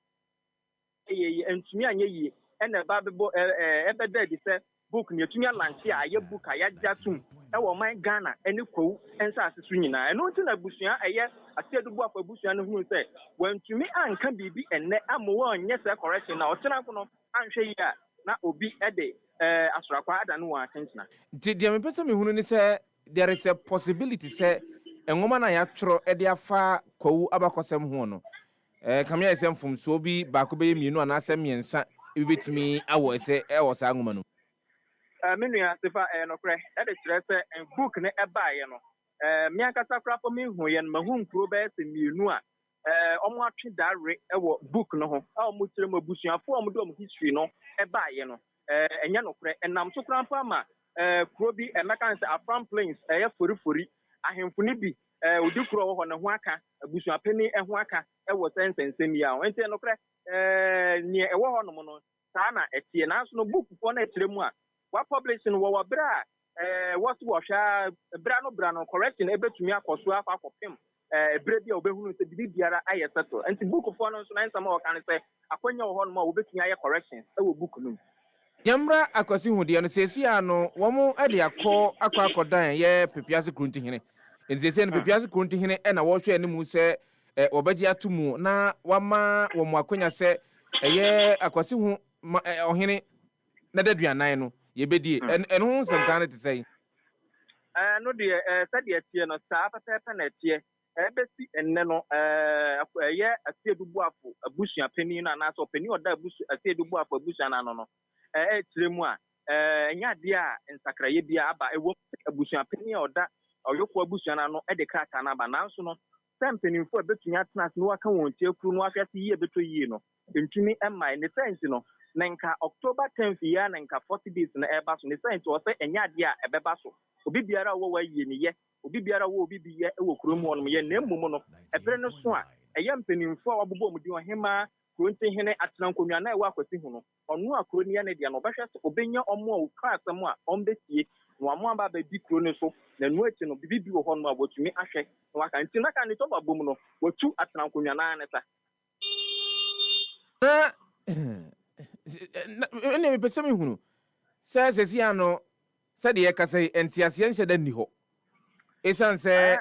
Speaker 3: And to me, and a Bible ever dead, he said. Book near to me lunch here, I book I had just soon. I want my Ghana and the crew and Sass swinging. I know to the Bushia, I said the work of Bushian who said, when to me, I can be and I'm one, yes, correction. Now, Senacono, I'm sure not be a day as required and one attention.
Speaker 1: Did the person who say there is a possibility, say, a woman I actually at their far co abacosem hono. Come here, some from Sobi, Bakobe, you know, and ask me and sa with me, I was I was a woman.
Speaker 3: Minia Sefa no cre that is dress and book ne eba ye no miaka sakra for me hu ye no mahun kro be se mienu a omo atwe dare e wo book no ho a omo kire mabusuafo omo do history no eba ye no enya no cre enam so kra fa ma kro bi emeka se afram plains ye forifori ahemfo ne bi odi kro ho ne ho aka abusuapeni e ho aka e wo sensensemi a enti no cre ni e wo ho no mo no sa na etie na so no book fo na etire mu a what publishing wa bra what brano correction ebetumi akoso afa akopem bre bia obehunu se bibiara aye settle and book for no so na nsama o kan say akwanya wo no ma obetumi aye correction e wo book no
Speaker 1: yamra akwasi hude no sesi ano wo mo ade akodan ye pepiase krunti hene enzese no pepiase krunti hene e na wo hwe animu se obagi atumu na wama wo mo akwanya se ye akwasi hu ohene na daduanan no yebedi eno nsem kan te sei
Speaker 3: no de said tie no sa papa na tie ebesi enne no ye asiedubuafo abusuapeni na na so peni oda asiedubuafo abusuana no no tiremu a enya de a nsakraye bia aba ewo abusuapeni oda oyoko abusuana no de krata na aba nanso no sempenifo ebetumi atena no waka won tie kru no afia yi ebeto yi no ntumi emma ne sense no Nanka October 10th year nanka 40 days na eba so ne sense o se enya de a ebeba so obi biara wo wa yi ne ye obi biara wo obi bi ye e wo krom ho no ye na mmom no ebere no so a eye mpanimfo a wabobo mu di ohema kronte hene atena nkonwa na e wa akwasi hu no ono akro ne ne de no behwe so obenya omo a ukra asem a ombetie no amo aba ba di kro ne so na nu echi no bibi wo ho no abotumi ahwe no aka nti na ka ne to babom no watu atena nkonwa na ne ta
Speaker 1: ene me pese me hunu se si ano se de ka se entiase nhyɛ da ni ho esan se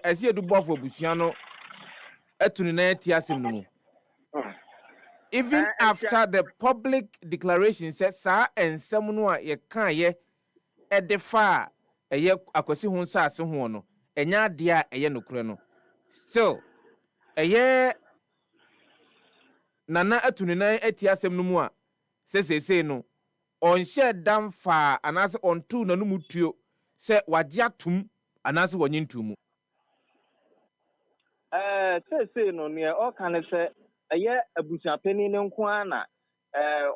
Speaker 1: asi edubofo busua no atuni na entiase no mu even after the public declaration said sa ensem no a ye kan ye edefa eye akwasi hu nsa ase ho no enya ade a eye nokure no still eye nana atuni na ati asem no mu a sesese no on share dam fa anaasɛ ɔnto na no mutuo sɛ wagye atom anaasɛ wɔnye ntomu.
Speaker 3: Say no near all kind of say a year a busia penny in Kwana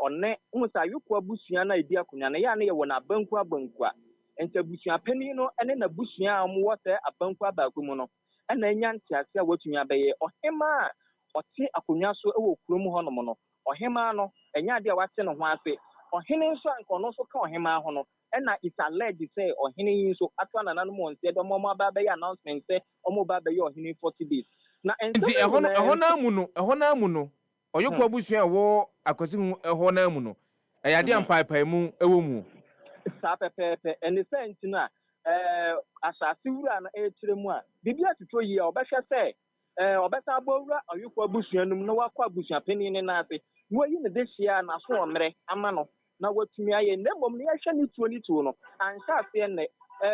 Speaker 3: on ne musa yukwa busiana idea kunyana ya ne wona bankwa and the busia penny no and then a busia water a bankwa bagumono and then yan tia what you may or hema or tea a kunyaso krum honomono or hemano and yadia watching on one say or hinning son can also call hema hono and it's alleged say or hinning so at one and animal said the mama baby announcement say omo baby or hinning 40 days. Na
Speaker 1: enti ehona mu no oyekwa abusua wo akwasi hu ehona mu no eyade ampaipai mu ewo mu
Speaker 3: sa pepepe eni sent na asase wura na etire mu a bibia tuto yi a obehwe se obeta abowura oyekwa abusua num na wakwa abusua pani ne na ase wo yi ne dehia na so omre ama no na watumi aye ndebom ne yehwe ni tuo no ansa ase ne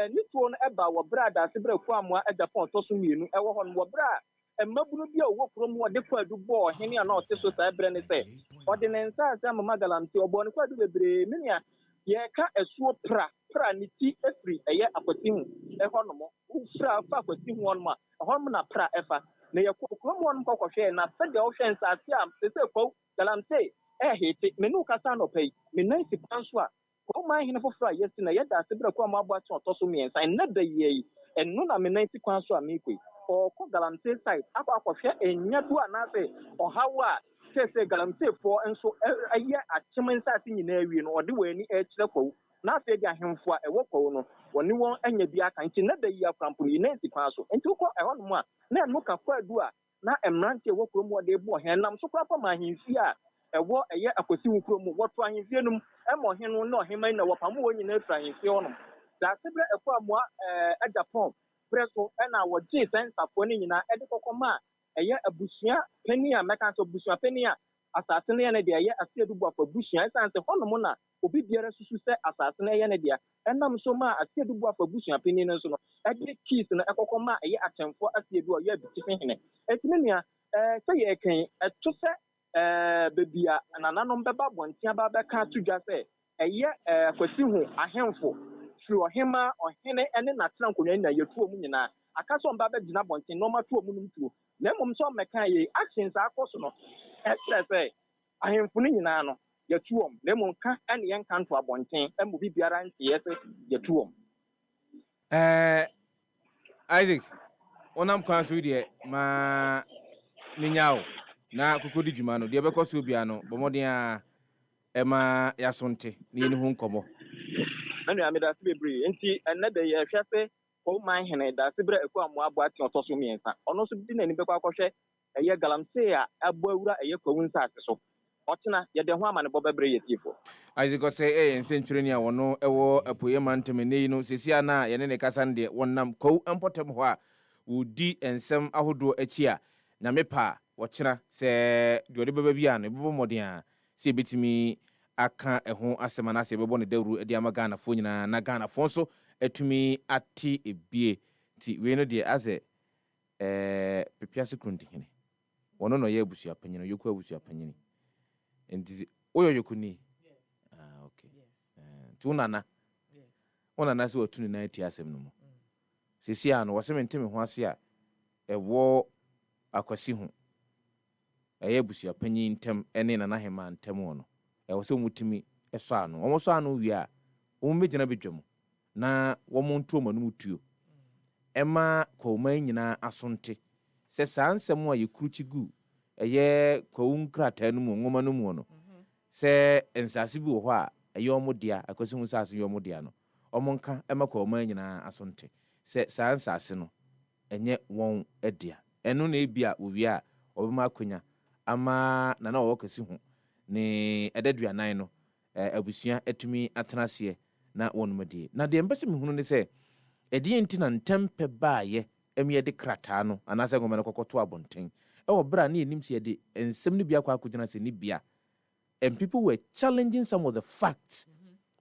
Speaker 3: ni tuo no eba wo brada ase bra ku amoa Japan to so mienu ewo ho no wo bra emabunu bia wo krom wo de kwadu bo hene na ote so sa ebre ne se ordinance asa mama galanti obo ne kwadu bebre menia ye ka esuo pra ni ti efri eye akwati hu eho no mo ufra fa akwati hu on ma eho mo na pra efa na ye krom won kokwohwe na se de wo hwe nsase am se kwa galanti hete menu kasa no pay me nansi panso a ko man hene foforo yesi na ye da se bra kwa ma abo ato to so miensa en da ye enu na me nansi kwanso a me koi or galamsey side akwa enya du anase or hawa say galamsey for and so a year at chimensa nyina awie no ode wani e kire kwa na se dia hemfo a ewo kwa no woni won anya bi aka nti na da yi aframpo ni nansi kwa so nti ko eho no mu a na enu ka kwa du a na emrante ewo krom wode bo hen nam so kwa pa ma henfi a ewo eye akwasi hu krom woto ahenfi enum emo hen no na oheman na wopam wo nyina fra henfi ono da sebre ekwa mo a Japan preso na woji sense afo ni nyina ede kokoma eye abusua pani a meka so abusua pani a asase ne ne de eye asiedubu afo abusua sense hono mo na obi biara susu se asase ne eye ne de enam so ma asiedubu afo abusua pani ne so no ede keys na ekokoma eye atemfo asiedu oye abitife hene etime nia se ye kan eto se bebia nananom beba bontia ba beka tudwa se eye kwasi hu ahemfo through hema or hene ene na trankonya na yetuo mu nyina akaso mba be gina bonten no matuo mu ntuo na mmom so meka ye actions akoso no express ahemfu ni nyina no yetuo na mmom ka ene yen kanto abonten emu bibiara nti yese yetuo
Speaker 1: Isaac onam kwan so de ma ninyao na kokodi djuma no de be koso bia no bomoden a ema yasonte ni hu nkomo
Speaker 3: nanu ameda sibebre nti enede ye hwese ko man hene da sibra eku amu abo ati otoso miensa ono so bi na ni bekwa kwhwe eye galamsey a abo awura eye kwunsa ase so otena ye de ho amane bobebre yetifo
Speaker 1: Isaac say nsentwere a wono ewo apoye manteme nei no sesia na ye ne kasa nde wonnam ko empotem ho a udi ensem ahodo achi a na mepa wokyena se de beba bia no bebo moden a se betimi aka eho asema na se bebo ne dawru edi amagana fo nyina na gana fo so atumi ati ebie ti we no de ase pepiase krunti hene wono no ye abusua panyino yoku abusua panyini enti oyo yokuni okay tu nana ona na se otuni na ati asem no mo sesia no wose menteme ho ase a ewo akwasi ho eye abusua panyin ntem ene na hema ntem no ewo se mutimi eso ano omo so ano wi a omo megina bedwam na womo nto manu mutuo ema kwoma nyina asonte se sansem a yekruchi gu eye kwun krata no mu ngoma no mu no se ensase bi wo ho a eye omo dia akwasi hu sase yo omo dia no omo nka ema kwoma nyina asonte se sansase no enye won adia eno na ebia owi a obema akonya ama na wo kasi hu ne edaduanan no abusua etumi atenase na wonumadi na de mbese mehunu ne se edi enti na ntempe baaye emi de krata no anase ngoma no kokoto abonten wo bra na enim se de ensem ne bia kwa akogena se ne bia and people were challenging some of the facts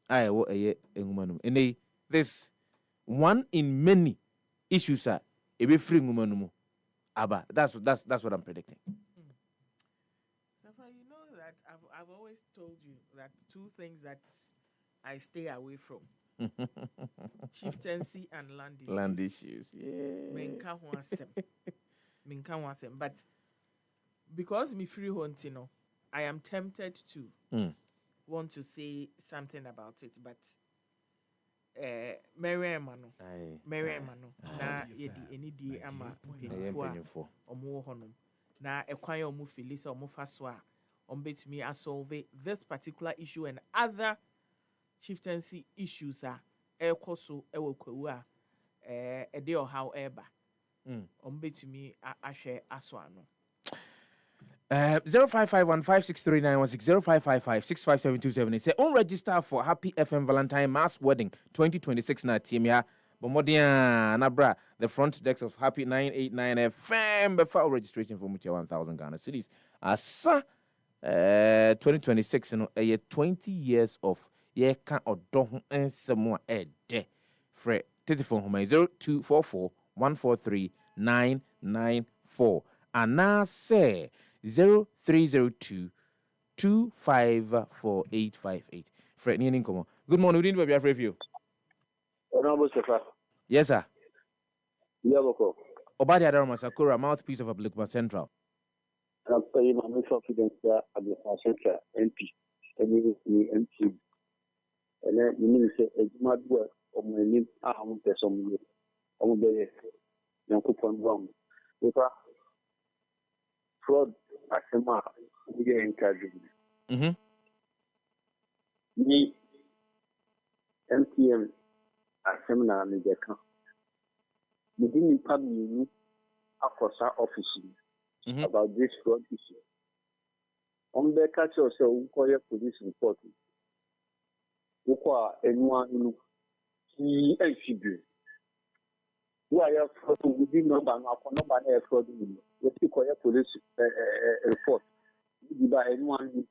Speaker 1: I wo eye engumanum ene this one in many issues are ebe free ngumanum aba that's what I'm predicting.
Speaker 14: Sefah, you know that I've always told you that two things that I stay away from. Chieftaincy and land issues.
Speaker 1: Land issues. Yeah.
Speaker 14: Menka wasem. But because me free hunting, I am tempted to want to say something about it, but Mary Mano. Na yedi any day ama penifo omo honum. Na ekwan omo felisa omo faswa bet me solve this particular issue and other chieftaincy issues are ekoso ewokwu a ede or however bet me ahwe aso ano
Speaker 1: 0551563916 0555657278 say on register for Happy FM Valentine Mass Wedding 2026 na team ya bomodia na bra the front desk of Happy 989 FM before registration for mutia 1000 Ghana cedis asa 2026 no 20 years of ye kan odo ho ensemo a de fre telephone home 0244 143 994 ana say 0302 254858. Fred Nian Incomo. Good morning, we didn't have review.
Speaker 5: Kwadwo Sefah.
Speaker 1: Yes, sir.
Speaker 5: Yaboko.
Speaker 1: Obadi Adaroma Sakura, mouthpiece of Kwadwo Central.
Speaker 5: I'm paying my confidence at Kwadwo Central MP. MP. And then you mean say a mad work of my name. I won't tell some. I won't be young coupon wrong. If I fraud. Asema we get encouraged. Ni MTM asema na jeka. We didn't pay me across our office about this fraud issue. On the catch yourself, we call your police report. We call anyone who is who are fraud within number fraud. We call your police report. By anyone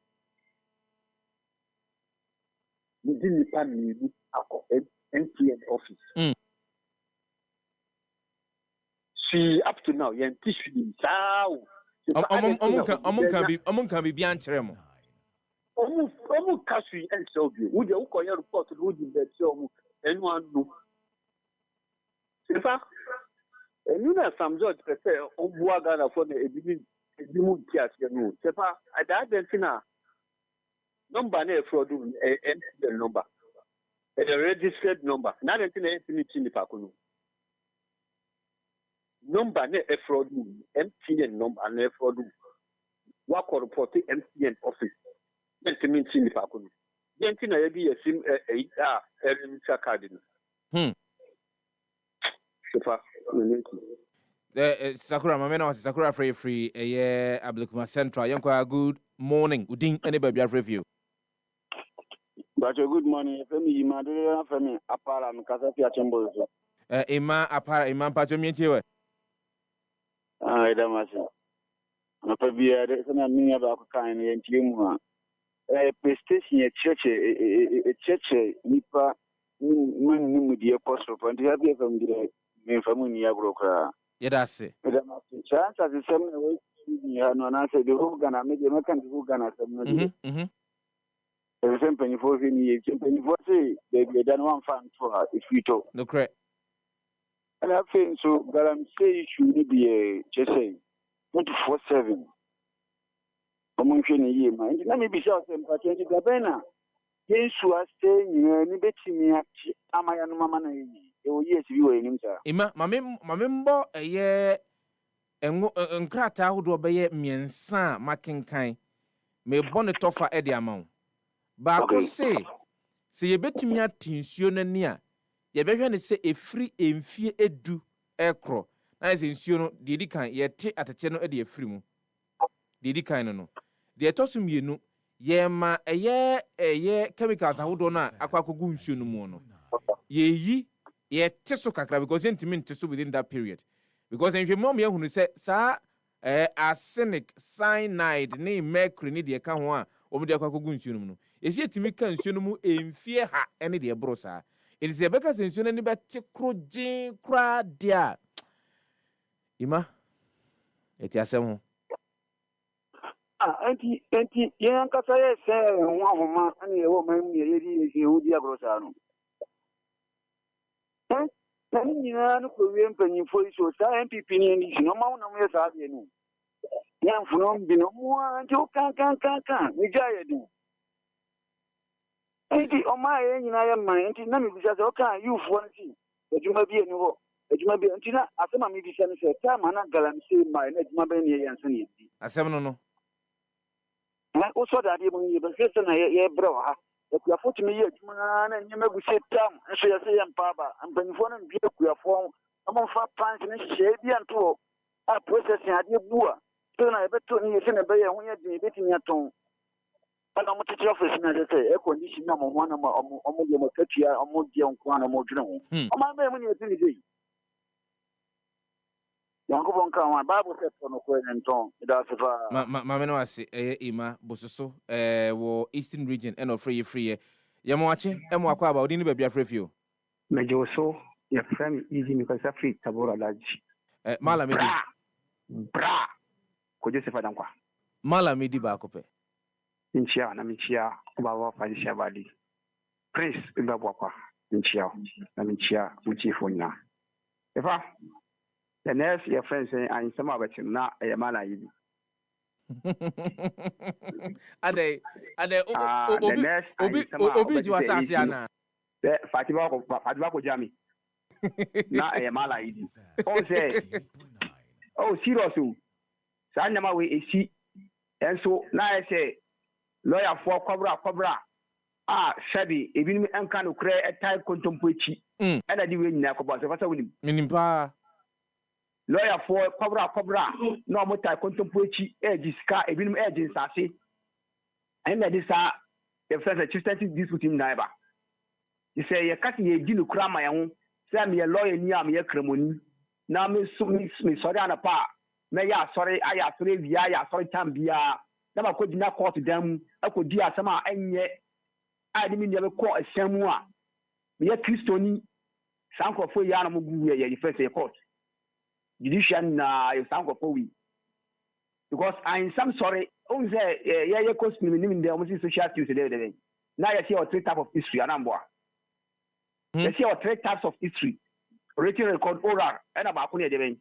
Speaker 5: within the family MTN office. She up to now, you tissue how.
Speaker 1: Can be beyond Tremo.
Speaker 5: Almost cash and so you. Would you call your report to would you show anyone know? And you know, some judge prefer on Buagana for the Edimu Tias, you know. Sepa, I don't know. Number near fraud, a number. A registered number. Not anything in the Pacuno. Number near a fraud, MTN number and a fraud. Work or report MTN office. Then to mean in the Pacuno. Then I be a sim a cardinal.
Speaker 1: Sakura Mamena was Sakura free a year Ablukuma Central. Yonkwa, good morning. Udin anybody have review.
Speaker 5: But a good morning, Femi, Madura, Femi, Apara, and Casapia Chambers.
Speaker 1: Ima Apara, Imam Patromiti.
Speaker 5: I don't know. No, probably there's a mini about kind and Jimma. A PlayStation, a church, Nipa, Manu, the apostle, and the other from the Famunia broker.
Speaker 1: Yeah, that's it.
Speaker 5: Chance as the same way, no answer the Hogan, I made a mechanic Hogan as a the same penny for any penny for say they done one fan for her if you talk.
Speaker 1: No correct.
Speaker 5: And I think so, but I'm saying should be a just say 24/7. Among year, mind. Let me be sure some patent Gabena. Yes, you are staying in betting me at Amayan Mamma. Yes, you are in him.
Speaker 1: Ima, my member a year and crata would obey me and Sam Mackinkai. May bonnet offer Eddie amount. But I could say you bet me at Tinsiona near. You better say a free and fear edu aircraft. Nice in Siono, did kind yet at a channel Eddie free. Did kind no. The atossum you know, ye ma a year chemicals I would not aquacogun soon mono. Ye teso kakra because intimate to within that period. Because if your mom who said, sir, arsenic, cyanide, name mercury, need the account one, or the aquacogun soon. Is yet to make consume in fear ha any dear brosa. It is a better sense you never take crojin cra dear. Ima, it is some.
Speaker 12: Enti yan kasa ye se ho ahoma ani e wo man ye di e hu di agrosa no. Na nyina no ko wie mpanyimfo iso sa MPP ni ni no ma wona mo ye sa de no. Yan funo bi no mo anti o kan ni jaye di. Enti o ma ye nyina ye man enti na mi bisa se o kan youth won ti. Ejuma bi eni ho. Ejuma bi enti na asema mi bisa ni se ta ma na galamse ma na ejuma be ni ye yansa ni di.
Speaker 1: Asem no.
Speaker 12: Na also that even you be say na ye bro ha e kuafo tumi ye adwuma na nyema gu se tam nso ye se ye mpaba ampanifo no bi kuafo amfa pants ne hye bi anto a processing ade bua so na e beto ni ye se na be ye ho ye din betimi aton ana mo tete office na say e condition na mo ho na mo de mo katua mo de nko na mo dwene ho o ma be mo ni e tin dey Yankobon kan Bible says no ko enton da sefa
Speaker 1: ma me no ase ima bososo wo Eastern region and free ye mo ache e mo akwa ba odi ni ba bia frefio
Speaker 7: mejo so ye frame easy because free tabora laji
Speaker 1: mala medi
Speaker 7: bra Kwadwo Sefah-Danquah
Speaker 1: mala medi ba kope
Speaker 7: nchia na mchia ba wa fa nchia badi prince ba bwa nchia na mchia mchifo nya efa the next your friends say and some about him na e mala yi
Speaker 1: ade obi ju asase ana
Speaker 7: Fatima ko jami na e mala yi on say oh serious o sa nyama we esi enso na e say lawyer for kwabra sabi ebinim enka no kre etai kontompochi ena di we nyina ko ba so fasa woni
Speaker 1: minimpa
Speaker 7: lawyer for kwabra no mo tai kontompochi jiska ebinim jinsase ena di sa e fasa chieftaincy dispute in naiba you say ye kati ye di no kra ma ye ho say me lawyer ni am ye kremoni na me sorry ana pa me ya sorry aya sorry via ya sorry tambia na ma ko dina court dam akodi asama enye adi mi ne ko ashamu a me kristoni sankofo ya na mo gu ye first court judicial na you sankofo wi because I am some sorry on say ye cost me nim dem social skills dey na you see our three type of history anamboa you see our three types of history written record oral and about ko dey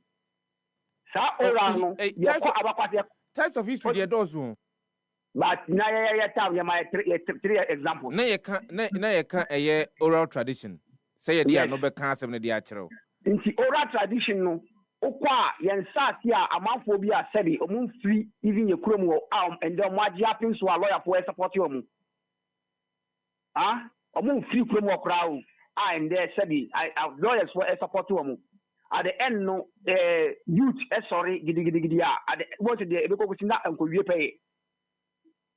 Speaker 7: sa oral no ye ko abakwase
Speaker 1: types of history dey dozo
Speaker 7: but na ye time ye my three examples
Speaker 1: na ye ka eye oral tradition say ye dia no be kan asem na dia akere
Speaker 7: nti oral tradition no okwa ye nsase a amanfo bi a sabi omun free even ye kurom wo and dem waji happen so a lawyer for support you omun omun free kurom wo kra o and there sabi lawyers for support you omun at the end no youth sorry gidi at the what the e be ko kusi na enkowie pay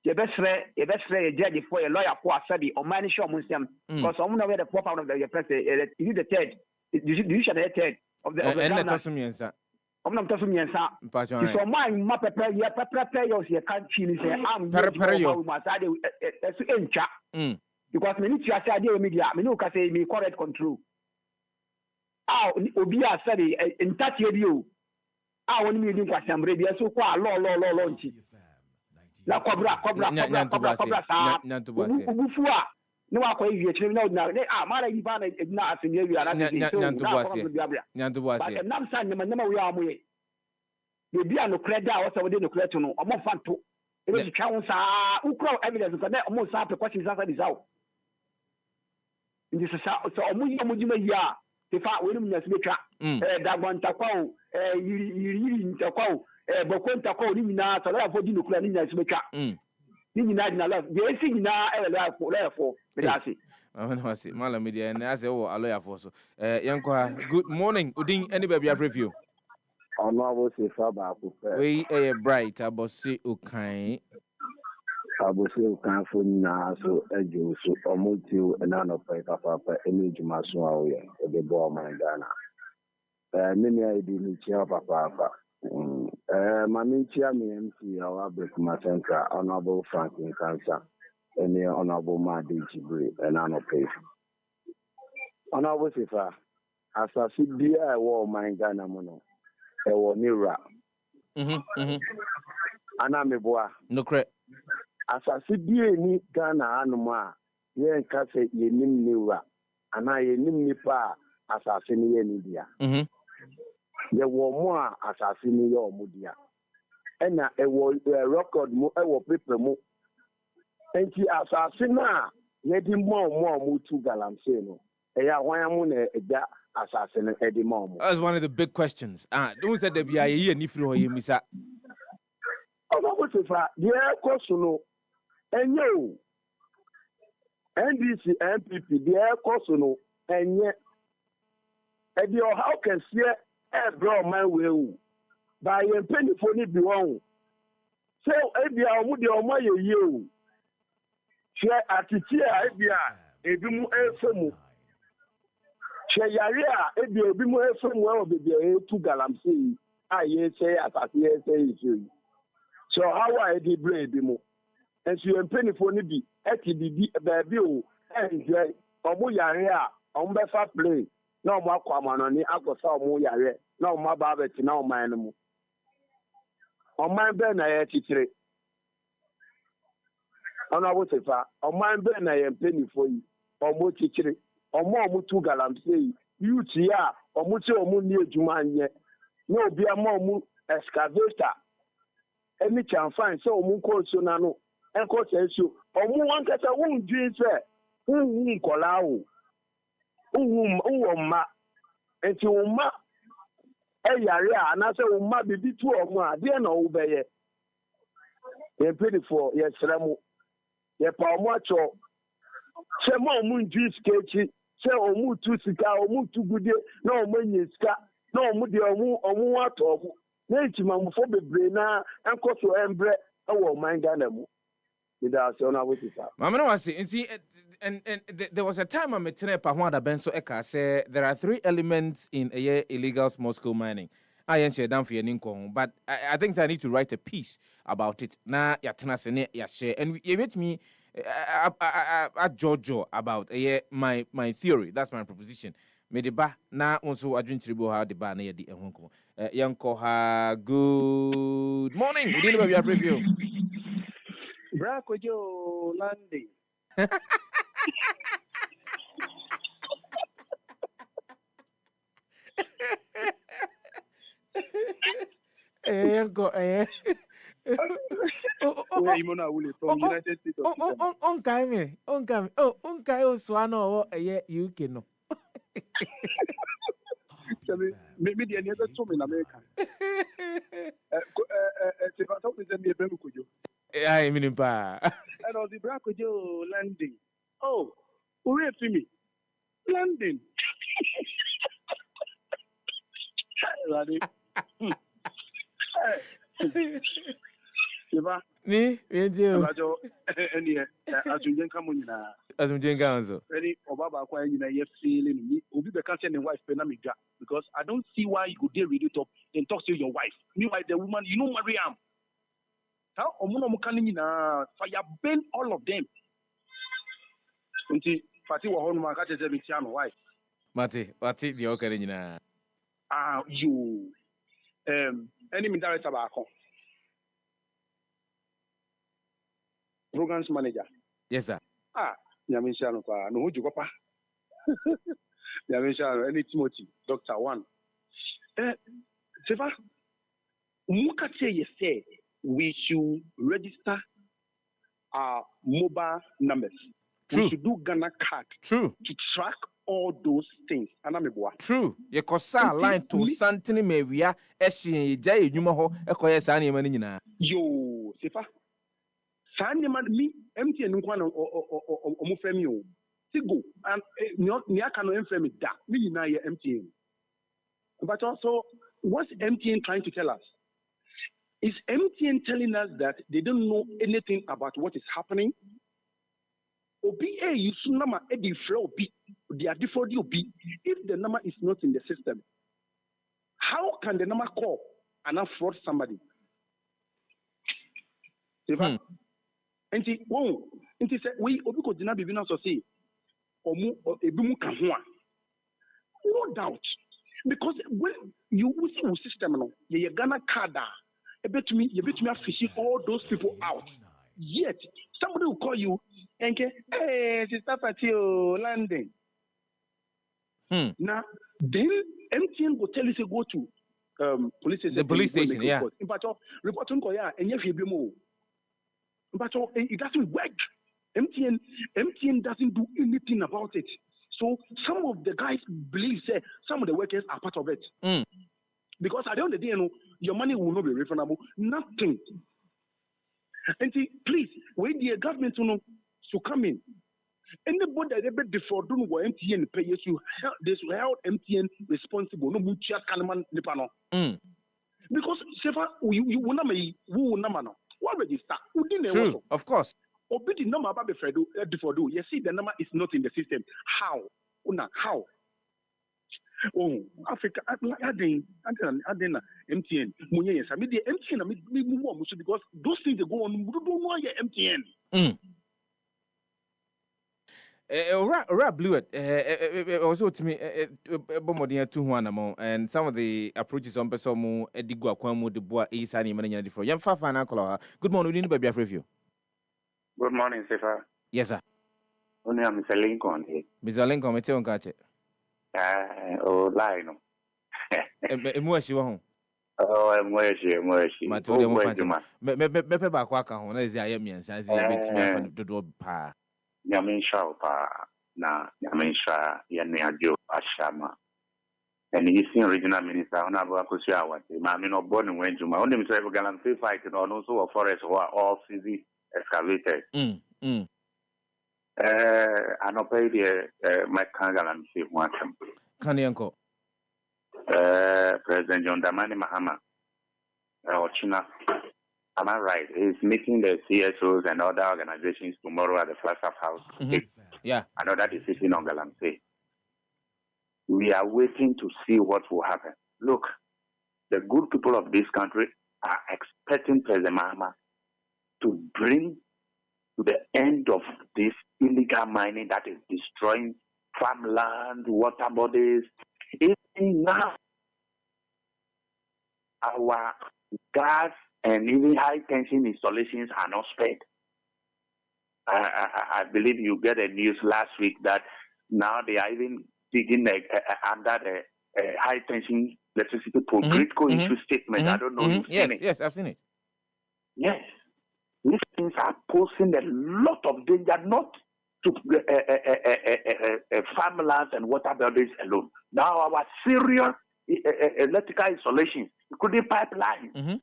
Speaker 7: ye besre ye judge for a lawyer for sabi o man show omun sem because omun na we the proper of the president is the third you should the third of the
Speaker 1: and let us miensa
Speaker 7: omna mtaso miensa so man ma pepper yo se kan chi ni se am
Speaker 1: yo
Speaker 7: ma sa de so encha because me ni ti asa de media me no ka say me correct control obi a sabi entatie bi o woni mi di kwasambre bi so kwa lo nchi la kobra sa ubufu a no akwa iwie chire na ordinary mara yi ba na asemi awi ana
Speaker 1: nyantobuase
Speaker 7: nam sa nyama we amoye ye bia no kreda o se we de no kreto no omo fanto e be twa won sa ukro evidence ko na omo sa pe kwachi sa di sawo ndi sa so omo yi omo jima yi a te fa we nim nyase betwa dagwantakwa o yiri ntakwa o bokontakwa o ni nyina so la fo di no kra ni nyase betwa ni nyina di na la ye si nyina la fo Merci.
Speaker 1: Wasi mala media na ase wo aloya for so yankwa good morning udin any baby have review
Speaker 22: Kwadwo Sefah-Danquah
Speaker 1: we bright abosi okan
Speaker 22: fo na so ejo so omotiu na no papa eni juma so awo de bo man Ghana me ni ID ni chia papa mami chia me MC awa break ma central honorable Franklin Cancer any honorable Madi Jibril and I pay. Honorable Sefah, as I see the war my Ghana mono, a war near Anameboa.
Speaker 1: No correct.
Speaker 22: Asase die ni Ghana anuma ye nka se yenim niwa ana yenim nipa asase ni ye ni dia. Ye wo mo a asase ni ye omo dia. Ena e wo record mu e wo paper mu. Enti asase na ye di mo tu galamse no. E ya hwan mu na eja asase no e di mo.
Speaker 1: That's one of the big questions. Don't say there be a year ni free ho yemisa.
Speaker 22: Kwadwo Sefah, the air no enyo NDC MPP the air no enye e how can see e bro man we by yen penifo ni bi won so e bia omu de omo ye o che atiti a e bia ebi mu efemu che yare a e bia ebi mu efemu e obi bia e tu galamsey a ye say atati ye say issue. So how I did brave mo? And so you penny for nibi, eti baby o, enjoy. Omo yare a, ombefa play. No more kwamano ni akosa omo yare. No more babeti na o man mo. O man be na ye titire. Kwadwo Sefah, o man be na ye penny for yi. Omo titire. Omo tu galamsey. Youth ya, omo se omo ni ejuma anye. No obi omo excavator. Any can find so munko so na no enko say so omu wan kasa won dwin se won kola wo won ma enti won ma e yare a na se won ma bibi tu omu a de na wo beye e pedi for ye sremu ye pa omu acho se ma omu ndwi skechi se omu tu sika omu tu gude na omu nyisika na omu de omu ato Nemfo bebre na enkoso embre ewo man Ghana mu. Ida se ona wotisa.
Speaker 1: Mama no wase and there was a time I met pa ho ada benso eka say there are 3 elements in a illegal small scale mining. I ain't share down for your but I think I need to write a piece about it. Na ya tena se ne ya share and you met me at Jojo about my theory. That's my proposition. Me deba na onso adwintribo ha deba na ye di ehonko. Yanko ha good morning. We didn't be afraid of you.
Speaker 6: Brako jo landing.
Speaker 1: Yanko
Speaker 6: United States of
Speaker 1: on kai o swano UK no.
Speaker 6: Maybe the other two in America.
Speaker 1: I mean, pa.
Speaker 6: And all the Bracco landing. Oh, wait for me. Landing.
Speaker 1: Me,
Speaker 6: and as you come on,
Speaker 1: as we drink also.
Speaker 6: Any Obaba acquiring a feeling me, will be the cancer and wife penamiga because I don't see why you go there read it up and talk to your wife. Meanwhile, the woman, you know, Mariam. How Omono Mukanina fire burn all of them. Until Fati Wahon catches a Michiano wife.
Speaker 1: Mate, what's it the Ocarina?
Speaker 6: You enemy director back home. Programs manager.
Speaker 1: Yes, sir.
Speaker 6: Nyamisha no you papa. Nyamisha any Timothy, Dr. One. Sefah, you say we should register our mobile numbers.
Speaker 1: True.
Speaker 6: We should do Ghana card.
Speaker 1: True.
Speaker 6: To track all those things.
Speaker 1: True. You kosa line to something mewia eshi jay nyuma ho ekoye sa na yemani nyina.
Speaker 6: Yo, Sefah. Sa nyama mi MTN nkwa na omo frame o. Sigo and ni aka no frame da. Mi nyina ye MTN. But also what's MTN trying to tell us? Is MTN telling us that they don't know anything about what is happening? Obi you number edi flow obi they are default obi if the number is not in the system. How can the number call and not fraud somebody? And say we obi ko dina bibi na so say omu ebimu ka ho a. No doubt because when you use system no ye Ghana card you bet me fishing all those people out. Yet somebody will call you and say, hey, Sister Fatio landing. Now then MTN will tell you to go to police station.
Speaker 1: The police station, yeah.
Speaker 6: But report on Koya and you be more. But it doesn't work. MTN doesn't do anything about it. So some of the guys believe some of the workers are part of it. Because at the end of the day, your money will not be refundable. Nothing. And please, when the government to come in, anybody that ever defraud MTN pay, they should hold MTN responsible. No mutual Kalaman Nipano. Because Sefa, you will not make who number. What register?
Speaker 1: True, of course.
Speaker 6: Obey the number about before do. You see, the number is not in the system. How? How? Oh, Africa, I didn't MTN. Yes, I mean the MTN. I mean more because those things they go on. We don't know your MTN.
Speaker 1: Blew it. Also to me, Bombardier 2 and some of the approaches on Pesomo, Edigua Quamo, the Bois, East and Emmanuel for Young Fafana. Good morning, we need to be a review.
Speaker 2: Good morning, Sefah.
Speaker 1: Yes, sir.
Speaker 2: Only I'm Mr. Lincoln here.
Speaker 1: Mr. Lincoln, me tell you catch it.
Speaker 2: Lie no.
Speaker 1: Mweshi wa hon.
Speaker 2: Mweshi.
Speaker 1: Matodi mo fanti. Me ba kwa ka hon na ezi aye miensa ezi e betimi afa dodo pa.
Speaker 2: Nyamin sha pa na nyamin sha ya ne ajo ashama. And he's in regional minister on about Kusiawa. Mammy no born in Wenjuma. Only Mr. Galan free fighting on also a forest who are all easy excavated. I know pay my Kangalan see one.
Speaker 1: Kanyanko.
Speaker 2: President John Dramani Mahama or China. Am I right? He's meeting the CSOs and other organizations tomorrow at the Flagstaff House.
Speaker 1: Yeah.
Speaker 2: I know that is sitting on Galamsey. We are waiting to see what will happen. Look, the good people of this country are expecting President Mahama to bring to the end of this illegal mining that is destroying farmland, water bodies. Even now, our gas and even high tension installations are not spared. I believe you get a news last week that now they are even digging under the high tension electricity pole. Gridco issue statement. I don't know.
Speaker 1: Yes, I've seen it.
Speaker 2: Yes. These things are posing a lot of danger, not to farmlands and water bodies alone. Now our serious electrical installations, including pipelines.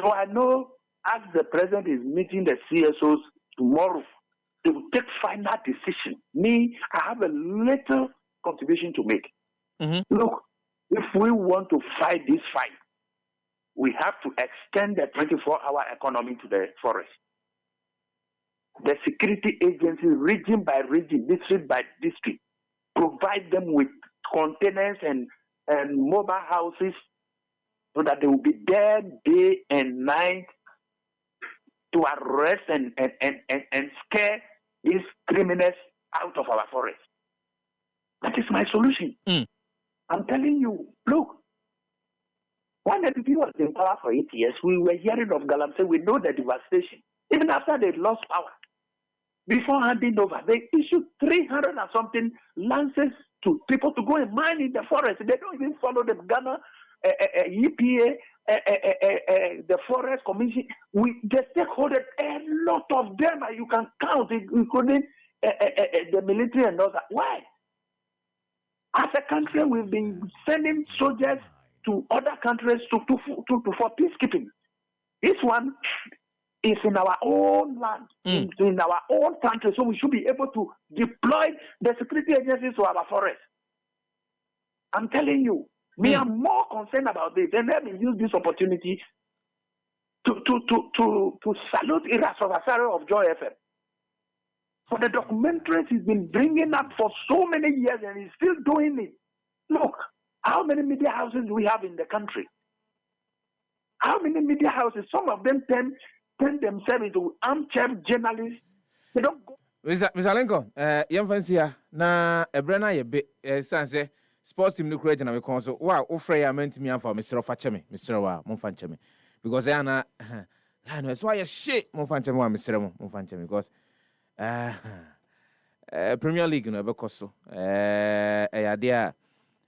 Speaker 2: So I know as the president is meeting the CSOs tomorrow, they will take final decision. Me, I have a little contribution to make. Look, if we want to fight this fight, we have to extend the 24-hour economy to the forest. The security agencies, region by region, district by district, provide them with containers and mobile houses so that they will be there day and night to arrest and scare these criminals out of our forest. That is my solution. I'm telling you, look, when the people was in power for 8 years, we were hearing of Galamsey. We know the devastation. Even after they lost power, before handing over, they issued 300 and something lances to people to go and mine in the forest. They don't even follow the Ghana EPA, the Forest Commission. The stakeholders, a lot of them, you can count, including the military and others. Why? As a country, we've been sending soldiers to other countries for peacekeeping. This one is in our own land, in our own country, so we should be able to deploy the security agencies to our forest. I'm telling you, we are more concerned about this, and let me use this opportunity to salute Iras of Joy FM for the documentaries he's been bringing up for so many years, and he's still doing it. Look, how many media houses do we have in the country? How many media houses? Some of them turn themselves into armchair journalists. They don't go.
Speaker 1: Mr. Lincoln, young fancy na ebrana ye be sanse sports team no courage na we kon so wa ofre ya menti mi amfa Mr. Facheme Mr. wa mon fancheme because I know it's why shit mo fan chemi wa mesere mo fan chemi because Premier League no be koso there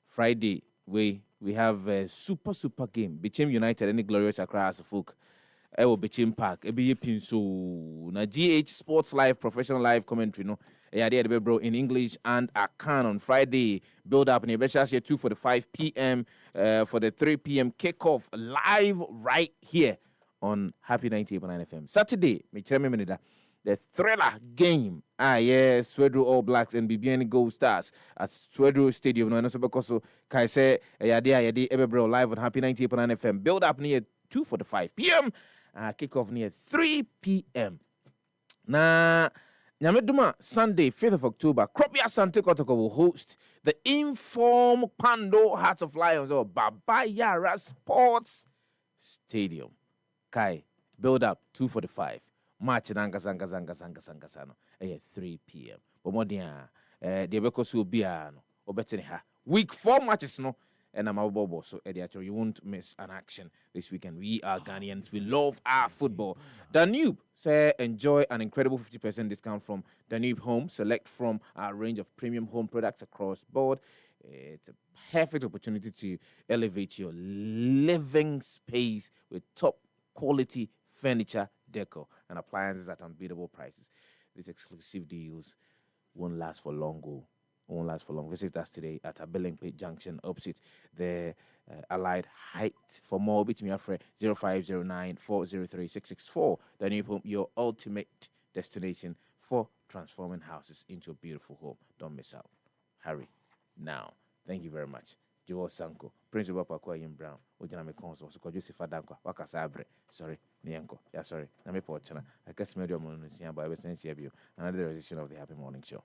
Speaker 1: Friday we have a super game between United and the Glorious Accra as a folk. Will be Chim Park, be so na GH Sports Live professional live commentary no. There bro in English and Akan on Friday. Build up in the best 2:45 p.m. For the 3 p.m. kickoff live right here on Happy 98.9 FM. Saturday, the thriller game. Swedru All Blacks and BBN Gold Stars at Swedru Stadium. No, so because Kaise Yadi bro live on Happy 98.9 FM. Build up near 2:45 p.m. Kickoff near 3 p.m. Na Nyameduma Sunday, 5th of October, Kropia Sante Kotoko will host the Inform Pando Hearts of Lions or Baba Yara Sports Stadium. Kai, build up 2:45. March Zanga 3 p.m. But more than the Bekosu Biano or better week 4 matches no. And I'm Bobo, so you won't miss an action this weekend. We are Ghanaians. We love our football. Danube, say, enjoy an incredible 50% discount from Danube Home. Select from our range of premium home products across board. It's a perfect opportunity to elevate your living space with top quality furniture, decor, and appliances at unbeatable prices. These exclusive deals won't last for long. Won't last for long. Visit us today at Abellingpate Junction, opposite the Allied Height. For more, beat me after 0509 403 664. Danube Home, your ultimate destination for transforming houses into a beautiful home. Don't miss out. Hurry now. Thank you very much. Kwadwo Sanko, Principal Pakwayim Brown, Ujana Consul, Kwadwo Sefah-Danquah, Wakasabre. Sorry, Nianko. Yeah, sorry. Name Porchana. I guess Medio Monusia by Western Chebio, another edition of the Happy Morning Show.